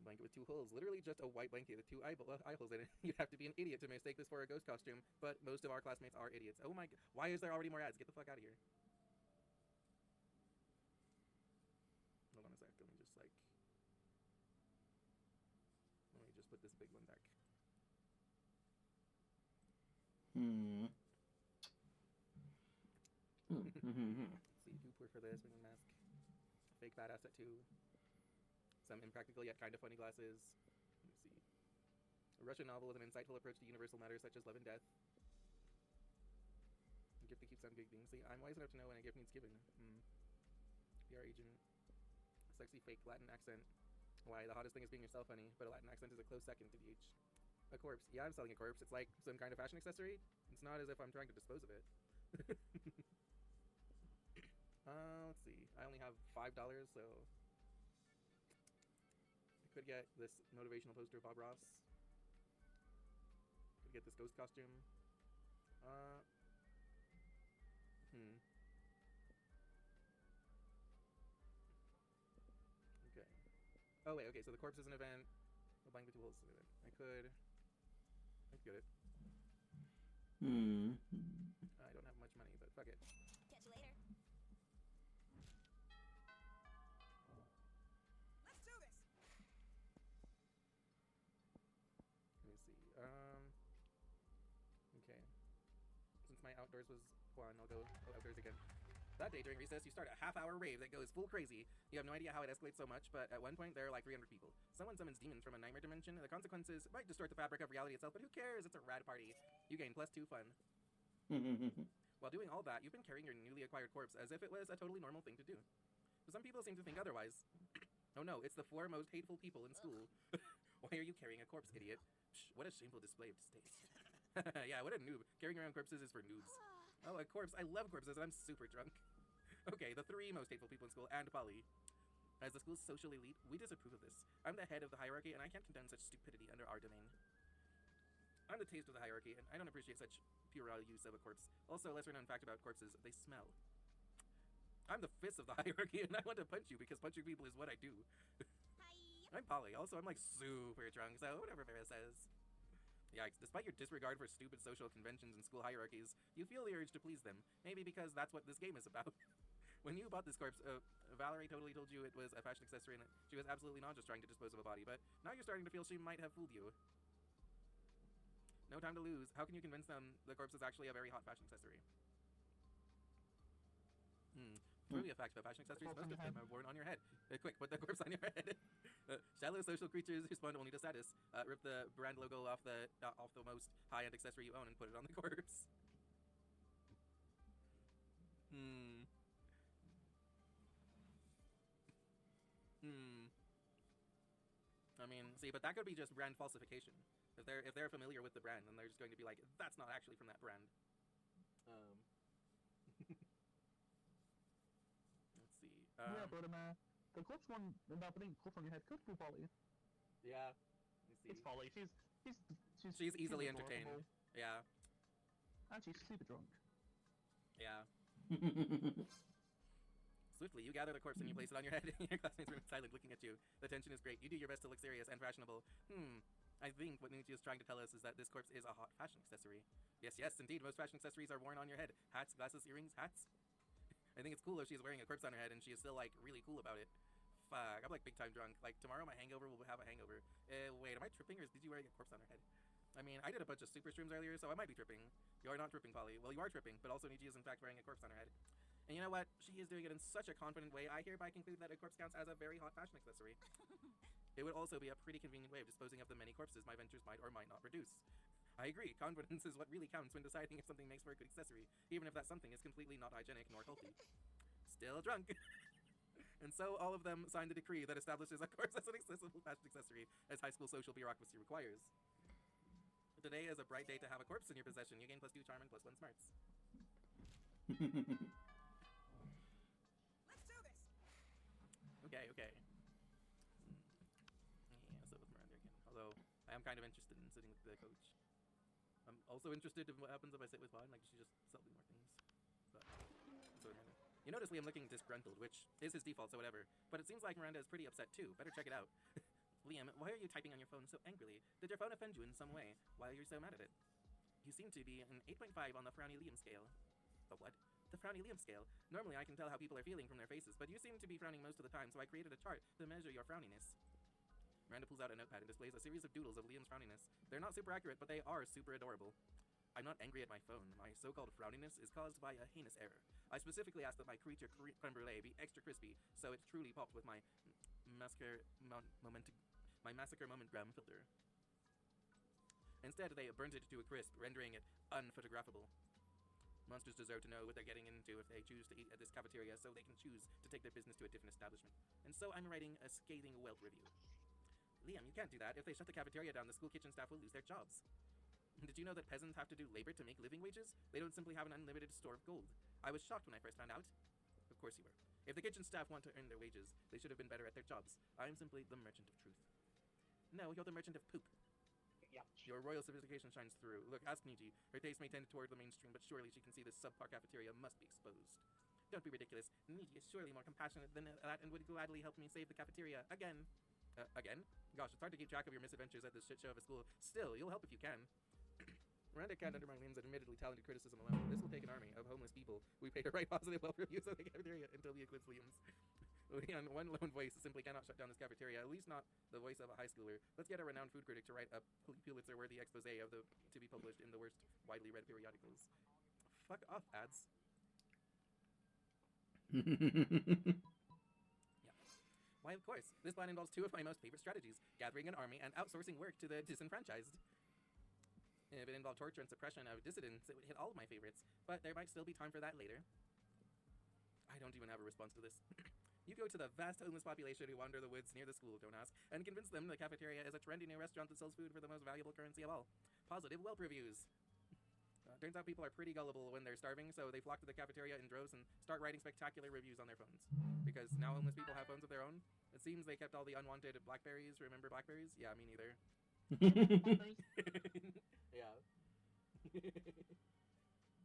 Blanket with 2 holes. Literally just a white blanket with 2 eye holes in it. You'd have to be an idiot to mistake this for a ghost costume, but most of our classmates are idiots. Oh my god. Why is there already more ads? Get the fuck out of here. Hold on a sec. Let me just put this big one back. See, do poor for this, ring mask. Fake badass at 2. Some impractical yet kind of funny glasses. Let me see. A Russian novel with an insightful approach to universal matters such as love and death. A gift that keeps on giving. See, I'm wise enough to know when a gift needs given. PR agent. Sexy fake Latin accent. Why, the hottest thing is being yourself, honey, but a Latin accent is a close second to DH. A corpse. Yeah, I'm selling a corpse. It's like some kind of fashion accessory. It's not as if I'm trying to dispose of it. Let's see. I only have $5, so I could get this motivational poster of Bob Ross. Could get this ghost costume. Okay. Oh wait, okay, so the corpse is an event. The blank with 2 holes is an event. I could get it. I don't have much money, but fuck it. Catch you later. Let's do this. Let me see. Okay. Since my outdoors was one, I'll go outdoors again. That day during recess, you start a half-hour rave that goes full crazy. You have no idea how it escalates so much, but at one point there are like 300 people. Someone summons demons from a nightmare dimension. The consequences might distort the fabric of reality itself, but who cares? It's a rad party. You gain +2 fun. While doing all that, you've been carrying your newly acquired corpse as if it was a totally normal thing to do. But some people seem to think otherwise. Oh no, it's the 4 most hateful people in school. Why are you carrying a corpse, idiot? Psh, what a shameful display of distaste. Yeah, what a noob. Carrying around corpses is for noobs. Oh, a corpse. I love corpses, and I'm super drunk. Okay, the three most hateful people in school, and Polly. As the school's social elite, we disapprove of this. I'm the head of the hierarchy, and I can't condone such stupidity under our domain. I'm the taste of the hierarchy, and I don't appreciate such puerile use of a corpse. Also, a lesser known fact about corpses, they smell. I'm the fist of the hierarchy, and I want to punch you because punching people is what I do. Hi. I'm Polly. Also, I'm like super drunk, so whatever Vera says. Yikes, despite your disregard for stupid social conventions and school hierarchies, you feel the urge to please them. Maybe because that's what this game is about. When you bought this corpse, Valerie totally told you it was a fashion accessory and that she was absolutely not just trying to dispose of a body, but now you're starting to feel she might have fooled you. No time to lose. How can you convince them the corpse is actually a very hot fashion accessory? Trivia fact about fashion accessories, most of them are worn on your head. Quick, put the corpse on your head. Shallow social creatures respond only to status. Rip the brand logo off the most high-end accessory you own and put it on the corpse. I mean, see, but that could be just brand falsification. If they're familiar with the brand, then they're just going to be like, that's not actually from that brand. Let's see. Yeah, but the corpse one about putting corpse on your head could be Polly. Yeah. Let's see. It's Polly. She's easily adorable. entertained. Yeah. And she's super drunk. Yeah. Swiftly, you gather the corpse and you place it on your head. Your classmates remain silent, looking at you. The tension is great. You do your best to look serious and fashionable. I think what Nijithon is trying to tell us is that this corpse is a hot fashion accessory. Yes, indeed. Most fashion accessories are worn on your head. Hats, glasses, earrings, hats. I think it's cool if she's wearing a corpse on her head and she is still, like, really cool about it. Fuck, I'm, like, big time drunk. Like, tomorrow my hangover will have a hangover. Wait, am I tripping or did you wear a corpse on her head? I mean, I did a bunch of super streams earlier, so I might be tripping. You are not tripping, Polly. Well, you are tripping, but also Niji is in fact wearing a corpse on her head. And you know what? She is doing it in such a confident way, I hereby conclude that a corpse counts as a very hot fashion accessory. It would also be a pretty convenient way of disposing of the many corpses my ventures might or might not produce. I agree, confidence is what really counts when deciding if something makes for a good accessory, even if that something is completely not hygienic nor healthy. Still drunk. And so all of them signed the decree that establishes a corpse as an accessible fashion accessory, as high school social bureaucracy requires. Today is a bright day to have a corpse in your possession. You gain +2 charm and +1 smarts. Let's do this. Okay. Yeah, so with Miranda again. Although, I am kind of interested in sitting with the coach. I'm also interested in what happens if I sit with Vaughn. Like, she just sell me more things. But, so Miranda. You notice Liam looking disgruntled, which is his default, so whatever. But it seems like Miranda is pretty upset too. Better check it out. Liam, why are you typing on your phone so angrily? Did your phone offend you in some way? Why are you so mad at it? You seem to be an 8.5 on the Frowny Liam scale. The what? The Frowny Liam scale. Normally I can tell how people are feeling from their faces, but you seem to be frowning most of the time, so I created a chart to measure your frowniness. Miranda pulls out a notepad and displays a series of doodles of Liam's frowniness. They're not super accurate, but they are super adorable. I'm not angry at my phone. My so-called frowniness is caused by a heinous error. I specifically asked that my creature creme brulee be extra crispy, so it truly popped with my massacre moment gram filter. Instead, they burnt it to a crisp, rendering it unphotographable. Monsters deserve to know what they're getting into if they choose to eat at this cafeteria, so they can choose to take their business to a different establishment. And so I'm writing a scathing Welt review. Liam, you can't do that. If they shut the cafeteria down, the school kitchen staff will lose their jobs. Did you know that peasants have to do labor to make living wages? They don't simply have an unlimited store of gold. I was shocked when I first found out. Of course you were. If the kitchen staff want to earn their wages, they should have been better at their jobs. I am simply the merchant of truth. No, you're the merchant of poop. Yeah. Your royal sophistication shines through. Look, ask Niji. Her taste may tend toward the mainstream, but surely she can see this subpar cafeteria must be exposed. Don't be ridiculous. Niji is surely more compassionate than that and would gladly help me save the cafeteria. Again. Again? Gosh, it's hard to keep track of your misadventures at this shit show of a school. Still, you'll help if you can. Miranda can't undermine Liam's admittedly talented criticism alone. This will take an army of homeless people. We pay to write positive Welt reviews of the cafeteria until we eclipse Liam's. Leon, one lone voice simply cannot shut down this cafeteria, at least not the voice of a high schooler. Let's get a renowned food critic to write a Pulitzer-worthy expose of the to be published in the worst widely read periodicals. Fuck off, ads. Yeah. Why, of course. This plan involves two of my most favorite strategies, gathering an army and outsourcing work to the disenfranchised. If it involved torture and suppression of dissidents, it would hit all of my favorites, but there might still be time for that later. I don't even have a response to this. You go to the vast homeless population who wander the woods near the school, don't ask, and convince them the cafeteria is a trendy new restaurant that sells food for the most valuable currency of all. Positive Welt reviews. Turns out people are pretty gullible when they're starving, so they flock to the cafeteria in droves and start writing spectacular reviews on their phones. Because now homeless people have phones of their own. It seems they kept all the unwanted Blackberries. Remember Blackberries? Yeah, me neither. Yeah.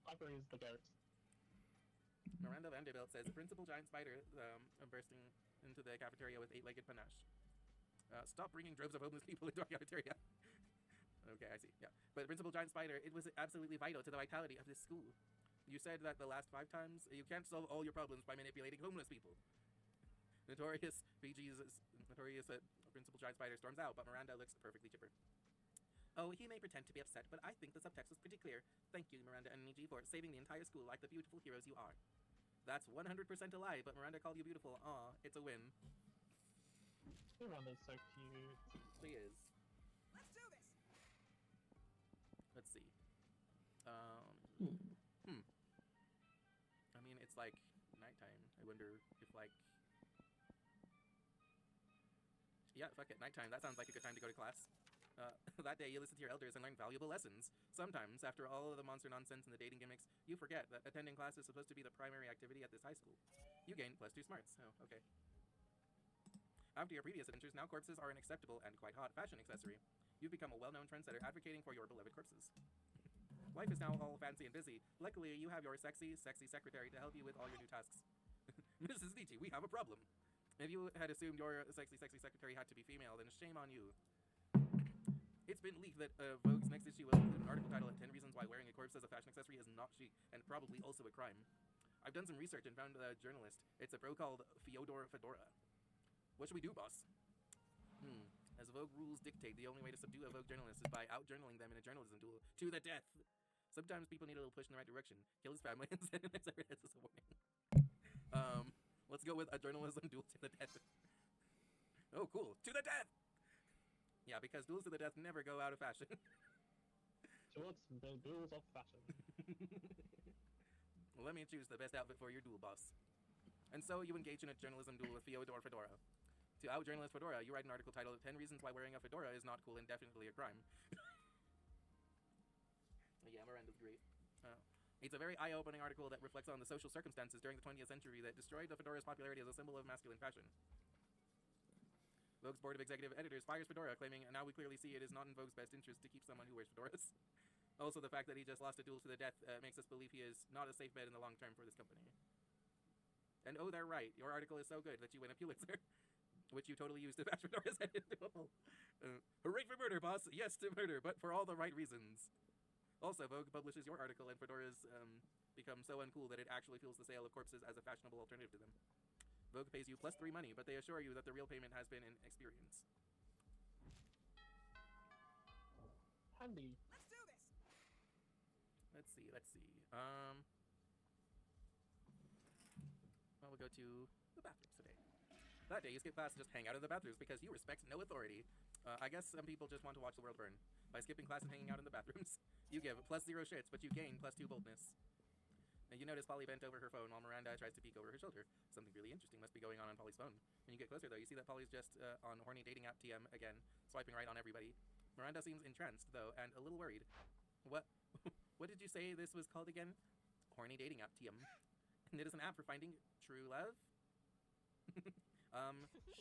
Blackberry is the goat. Miranda Vanderbilt says Principal Giant Spider bursting into the cafeteria with 8-legged panache. Stop bringing droves of homeless people into our cafeteria. Okay, I see. Yeah. But Principal Giant Spider, it was absolutely vital to the vitality of this school. You said that the last 5 times. You can't solve all your problems by manipulating homeless people. Notorious Principal Giant Spider storms out, but Miranda looks perfectly chipper. Oh, he may pretend to be upset, but I think the subtext was pretty clear. Thank you, Miranda and Niji, for saving the entire school like the beautiful heroes you are. That's 100% a lie, but Miranda called you beautiful. Aw, it's a win. Miranda's so cute. She is. Let's do this. Let's see. I mean, it's like nighttime. I wonder if, like... Yeah, fuck it. Nighttime. That sounds like a good time to go to class. That day, you listen to your elders and learn valuable lessons. Sometimes, after all of the monster nonsense and the dating gimmicks, you forget that attending class is supposed to be the primary activity at this high school. You gain +2 smarts. Oh, okay. After your previous adventures, now corpses are an acceptable and quite hot fashion accessory. You've become a well-known trendsetter advocating for your beloved corpses. Life is now all fancy and busy. Luckily, you have your sexy secretary to help you with all your new tasks. Mrs. Nietzsche, we have a problem. If you had assumed your sexy secretary had to be female, then shame on you. It's been leaked that Vogue's next issue will include an article titled 10 Reasons Why Wearing a Corpse as a Fashion Accessory is Not Chic, and probably also a crime. I've done some research and found a journalist. It's a bro called Fyodor Fedora. What should we do, boss? As Vogue rules dictate, the only way to subdue a Vogue journalist is by out-journaling them in a journalism duel to the death. Sometimes people need a little push in the right direction. Kill his family and send an executive as a warning. Let's go with a journalism duel to the death. Oh, cool. To the death! Yeah, because duels to the death never go out of fashion. Towards the duels of fashion. Well, let me choose the best outfit for your duel, boss. And so you engage in a journalism duel with Fyodor Fedora. To out-journalist Fedora, you write an article titled 10 Reasons Why Wearing a Fedora is Not Cool and Definitely a Crime. Yeah, Miranda's great. It's a very eye-opening article that reflects on the social circumstances during the 20th century that destroyed the fedora's popularity as a symbol of masculine fashion. Vogue's board of executive editors fires Fedora, claiming, now we clearly see it is not in Vogue's best interest to keep someone who wears fedoras. Also, the fact that he just lost a duel to the death makes us believe he is not a safe bet in the long term for this company. And oh, they're right. Your article is so good that you win a Pulitzer, which you totally used to bash Fedora's head into a hole. Hooray for murder, boss! Yes to murder, but for all the right reasons. Also, Vogue publishes your article, and Fedora's become so uncool that it actually fuels the sale of corpses as a fashionable alternative to them. Vogue pays you +3 money, but they assure you that the real payment has been in experience. Handy. Let's do this. Let's see. Well, we'll go to the bathrooms today. That day, you skip class and just hang out in the bathrooms because you respect no authority. I guess some people just want to watch the world burn. By skipping class and hanging out in the bathrooms, you give +0 shits, but you gain +2 boldness. Now, you notice Polly bent over her phone while Miranda tries to peek over her shoulder. Something really interesting must be going on Polly's phone. When you get closer, though, you see that Polly's just on horny dating app TM again, swiping right on everybody. Miranda seems entranced, though, and a little worried. What did you say this was called again? Horny dating app TM. And it is an app for finding true love?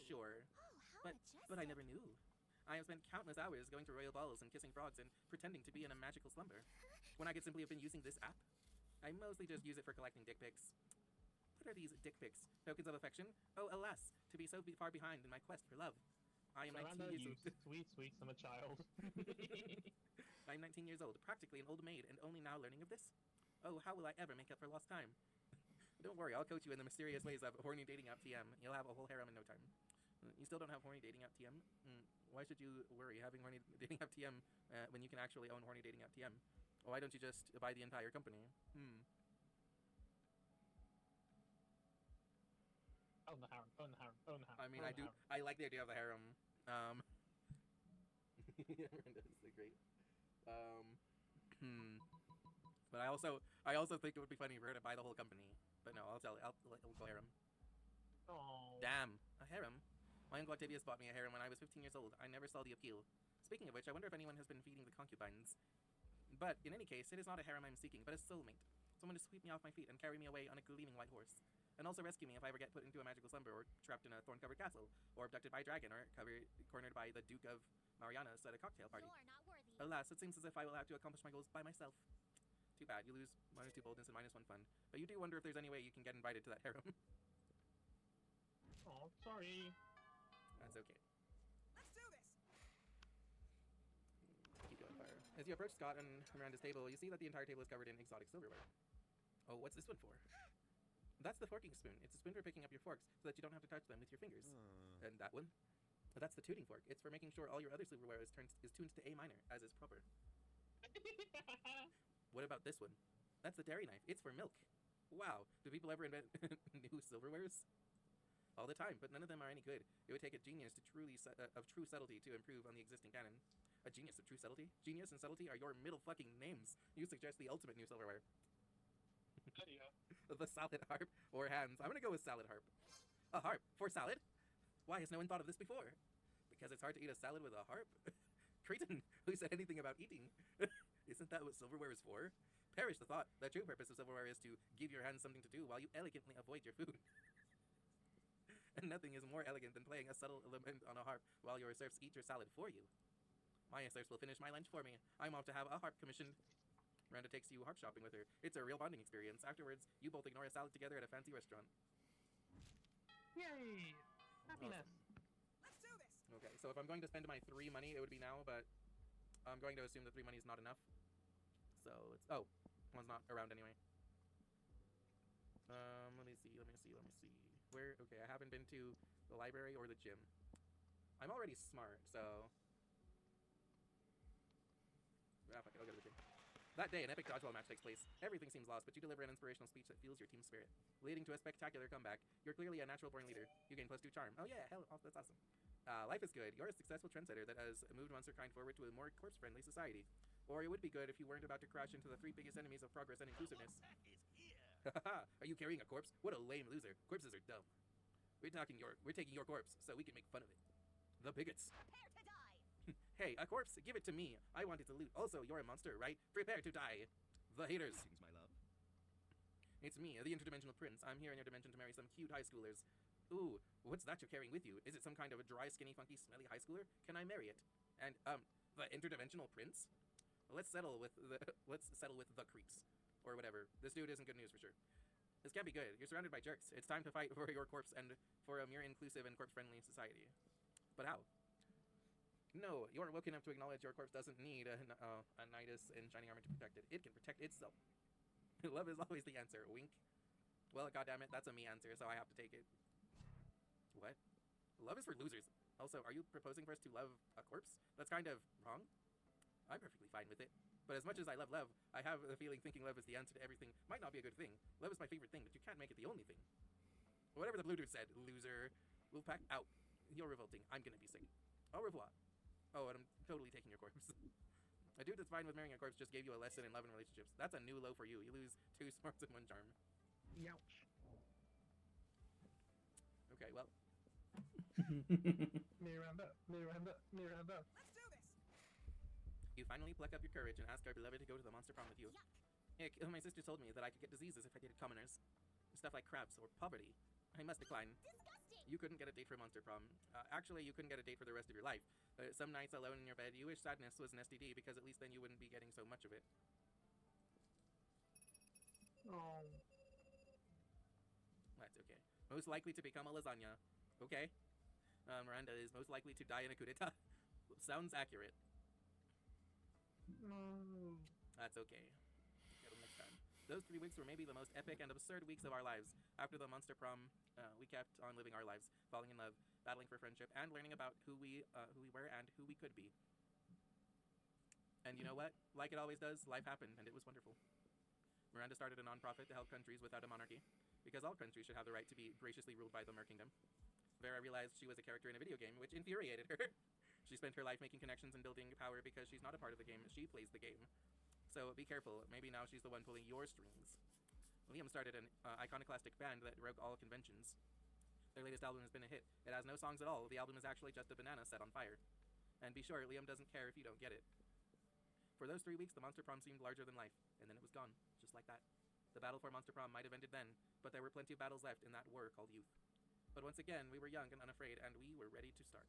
Sure. Oh, how But I never knew. I have spent countless hours going to royal balls and kissing frogs and pretending to be in a magical slumber. When I could simply have been using this app? I mostly just use it for collecting dick pics. What are these dick pics? Tokens of affection? Oh, alas, to be so far behind in my quest for love. I am 19 Miranda, years you old. sweet summer child. I'm 19 years old, practically an old maid, and only now learning of this? Oh, how will I ever make up for lost time? Don't worry, I'll coach you in the mysterious ways of horny dating app TM. You'll have a whole harem in no time. You still don't have horny dating app TM? Why should you worry having horny dating app TM when you can actually own horny dating app TM? Why don't you just buy the entire company? Own the harem, own the harem, own the harem. I mean, own I the do. harem. I like the idea of the harem. Miranda's so great. But I also think it would be funny for her to buy the whole company. But no, I'll go harem. Oh. Damn, a harem. My uncle Octavius bought me a harem when I was 15 years old. I never saw the appeal. Speaking of which, I wonder if anyone has been feeding the concubines. But in any case, it is not a harem I'm seeking, but a soulmate. Someone to sweep me off my feet and carry me away on a gleaming white horse. And also rescue me if I ever get put into a magical slumber or trapped in a thorn-covered castle, or abducted by a dragon, or cornered by the Duke of Marianas at a cocktail party. You're not worthy. Alas, it seems as if I will have to accomplish my goals by myself. Too bad, you lose -2 boldness and -1 fun. But you do wonder if there's any way you can get invited to that harem. Oh, sorry. That's okay. Let's do this. Keep going fire. As you approach Scott and Miranda's table, you see that the entire table is covered in exotic silverware. Oh, what's this one for? That's the forking spoon. It's a spoon for picking up your forks so that you don't have to touch them with your fingers. And that one? That's the tuning fork. It's for making sure all your other silverware is tuned to A minor, as is proper. What about this one? That's the dairy knife. It's for milk. Wow, do people ever invent new silverwares? All the time, but none of them are any good. It would take a genius to of true subtlety to improve on the existing canon. A genius of true subtlety? Genius and subtlety are your middle fucking names. You suggest the ultimate new silverware. The salad harp or hands. I'm gonna go with salad harp. A harp for salad? Why has no one thought of this before? Because it's hard to eat a salad with a harp? Cretin, who said anything about eating? Isn't that what silverware is for? Perish the thought. The true purpose of silverware is to give your hands something to do while you elegantly avoid your food. And nothing is more elegant than playing a subtle element on a harp while your serfs eat your salad for you. My serfs will finish my lunch for me. I'm off to have a harp commissioned. Miranda takes you harp shopping with her. It's a real bonding experience. Afterwards, you both ignore a salad together at a fancy restaurant. Yay! Happiness. Let's do this. Okay, so if I'm going to spend my 3 money, it would be now, but I'm going to assume that 3 money is not enough. So it's one's not around anyway. Let me see. Where? Okay, I haven't been to the library or the gym. I'm already smart, so. Ah, fuck it, I'll go to the gym. That day, an epic dodgeball match takes place. Everything seems lost, but you deliver an inspirational speech that fuels your team spirit, leading to a spectacular comeback. You're clearly a natural-born leader. You gain +2 charm. Oh yeah, hell, that's awesome. Life is good. You're a successful trendsetter that has moved monsterkind forward to a more corpse-friendly society. Or it would be good if you weren't about to crash into the 3 biggest enemies of progress and inclusiveness. Haha, are you carrying a corpse? What a lame loser. Corpses are dumb. We're taking your corpse so we can make fun of it. The bigots. Prepare to die. Hey, a corpse? Give it to me. I wanted to loot. Also, you're a monster, right? Prepare to die. The haters. Greetings, my love. It's me, the interdimensional prince. I'm here in your dimension to marry some cute high schoolers. Ooh, what's that you're carrying with you? Is it some kind of a dry, skinny, funky, smelly high schooler? Can I marry it? And, the interdimensional prince? Let's settle with the creeps. Or whatever. This dude isn't good news for sure. This can't be good. You're surrounded by jerks. It's time to fight for your corpse and for a more inclusive and corpse-friendly society. But how? No, you're woken up to acknowledge your corpse doesn't need a Nidus in shining armor to protect it. It can protect itself. Love is always the answer. Wink. Well, goddammit, that's a me answer, so I have to take it. What? Love is for losers. Also, are you proposing for us to love a corpse? That's kind of wrong. I'm perfectly fine with it. But as much as I love love, I have the feeling thinking love is the answer to everything might not be a good thing. Love is my favorite thing, but you can't make it the only thing. Whatever the blue dude said, loser. We'll pack out. You're revolting. I'm gonna be sick. Au revoir. Oh, and I'm totally taking your corpse. A dude that's fine with marrying a corpse just gave you a lesson in love and relationships. That's a new low for you. You lose 2 smarts and 1 charm. Youch. Okay, well. Miranda. Let's do this. You finally pluck up your courage and ask our beloved to go to the monster prom with you. Yuck. Ick, my sister told me that I could get diseases if I dated commoners. Stuff like crabs or poverty. I must decline. Disgusting. You couldn't get a date for monster prom. Actually, you couldn't get a date for the rest of your life. Some nights alone in your bed, you wish sadness was an STD because at least then you wouldn't be getting so much of it. Oh. That's okay. Most likely to become a lasagna. Okay. Miranda is most likely to die in a coup d'etat. Sounds accurate. No. That's okay. Get them next time. Those 3 weeks were maybe the most epic and absurd weeks of our lives. After the monster prom, we kept on living our lives, falling in love, battling for friendship, and learning about who we were and who we could be. And you know what? Like it always does, life happened, and it was wonderful. Miranda started a non-profit to help countries without a monarchy, because all countries should have the right to be graciously ruled by the Mer Kingdom. Vera realized she was a character in a video game, which infuriated her. She spent her life making connections and building power because she's not a part of the game, she plays the game. So be careful, maybe now she's the one pulling your strings. Liam started an iconoclastic band that broke all conventions. Their latest album has been a hit. It has no songs at all. The album is actually just a banana set on fire. And be sure, Liam doesn't care if you don't get it. For those 3 weeks, the Monster Prom seemed larger than life, and then it was gone, just like that. The battle for Monster Prom might have ended then, but there were plenty of battles left in that war called youth. But once again, we were young and unafraid, and we were ready to start.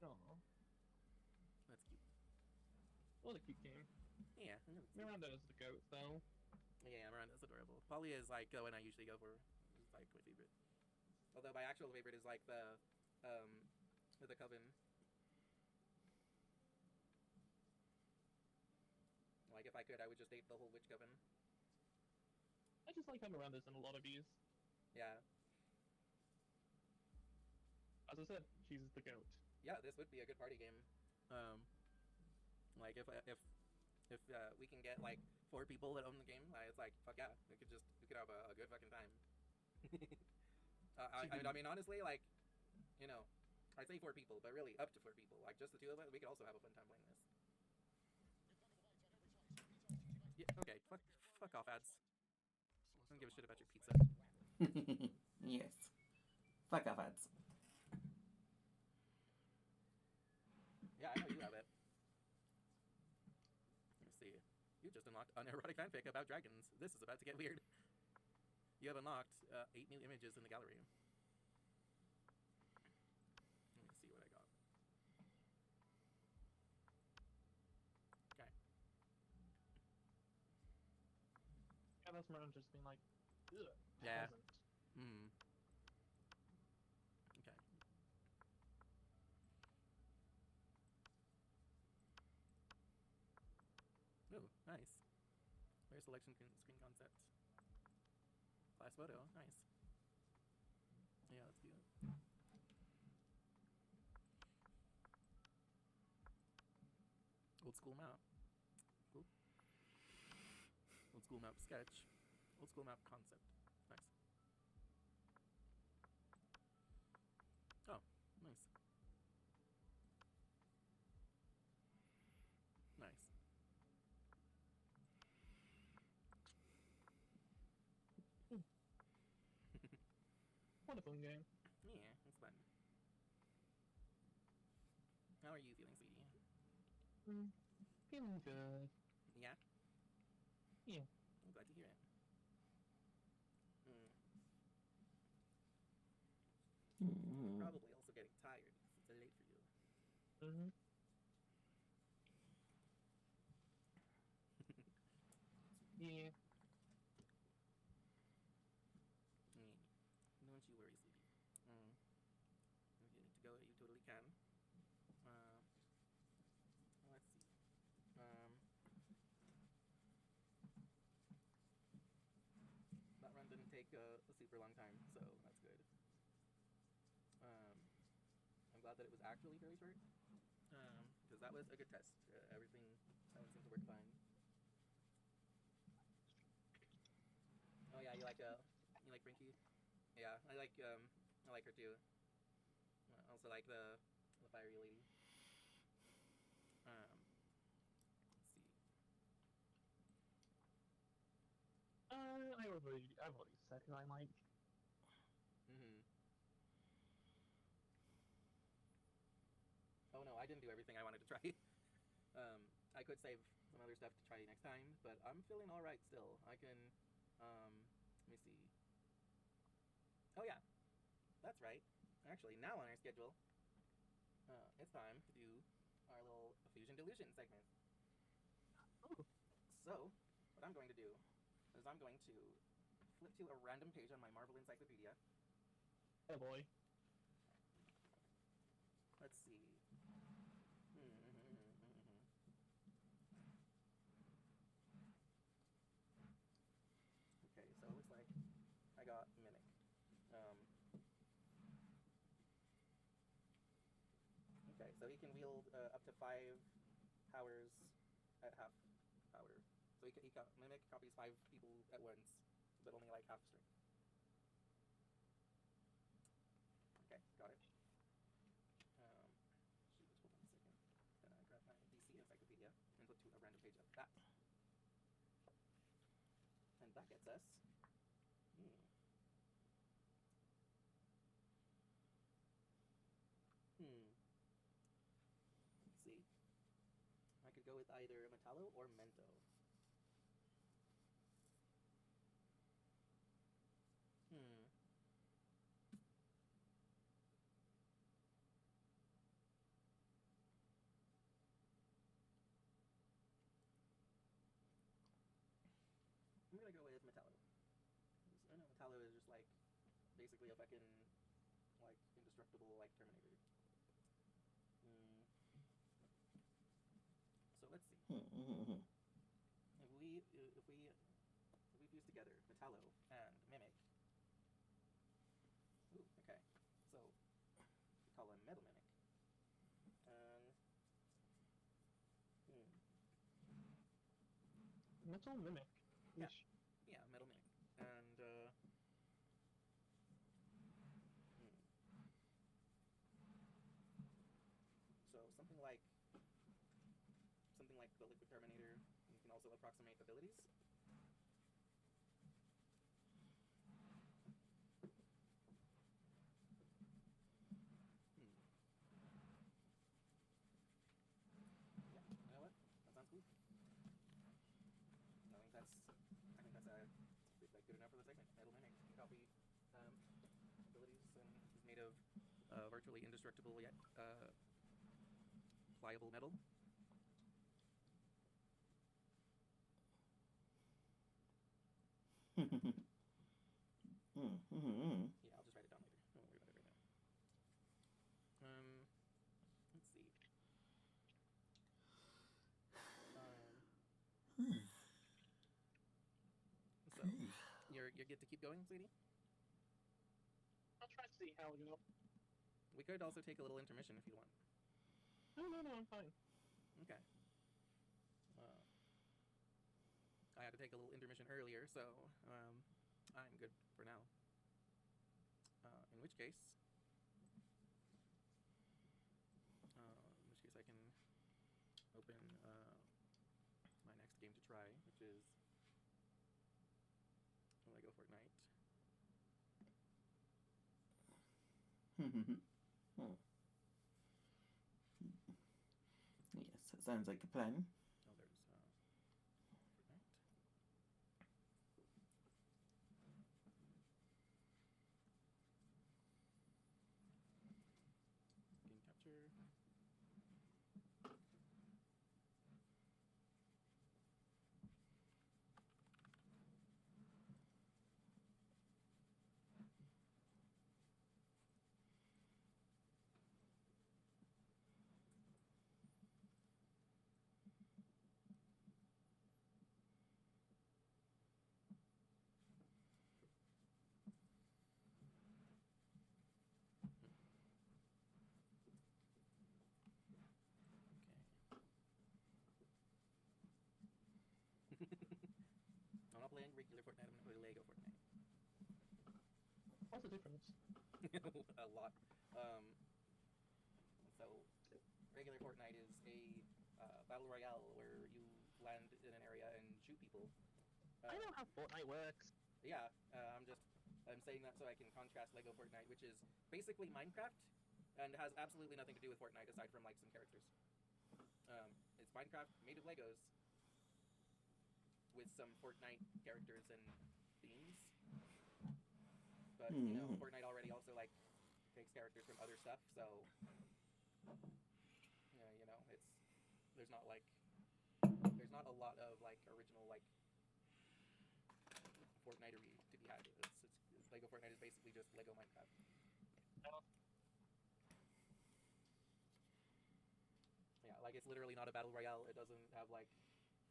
Aw, That's cute. what a cute game. Yeah. Miranda's the goat, though. Yeah, Miranda's adorable. Polly is like the one I usually go for. It's like my favorite. Although my actual favorite is like the coven. Like if I could, I would just date the whole witch coven. I just like how Miranda's in a lot of these. Yeah. As I said, she's the goat. Yeah, this would be a good party game. Like if we can get like 4 people that own the game, it's like fuck yeah, we could have a good fucking time. I mean honestly, like, you know, I'd say 4 people, but really up to 4 people. Like just the 2 of us, we could also have a fun time playing this. Yeah, okay, fuck off ads. I don't give a shit about your pizza. Yes. Fuck off ads. Yeah, I know you have it. Let's see. You just unlocked an erotic fanfic about dragons. This is about to get weird. You have unlocked 8 new images in the gallery. Let me see what I got. Okay. Yeah, that's Miranda just being like, ugh, Yeah. peasant. Hmm. Okay. Ooh, nice. Player selection screen concept. Class photo, nice. Yeah, that's cute. Old school map. Cool. Old school map sketch. Old school map concept. Nice. Oh, nice. Nice. What a fun game. Yeah, it's fun. How are you feeling, sweetie? Feeling good. Yeah? Yeah. I'm glad to hear it. Probably also getting tired since it's late for you. Mm-hmm. Yeah. Don't you worry, sweetie. If you need to go, you totally can. Let's see. That run didn't take a super long time, so that's good. I'm glad that it was actually fairly short, because that was a good test. Everything seemed to work fine. Oh yeah, you like Brinky? Yeah, I like her too. I also like the fiery lady. Let's see. I've already said who I like. Oh no, I didn't do everything I wanted to try. I could save some other stuff to try next time, but I'm feeling all right still. I can, let me see. Oh yeah, that's right. Actually, now on our schedule, it's time to do our little Fusion Delusion segment. Oh. So, what I'm going to do is I'm going to flip to a random page on my Marvel Encyclopedia. Oh boy. Let's see. Okay, so it looks like I got Mimic. Okay, so he can wield up to 5 powers at half power. So Mimic copies 5 people at once, but only like half strength. Okay, got it. Shoot, hold on a second. Then I grab my DC Encyclopedia and flip to a random page of that. And that gets us. with either Metallo or Mento. Hmm. I'm gonna go with Metallo. I know Metallo is just like basically a fucking like indestructible like Terminator. Hmm. So let's see. If we fuse together Metallo and Mimic. Ooh, okay. So we call him Metal Mimic. And Metal Mimic. Yeah. Which- yeah, Metal Mimic. And so something like the Liquid Terminator. You can also approximate abilities. Yeah, you know what? That sounds cool. I think that's like good enough for the segment. Metal Mimic can copy abilities and is made of virtually indestructible yet pliable metal. Yeah, I'll just write it down later. Don't worry about it right now. Let's see. So you get to keep going, sweetie. I'll try to see how you know. We could also take a little intermission if you want. No, I'm fine. Okay. I had to take a little intermission earlier, so I'm good for now. In which case I can open my next game to try, which is Lego Fortnite. Yes, sounds like a plan. Oh, there's Fortnite. Game capture. I'm not playing regular Fortnite, I'm gonna play Lego Fortnite. What's the difference? A lot. So, regular Fortnite is a battle royale where you land in an area and shoot people. I know how Fortnite works. Yeah, I'm saying that so I can contrast Lego Fortnite, which is basically Minecraft and has absolutely nothing to do with Fortnite aside from like some characters. It's Minecraft made of Legos with some Fortnite characters and themes. But you know, Fortnite already also like takes characters from other stuff, so you know, there's not a lot of like original like Fortnitery to be had. It's Lego Fortnite is basically just Lego Minecraft. Yeah, like it's literally not a battle royale. It doesn't have like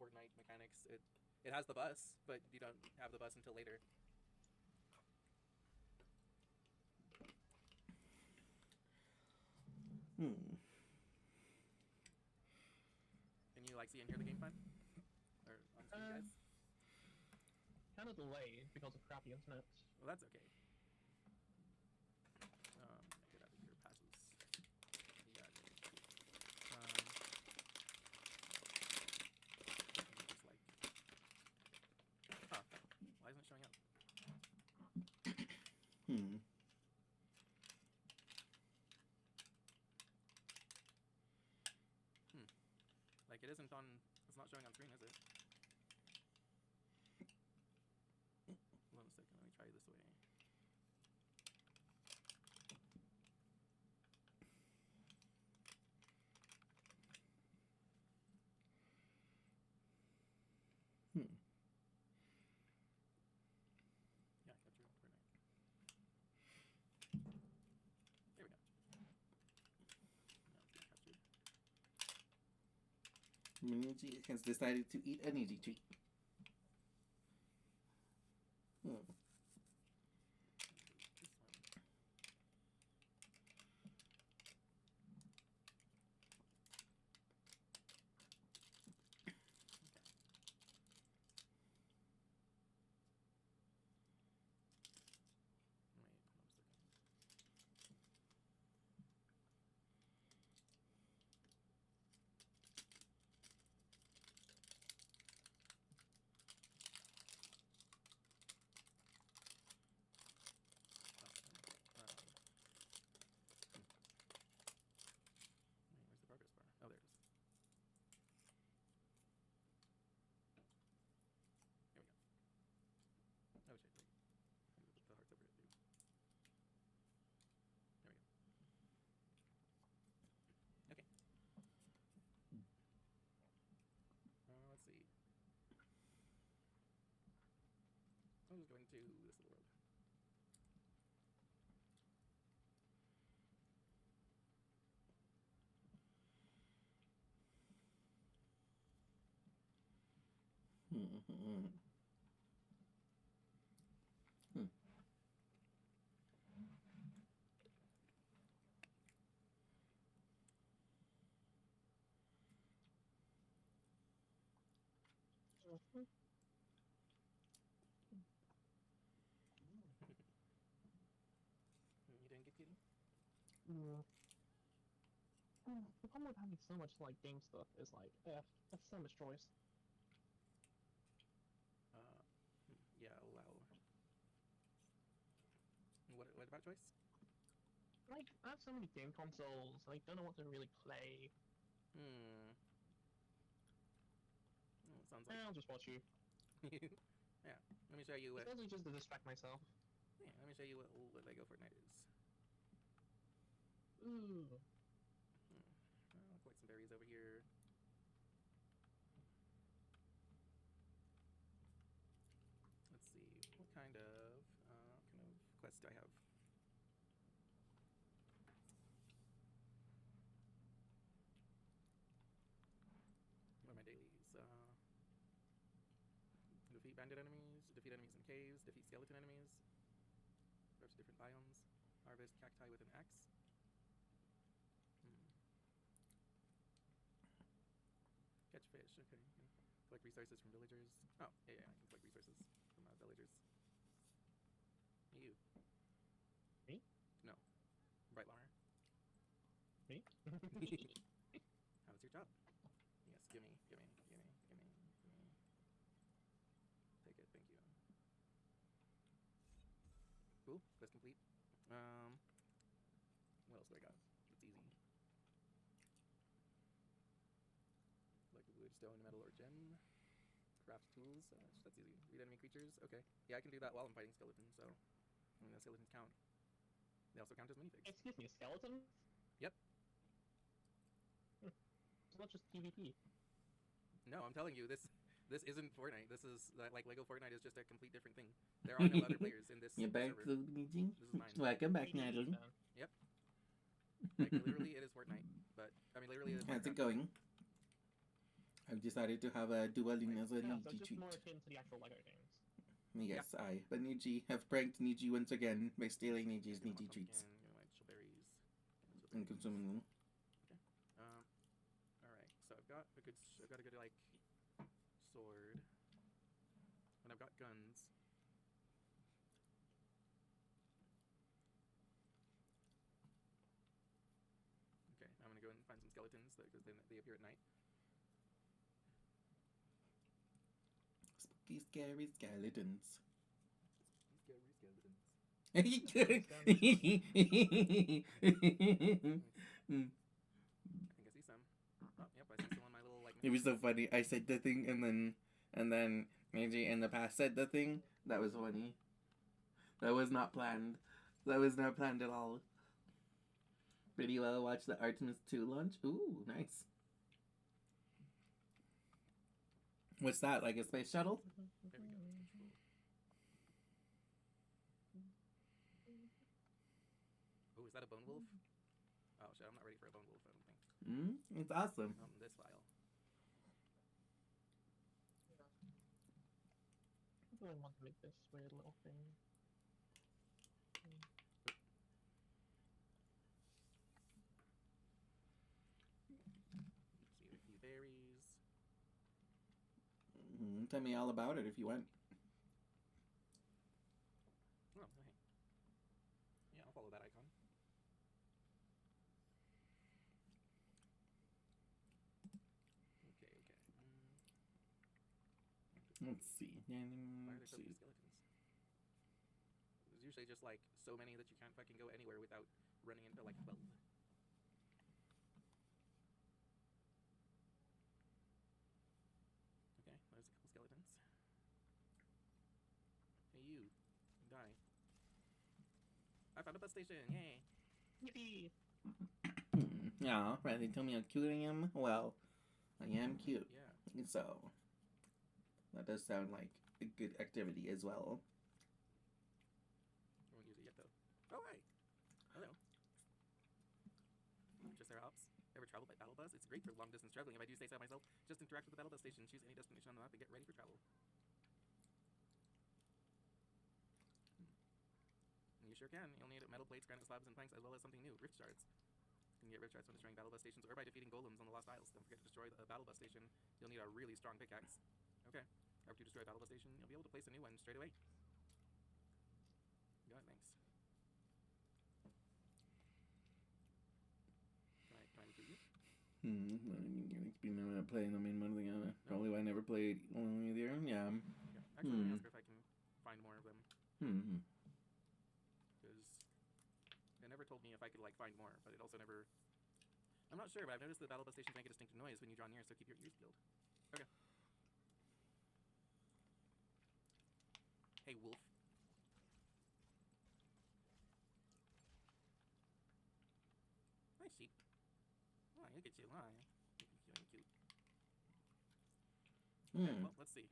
Fortnite mechanics. It has the bus, but you don't have the bus until later. Can you like see and hear the game fine? Or on screen, guys? Kind of delayed because of crappy internet. Well, that's okay. Get out of here. Passes. Yeah. Just like. Huh. Why isn't it showing up? Like it isn't on Niji has decided to eat a Niji treat. This one. Wait, hold on a second. Wait, where's the progress bar? Oh, there it is. Here we go. Oh shit, wait. I'm gonna put the hearts over it, dude. There we go. Okay. Let's see. I'm just going to this little road. You didn't get kitty? The problem with having so much like game stuff is like, that's so much choice. Yeah, allow. What about choice? Like, I have so many game consoles, I don't know what to really play. Oh, it sounds like. I'll just watch you. Yeah, let me show you what. It's mostly just to distract myself. Yeah, let me show you what Lego Fortnite is. Ooh. I'll collect some berries over here. Let's see, what kind of quest do I have? What are my dailies? Defeat bandit enemies, defeat enemies in caves, defeat skeleton enemies, search different biomes, harvest cacti with an axe. Catch fish, okay. Collect resources from villagers. Oh, yeah, I can collect resources from villagers. You. Me? No. Bright Lamar. Me? How's your job? Yes, gimme. Take it, thank you. Cool, quest complete. What else do I got? It's easy. Like wood, stone, metal, or gem. Craft tools. That's easy. Read enemy creatures. Okay. Yeah, I can do that while I'm fighting skeletons, so I mean, the skeletons count. They also count as minifigs. Excuse me, skeleton? Yep. It's not just PvP. No, I'm telling you, this isn't Fortnite. This is like Lego Fortnite is just a complete different thing. There are no other players in this You're back, server. Niji? This is mine. Welcome back, Natalie. Yep. Like literally, it is Fortnite, but I mean literally, it is How's it Minecraft. going? I've decided to have a dueling as a Yeah, so Niji it's just treat. more akin to the actual Lego games. Yes, but Niji have pranked Niji once again by stealing Niji's Gonna Niji want treats pumpkin, gonna want berries. and consuming them. All right. So I've got a good like sword, and I've got guns. Okay, I'm gonna go and find some skeletons because they appear at night. Spooky, scary skeletons. Scary skeletons. Mm. I think I see some. Oh, yep, I see some on my little like. It was so funny. I said the thing and then Niji in the past said the thing. That was funny. That was not planned. That was not planned at all. Pretty well watch the Artemis 2 launch. Ooh, nice. What's that? Like a space shuttle? There we go. Oh, is that a bone wolf? Oh shit, I'm not ready for a bone wolf, I don't think. It's awesome. Not in this file. definitely want to make this weird little thing. See a few berries. Tell me all about it if you went. Oh, okay. Yeah, I'll follow that icon. Okay, okay. Let's see. Why are there Let's so few see. skeletons? There's usually just like so many that you can't fucking go anywhere without running into like 12. Okay, there's a couple skeletons. Hey, you. Die. I found a bus station! Yay! Yippee! Yeah, right. They tell me how cute I am. Well, I am cute. Yeah. So, that does sound like a good activity as well. I won't use it yet though. Oh, hi! Hello. Just their ops. Ever traveled by battle bus? It's great for long distance traveling, if I do say so myself. Just interact with the battle bus station, choose any destination on the map, and get ready for travel. And you sure can. You'll need metal plates, granite slabs, and planks, as well as something new, rift shards. You can get rift shards from destroying battle bus stations or by defeating golems on the Lost Isles. Don't forget to destroy the battle bus station. You'll need a really strong pickaxe. Okay. After you destroy a battle bus station, you'll be able to place a new one straight away. Got it, thanks. Can I include you? It's been playing the main one of the other. Probably why I never played only the other. Yeah. Okay. Actually, let me ask her if I can find more of them. Because it never told me if I could like find more, but it also never. I'm not sure, but I've noticed the battle bus stations make a distinct noise when you draw near, so keep your ears peeled. Okay. Hey, wolf. Hi, sheep. Oh, look at you. Hi. You're cute. Okay, well, let's see.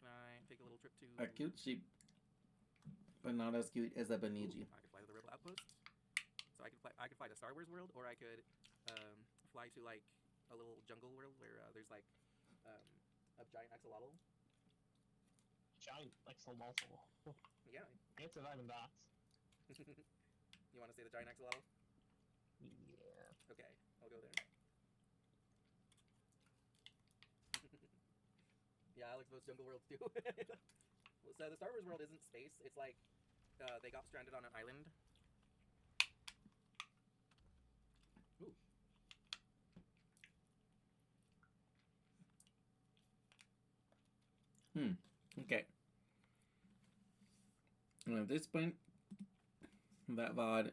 Can I take a little trip to... A cute sheep, but not as cute as a Beniji. I could fly to the Rebel Outpost. So I could fly to Star Wars World, or I could fly to like a little jungle world where there's like a giant axolotl. Giant axolotl. Yeah. Ain't surviving that. You want to say the giant axolotl? Yeah. Okay, I'll go there. Yeah, Alex votes Jungle World too. So the Star Wars world isn't space. It's like they got stranded on an island. Ooh. Okay. And at this point, that VOD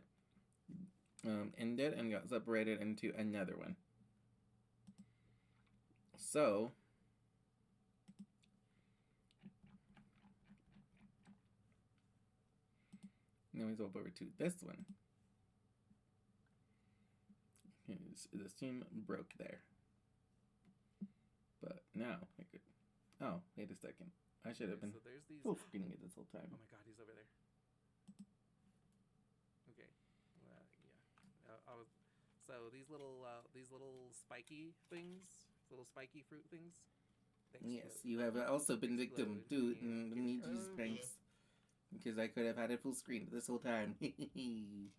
ended and got separated into another one. So, now we swap over to this one. The stream broke there. But now I could. Oh, wait a second. I should have been So there's these. full screening it this whole time. Oh my god, he's over there. Okay. Yeah. So these little spiky things, little spiky fruit things. Yes, you have also been victim to Niji's Oh, pranks. Because I could have had it full screen this whole time. It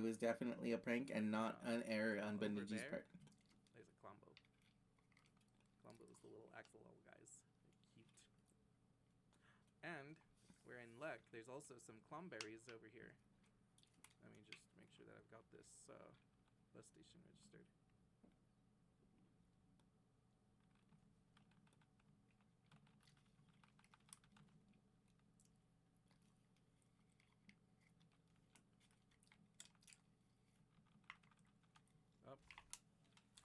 was definitely a prank and not an error on Over Beniji's there? part. There's a Clombo. Clombo's the little axolotl guys. They're cute. And we're in luck. There's also some clomberries over here. Let me just make sure that I've got this bus station registered. Oh.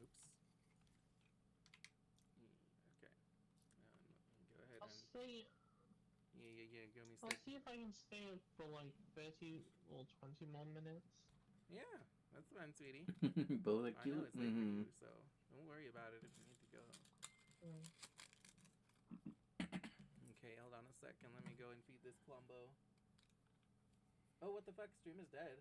Oops. Okay. Go ahead I'll and... see. Yeah, go me I'll stay. see if I can stay for like 30 or 20 more minutes. Yeah, that's fine, sweetie. Both are I know cute. it's late for you, so don't worry about it if you need to go. Okay, hold on a second. Let me go and feed this Clombo. Oh, what the fuck? Stream is dead.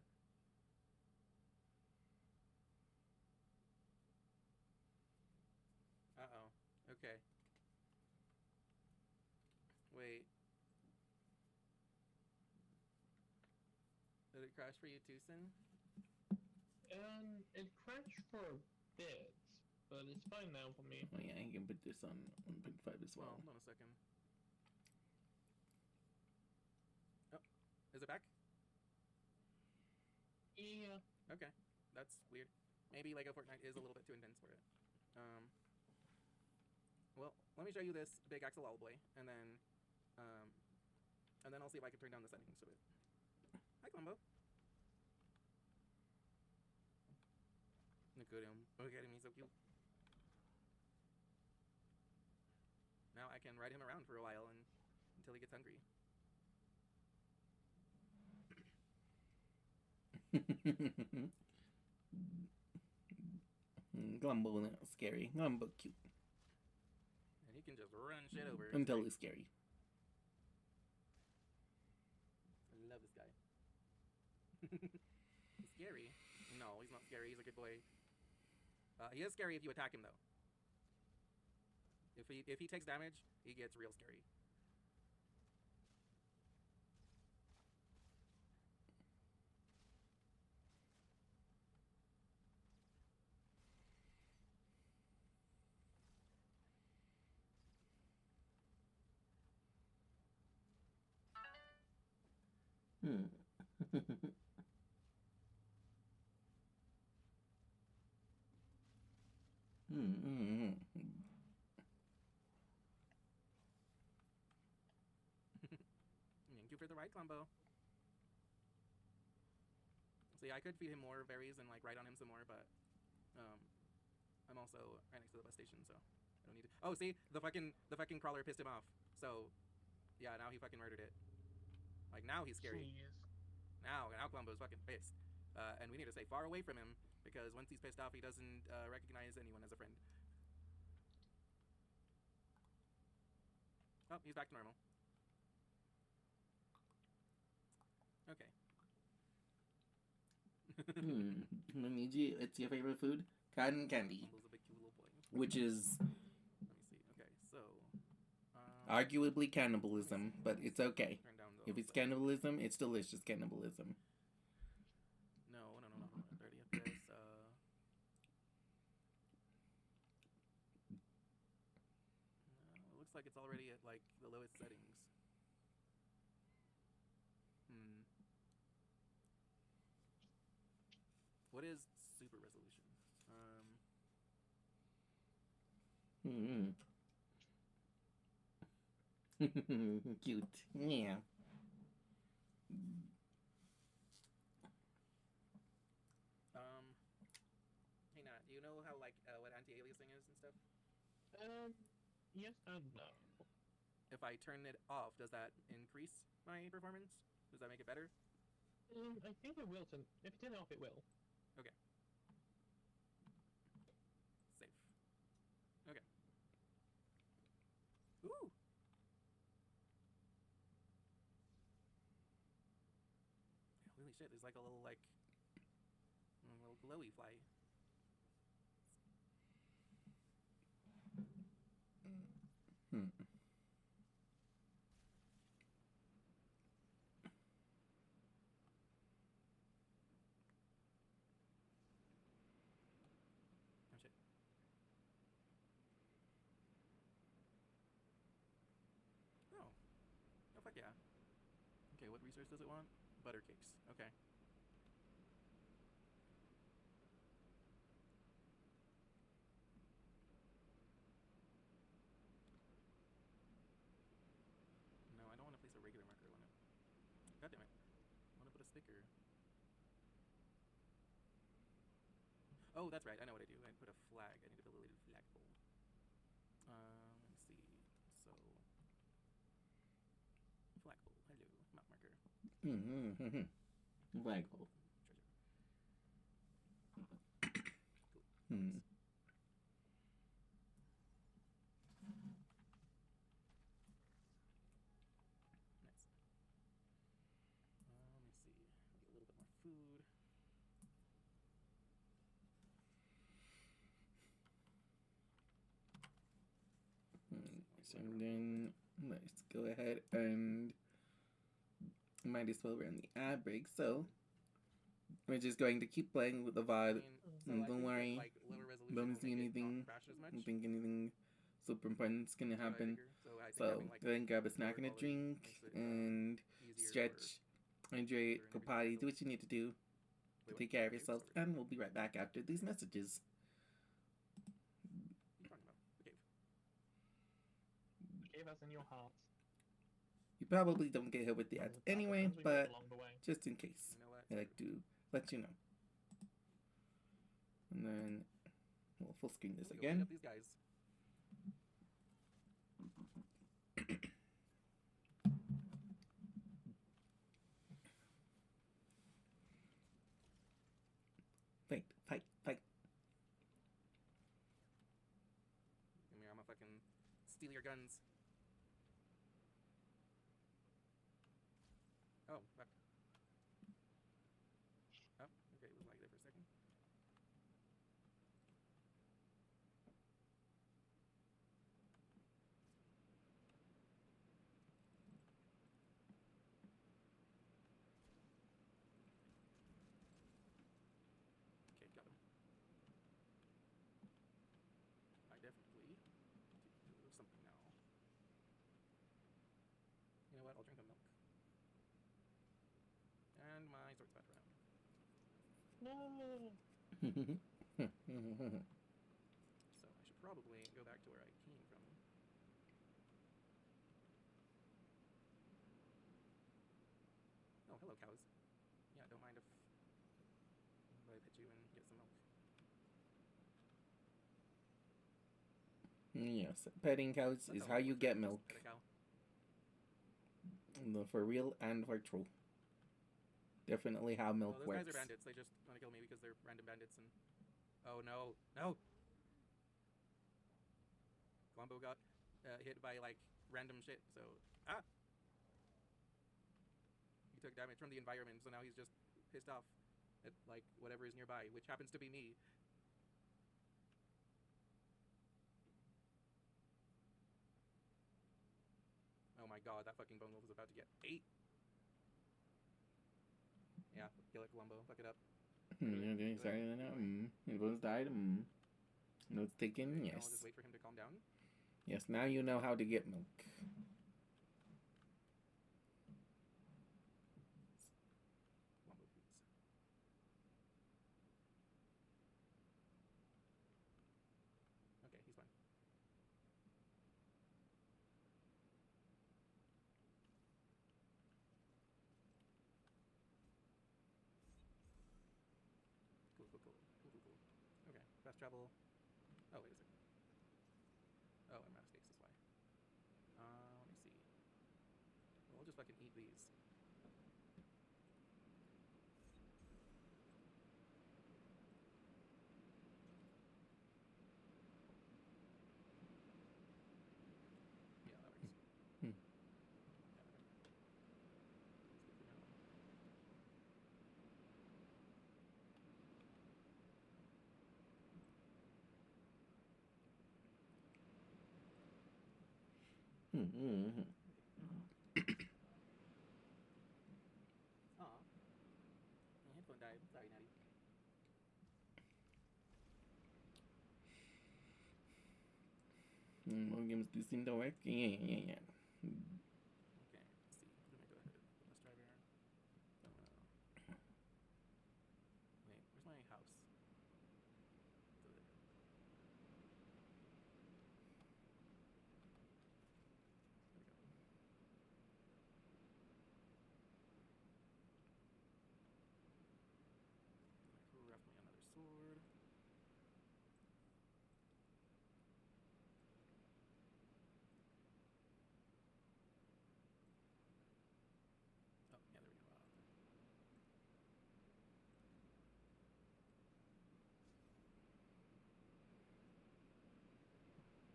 Uh-oh. Okay. it crash for you too, Sin? It crashed for a bit, but it's fine now for me. Oh yeah, I can put this on 1.5 as well. Hold on a second. Oh, is it back? Yeah. Okay, that's weird. Maybe Lego Fortnite is a little bit too intense for it. Well, let me show you this big Axel Boy, and then I'll see if I can turn down the settings a bit. Hi, Columbo. Look at him. Look at him. He's so cute. Now I can ride him around for a while until he gets hungry. Glumbo not scary. Glumbo cute. And he can just run shit over. Until he's scary. I love this guy. He's scary. No, he's not scary. He's a good boy. He is scary if you attack him, though. If he takes damage, he gets real scary. Thank you for the ride, Combo. See, I could feed him more berries and like ride on him some more, but I'm also right next to the bus station, so I don't need to. Oh, see, the fucking crawler pissed him off. So yeah, now he fucking murdered it. Like now he's scary. Jeez. Now Columbo's fucking pissed, and we need to stay far away from him because once he's pissed off, he doesn't recognize anyone as a friend. Oh, he's back to normal. Okay. Niji, it's your favorite food? Cotton candy. Columbo's a big cute little boy. Which is Let me see. Okay, so arguably cannibalism, but it's okay. turn down If the it's cannibalism, it's delicious cannibalism. No. 30th this. It looks like it's already at like the lowest settings. What is super resolution? Cute. Yeah. Hey Nat, do you know how like what anti-aliasing is and stuff? Yes and no. If I turn it off, does that increase my performance? Does that make it better? I think it will. If you turn it off, it will. Okay. Safe. Okay. Ooh. Holy shit! There's like a little little glowy fly. Oh shit. Oh. Oh fuck yeah. Okay, what resource does it want? Butter cakes. Okay. No, I don't want to place a regular marker on it. God damn it. I want to put a sticker. Oh, that's right. I know what I do. I put a flag. I need to build a little flagpole. Let's see. So, flagpole. Hello, map marker. Flagpole. Treasure. Cool. Nice. Let me see. Get a little bit more food. So then let's go ahead and might as well run the ad break. So We're just going to keep playing with the I VOD. mean, so I Don't think that, worry. like lower resolution Don't will see make it anything. not crash as much. Don't think anything super important's gonna That's what I happen. figure. So I think So having like go ahead and grab a lower snack and a quality drink makes it and easier stretch, hydrate, for go everything potty, do handles. what you need to do to Wait, take what? care of Caves? yourselves, Over. and we'll be right back after these messages. What are you talking about? The cave. Give us in your heart. You probably don't get hit with the ads That's the anyway, friends we made but along the way. just in case, You know what? I like to let you know. And then we'll full screen this Go beat again. up these guys. Fight, fight, fight. I mean, I'm gonna fucking steal your guns. Oh, fuck. Oh, okay, it was like there for a second. Okay, got him. I definitely need to do something now. You know what? I'll drink the milk. And my sword's back around. No. So I should probably go back to where I came from. Oh, hello, cows. Yeah, don't mind if I pet you and get some milk. Yes, petting cows That's is how you works, get right? milk. Just pet a cow. For real and for true. Definitely how milk Well, those works. guys are bandits. They just want to kill me because they're random bandits and... Oh, no. No! Columbo got hit by, like, random shit, so... Ah! He took damage from the environment, so now he's just pissed off at, like, whatever is nearby, which happens to be me. Oh my god, that fucking bone wolf is about to get ate. Yeah, kill it, Columbo. Fuck it up. Sorry, everyone's died. No, it's taken. Okay, now Yes. I'll just wait for him to calm down. Yes, now you know how to get milk. Columbo, please. Okay, he's fine. Cool, cool, cool. Cool, cool, cool. Okay, fast travel. Oh, wait a second. Oh, I'm out of space, that's why. Let me see. Well, we'll just fucking eat these. Yeah, that works. Hmm. Yeah, that works. That's good for now. Aw. My headphone died. Sorry, Natty. More games do seem to work. Yeah. Okay, let's see. What am I doing? Bus driver. Wait, where's my house? It's over there. There we go. I craft me another sword.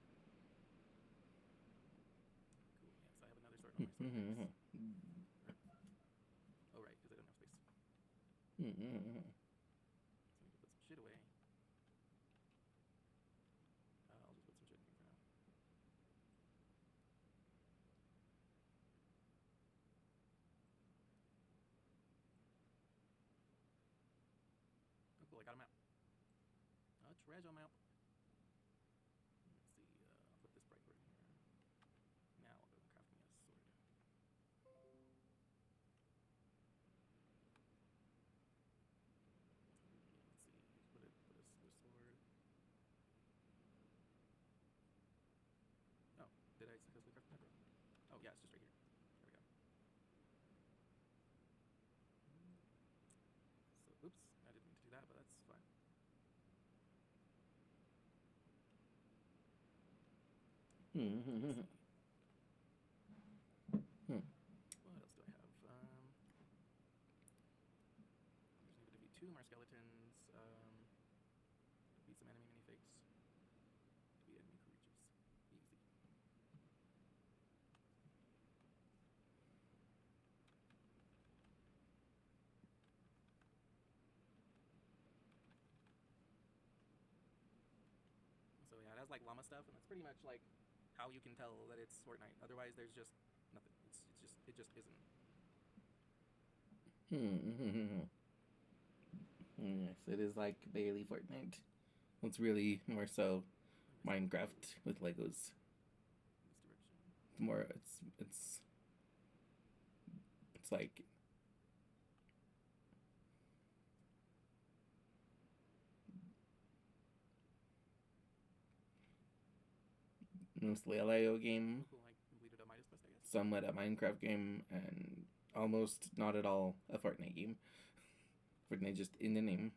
Oh, yeah, there we go. Cool, yes, I have another sword on my sword base. Oh, right, because I don't have space. So I need to put some shit away. I'll just put some shit in here for now. treasure map. Let's see. I'll put this bright word here. Now I'll go and craft me a sword. Let's see. Put a sword. Oh, did I successfully craft another? Oh yeah, it's just right here. There we go. So, oops, I didn't mean to do that, but that's fine. Hmm. What else do I have? There's needed to be 2 more skeletons. Beat some enemy minifigs. To beat enemy creatures. Easy. So yeah, it has like llama stuff, and that's pretty much like how you can tell that it's Fortnite. Otherwise, there's just nothing. It just isn't. Yes, it is like barely Fortnite. It's really more so Minecraft with Legos. In this direction. It's more. It's like. Mostly a Lego game, Who like completed a Midas quest, I guess. somewhat a Minecraft game, and almost not at all a Fortnite game. Fortnite just in the name.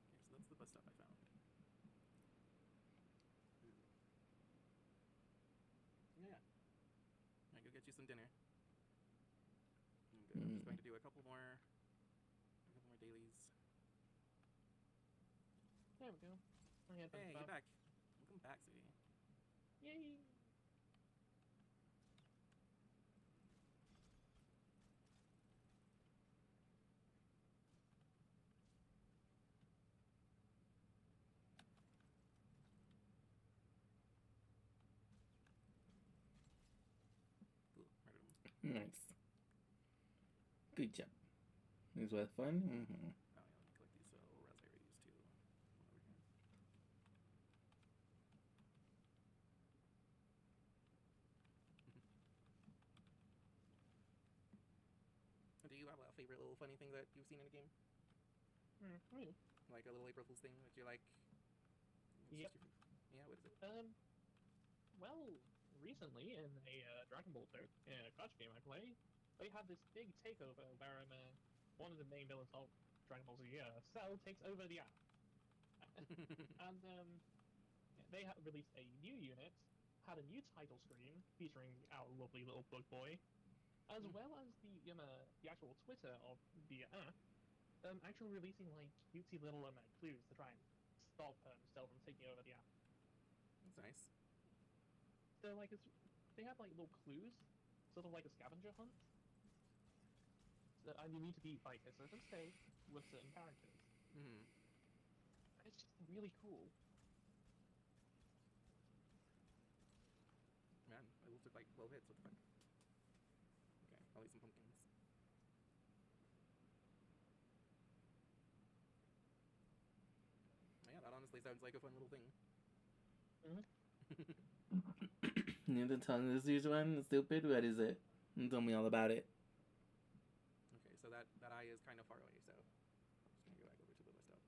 Okay, so that's the bus stop I found. Yeah. Alright, go get you some dinner. Okay, I'm just going to do a couple more dailies. There we go. I had Hey, you're back. Welcome back, sweetie. Yay! Cool. Murdered him. Nice. Good job. Is that fun? Oh yeah, let me collect these raspberries too. Over here. Do you have a favorite little funny thing that you've seen in a game? Really? Like a little April Fool's thing that you're like? Yep. Yeah, what is it? Well, recently in a Dragon Ball Crush game I play, they had this big takeover where one of the main villains of Dragon Ball Z, Cell, takes over the app. And they have released a new unit, had a new title screen featuring our lovely little bug boy, as well as the actual Twitter of the app, actually releasing like cutesy little clues to try and stop Cell from taking over the app. That's nice. So like they have like little clues, sort of like a scavenger hunt. So, and you need to beat like a certain stage with certain characters. Mm-hmm. It's just really cool. Man, I took like 12 hits. What the fuck? Okay, I'll eat some pumpkins. Yeah, that honestly sounds like a fun little thing. Nijithon is this one? Stupid? What is it? Tell me all about it. Okay, so that eye is kind of far away, so I'm just gonna go back over to the bus stop.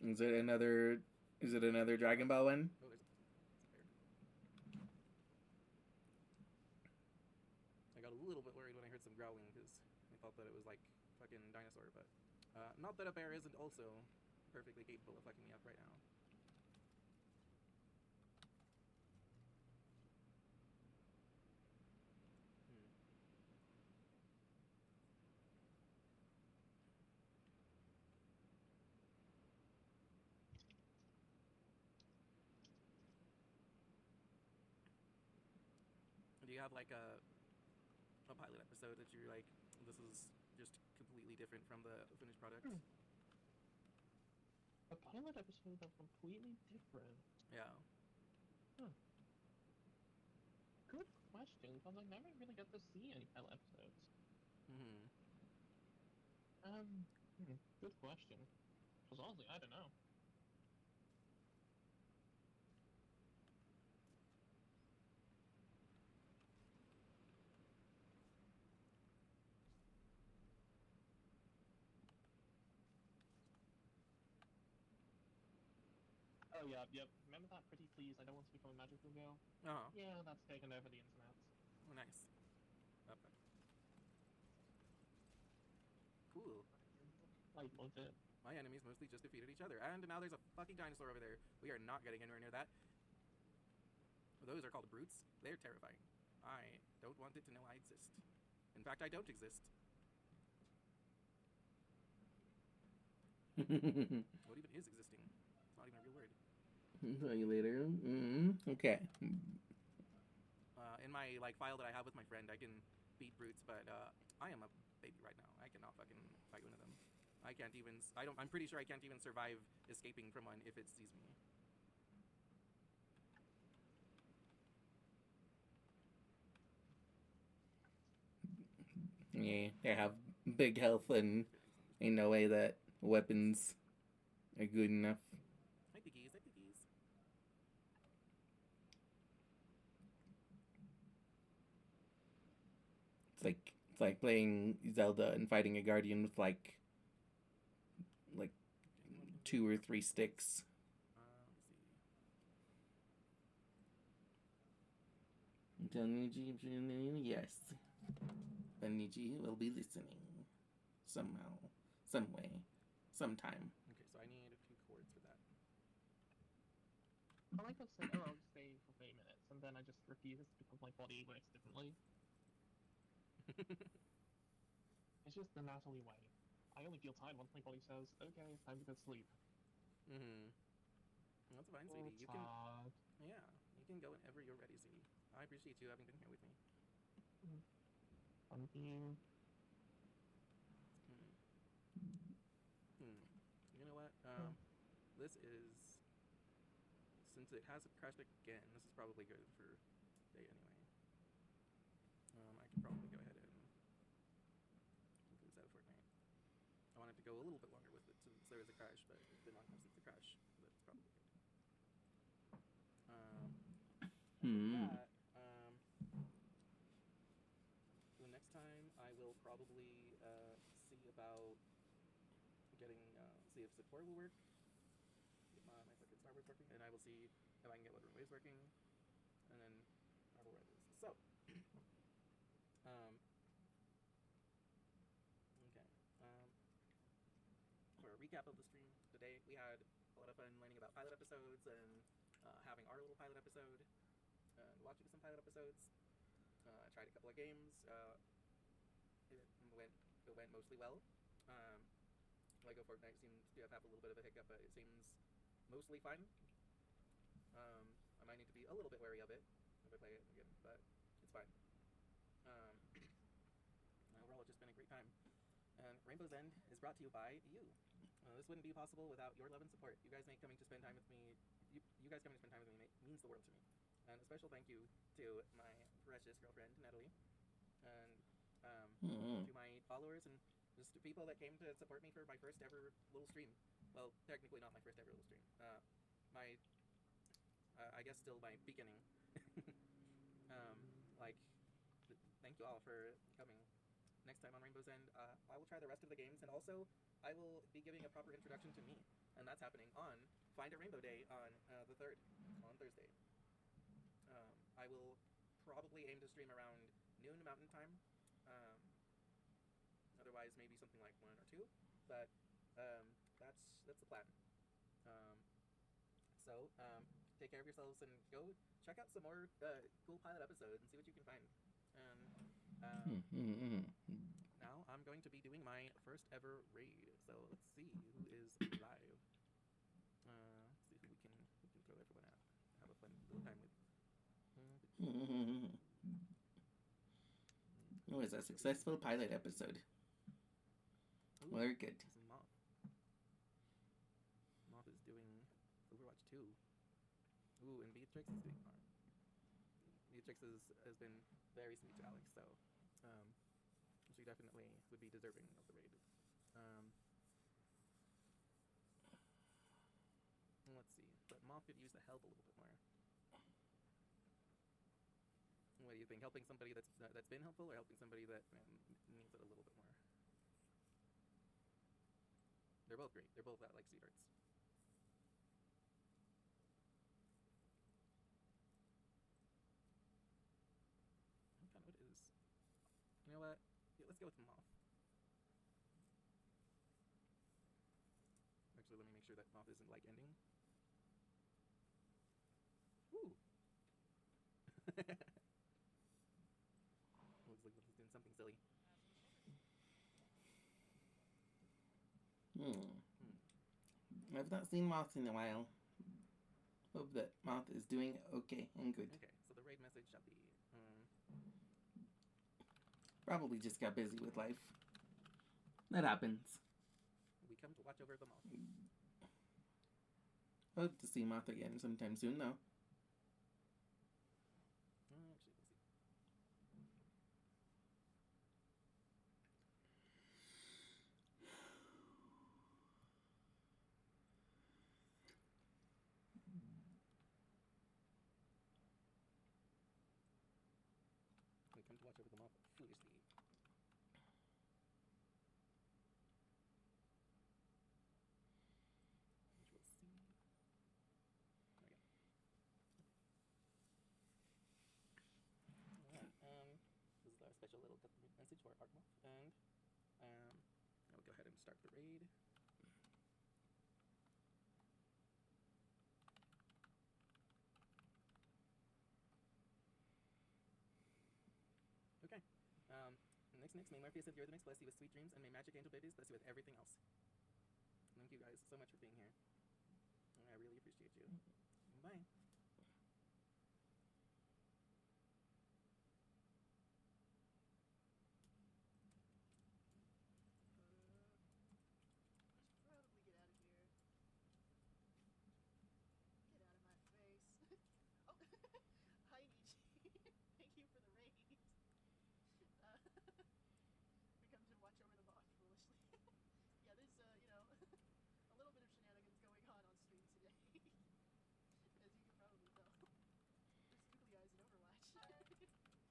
Is it another Dragon Ball one? Oh, there's a bear. I got a little bit worried when I heard some growling because I thought that it was like fucking dinosaur, but not that a bear isn't also perfectly capable of fucking me up right now. Do you have like a pilot episode that you're like, this is just completely different from the finished product? A pilot episode that's completely different. Yeah. Huh. question, because I never really get to see any pilot episodes. Mm-hmm. Good question. Because honestly, I don't know. Oh yeah, yep. Remember that Pretty Please I Don't Want to Become a Magical Girl? Oh, Yeah, that's taken over the internet. oh, nice. Okay. Cool. I love it. My enemies mostly just defeated each other, and now there's a fucking dinosaur over there. We are not getting anywhere near that. Those are called brutes. They're terrifying. I don't want it to know I exist. In fact, I don't exist. What even is existing? It's not even a real word. Tell you later. Okay. In my file that I have with my friend, I can beat brutes, but I am a baby right now. I cannot fucking fight one of them. I can't even. I'm pretty sure I can't even survive escaping from one if it sees me. Yeah, they have big health, and ain't no way that weapons are good enough. Hi, piggies. Hi, piggies. It's like playing Zelda and fighting a guardian with like 2 or 3 sticks. Yes. Beniji will be listening. Somehow. Some way. Sometime. Okay, so I need 2 chords for that. I like to say, oh, I'll just stay for 30 minutes, and then I just refuse because my body works differently. It's just the Natalie way. I only feel tired once my body says, okay, it's time to go to sleep. Mm-hmm. That's fine, sweetie. It's You can. hard. Yeah, you can go whenever you're ready, sweetie. I appreciate you having been here with me. Thank you. You know what? This is, since it hasn't crashed again, this is probably good for today anyway. I could probably go ahead and lose out of Fortnite. I wanted to go a little bit longer with it since there was a crash, but it's been long enough since the crash. That's probably good. That, the next time I will probably see about getting see if support will work. Get my fucking Star Wars working, and I will see if I can get Water Waves working, and then I will write this. So, okay. For a recap of the stream today, we had a lot of fun learning about pilot episodes and having our little pilot episode and watching some pilot episodes. I tried a couple of games. It went mostly well. Lego Fortnite seems to have a little bit of a hiccup, but it seems mostly fine. I might need to be a little bit wary of it if I play it again, but it's fine. Overall, it's just been a great time. And Rainbow's End is brought to you by you. This wouldn't be possible without your love and support. You guys coming to spend time with me. You guys coming to spend time with me means the world to me. And a special thank you to my precious girlfriend Natalie, and to my followers and just to people that came to support me for my first ever little stream. Well, technically not my first ever little stream. I guess still my beginning. Thank you all for coming. Next time on Rainbow's End, I will try the rest of the games, and also I will be giving a proper introduction to me, and that's happening on Find a Rainbow Day on the 3rd, on Thursday. I will probably aim to stream around noon Mountain Time. Otherwise, maybe something like 1 or 2, but that's the plan. So take care of yourselves and go check out some more cool pilot episodes and see what you can find. Now I'm going to be doing my first ever raid. So let's see who is live. See who we can throw everyone at. Have a fun little time with. It was a successful pilot episode. Ooh, Very good. Moth. Moth is doing Overwatch 2. Ooh, and Beatrix is doing Chicks has been very sweet to Alex, so she definitely would be deserving of the raid. Let's see, but Moth could use the help a little bit more. What do you think? Helping somebody that's been helpful, or helping somebody that needs it a little bit more? They're both great. They're both like sweethearts. What kind of it is? You know what? Yeah, let's go with Moth. Actually, let me make sure that Moth isn't like ending. Woo! Looks like he's doing something silly. I've not seen Moth in a while. Hope that Moth is doing okay and good. Okay, so the raid message shall be. Probably just got busy with life. That happens. We come to watch over the Moth. Hope to see Moth again sometime soon, though. Actually, we'll see. We come to watch over the Moth foolishly. Which we'll see. There we go. Alright, this is our special little government message for Art Moth, and I'll go ahead and start the raid. Okay. Next, may Morpheus of the Earth bless you with sweet dreams, and may Magic Angel Babies bless you with everything else. Thank you guys so much for being here. I really appreciate you. Bye. Probably get out of here. Get out of my face. Oh, hi, Niji. Thank you for the raid. We come to watch over the Moth foolishly. Yeah, there's, a little bit of shenanigans going on stream today. As you can probably tell. There's googly eyes in Overwatch. This is the only thing that's strange going on today, that's for sure. Yeah, welcome in, raiders. Have a stream. I hope it's a good one.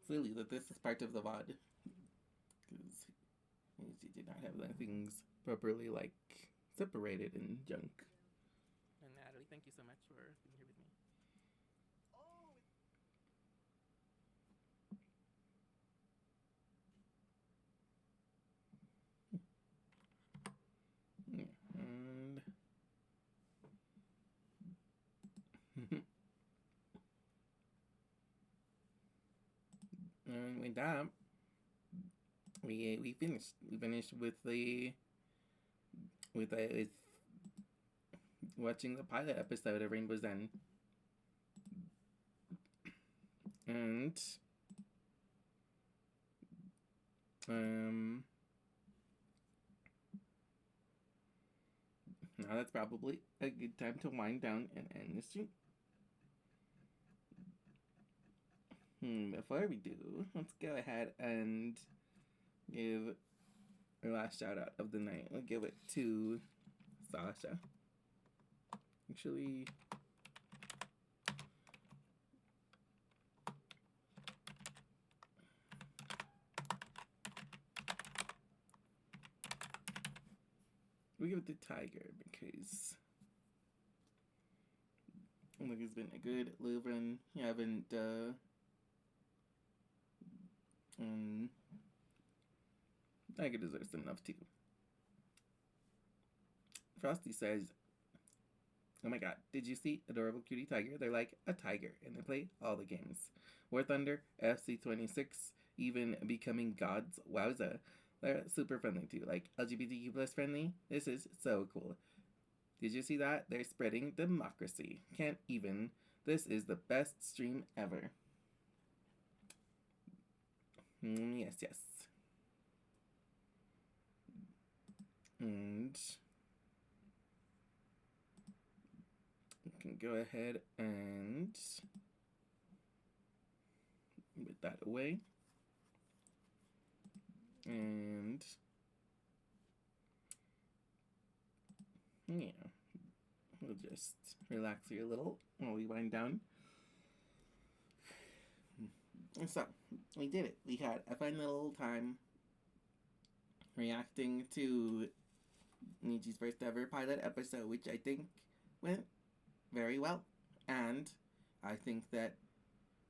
Silly that this is part of the VOD. Because she did not have the things properly, like, separated and junk. And Natalie, thank you so much for being here with me. Oh, Yeah, and with that, we finished. We finished with watching the pilot episode of Rainbow's End, and now that's probably a good time to wind down and end the stream. Before we do, let's go ahead and give our last shout out of the night. We'll give it to Sasha. Actually, we give it to Tiger because look, it's been a good live run. You haven't Tiger deserves some love too. Frosty says, "Oh my god, did you see Adorable Cutie Tiger? They're like a tiger and they play all the games. War Thunder, FC26, even becoming gods. Wowza. They're super friendly too, like LGBTQ plus friendly. This is so cool. Did you see that? They're spreading democracy. Can't even. This is the best stream ever." Yes, yes. And we can go ahead and put that away. And yeah, we'll just relax here a little while we wind down. So, we did it. We had a fun little time reacting to Niji's first ever pilot episode, which I think went very well. And I think that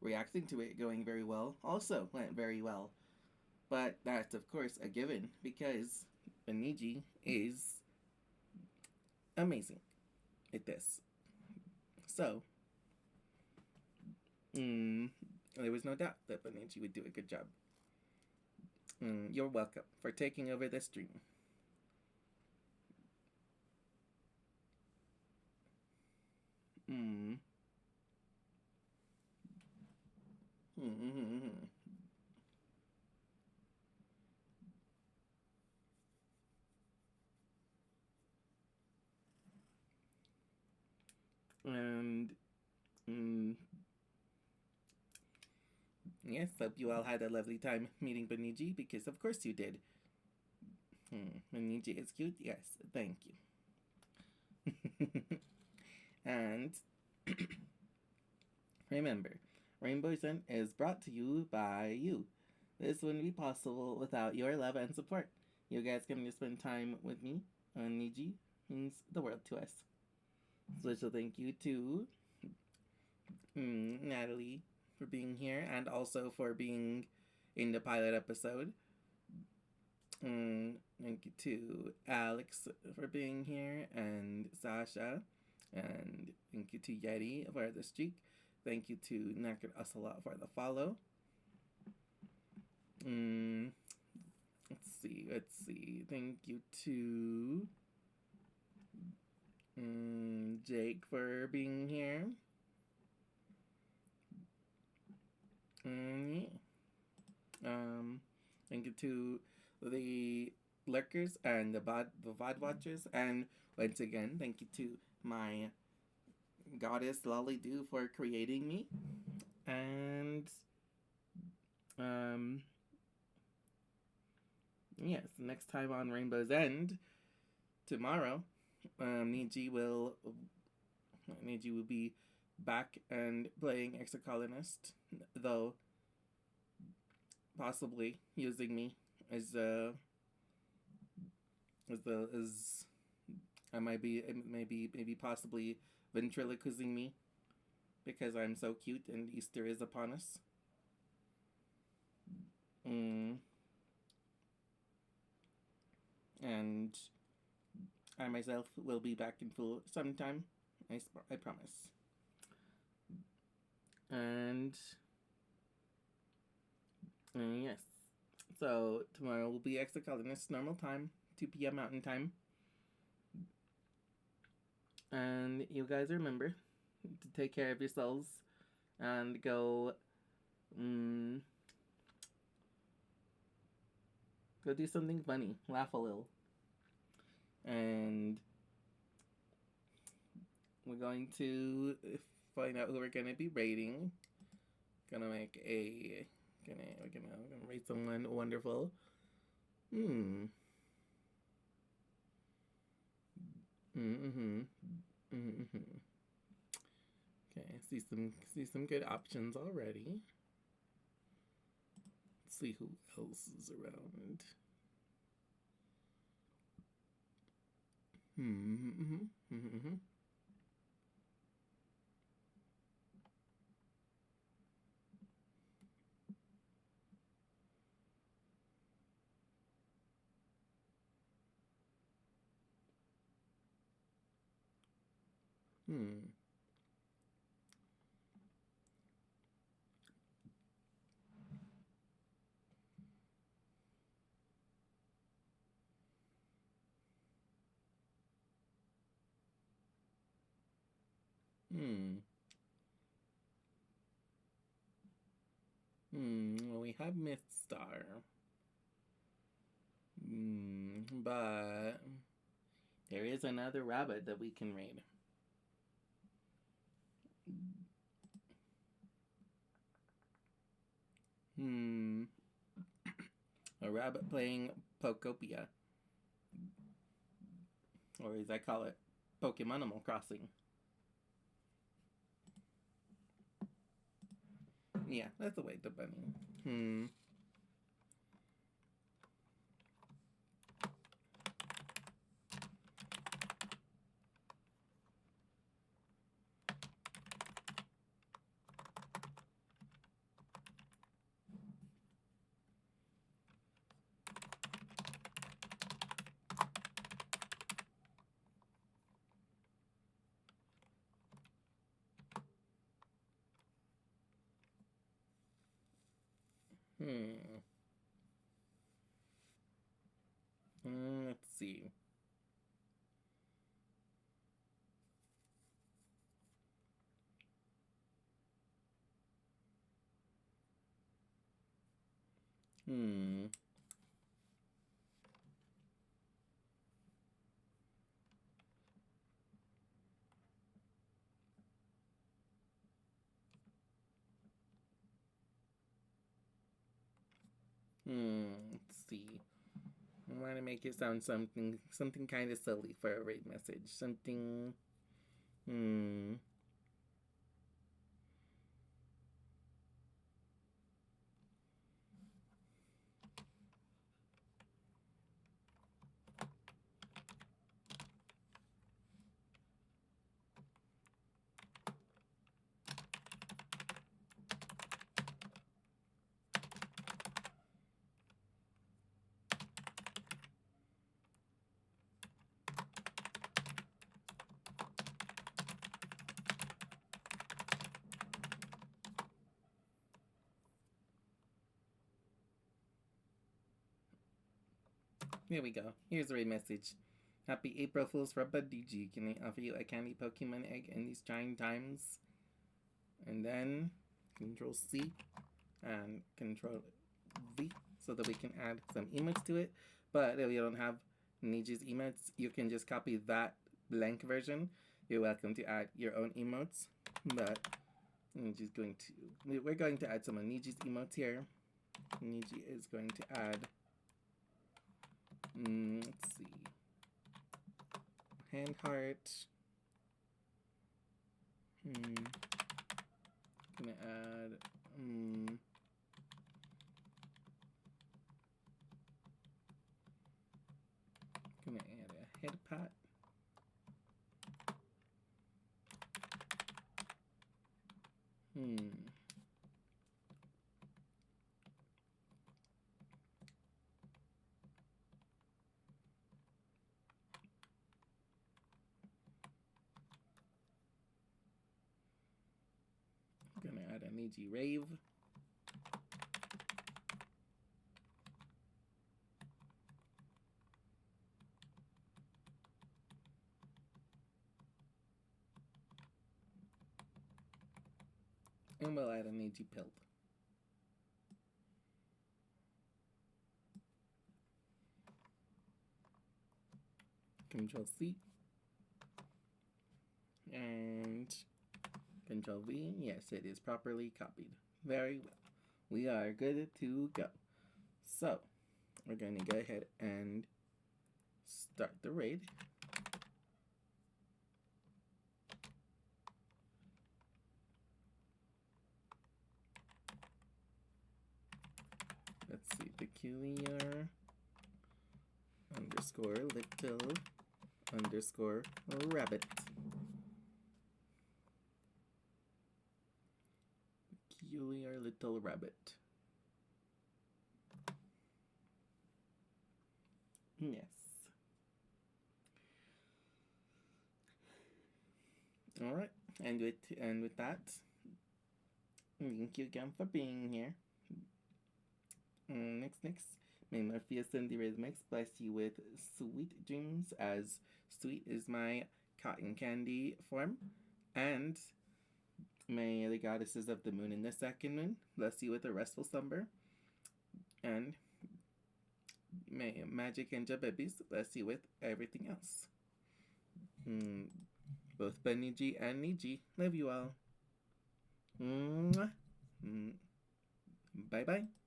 reacting to it going very well also went very well. But that's, of course, a given because Niji is amazing at this. So, there was no doubt that Benichi would do a good job. You're welcome for taking over the stream. And yes, hope you all had a lovely time meeting Beniji, because of course you did. Beniji is cute? Yes, thank you. And remember, Rainbow Sun is brought to you by you. This wouldn't be possible without your love and support. You guys coming to spend time with me on Niji means the world to us. Special thank you to Natalie for being here and also for being in the pilot episode. Thank you to Alex for being here and Sasha, and thank you to Yeti for the streak. Thank you to Naked Ocelot for the follow. Let's see. Thank you to Jake for being here. Thank you to the lurkers and the VOD watchers, and once again, thank you to my goddess Lolly Doo for creating me. And yes, next time on Rainbow's End, tomorrow, Niji will be back and playing Exocolonist, though possibly using me as maybe possibly ventriloquizing me because I'm so cute and Easter is upon us. And I myself will be back in full sometime. I promise. And yes. So tomorrow will be Exocolonist normal time, 2 p.m. Mountain Time. And you guys remember to take care of yourselves and go do something funny, laugh a little. And we're going to find out who we're gonna be rating. We're gonna rate someone wonderful. Okay, see some good options already. Let's see who else is around. Well, we have Myth Star. But there is another rabbit that we can raid. A rabbit playing Pokopia. Or as I call it, Pokemon Animal Crossing. Yeah, that's the way the bunny. Let's see. Let's see. I want to make it sound something kind of silly for a raid message. Something. Here we go. Here's the raid message. Happy April Fools for Buddy G. Can I offer you a candy Pokemon egg in these trying times? And then Control C and Control V so that we can add some emotes to it. But if you don't have Niji's emotes, you can just copy that blank version. You're welcome to add your own emotes. But Niji's going to... We're going to add some of Niji's emotes here. Niji is going to add... let's see. Hand heart. Gonna add gonna add a head pat. Gonna add a Niji Rave. And we'll add a Niji Pilt. Control C. And Control V. Yes, it is properly copied. Very well. We are good to go. So, we're going to go ahead and start the raid. Let's see, peculiar underscore little underscore rabbit. Peculiar little rabbit. Yes. All right, and with that, thank you again for being here. Next, may Morpheus and the Rhythmics bless you with sweet dreams, as sweet is my cotton candy form, and may the goddesses of the moon and the second moon bless you with a restful slumber, And may Magic and Babies bless you with everything else. Both Bunny and Niji love you all. Mwah. Bye bye.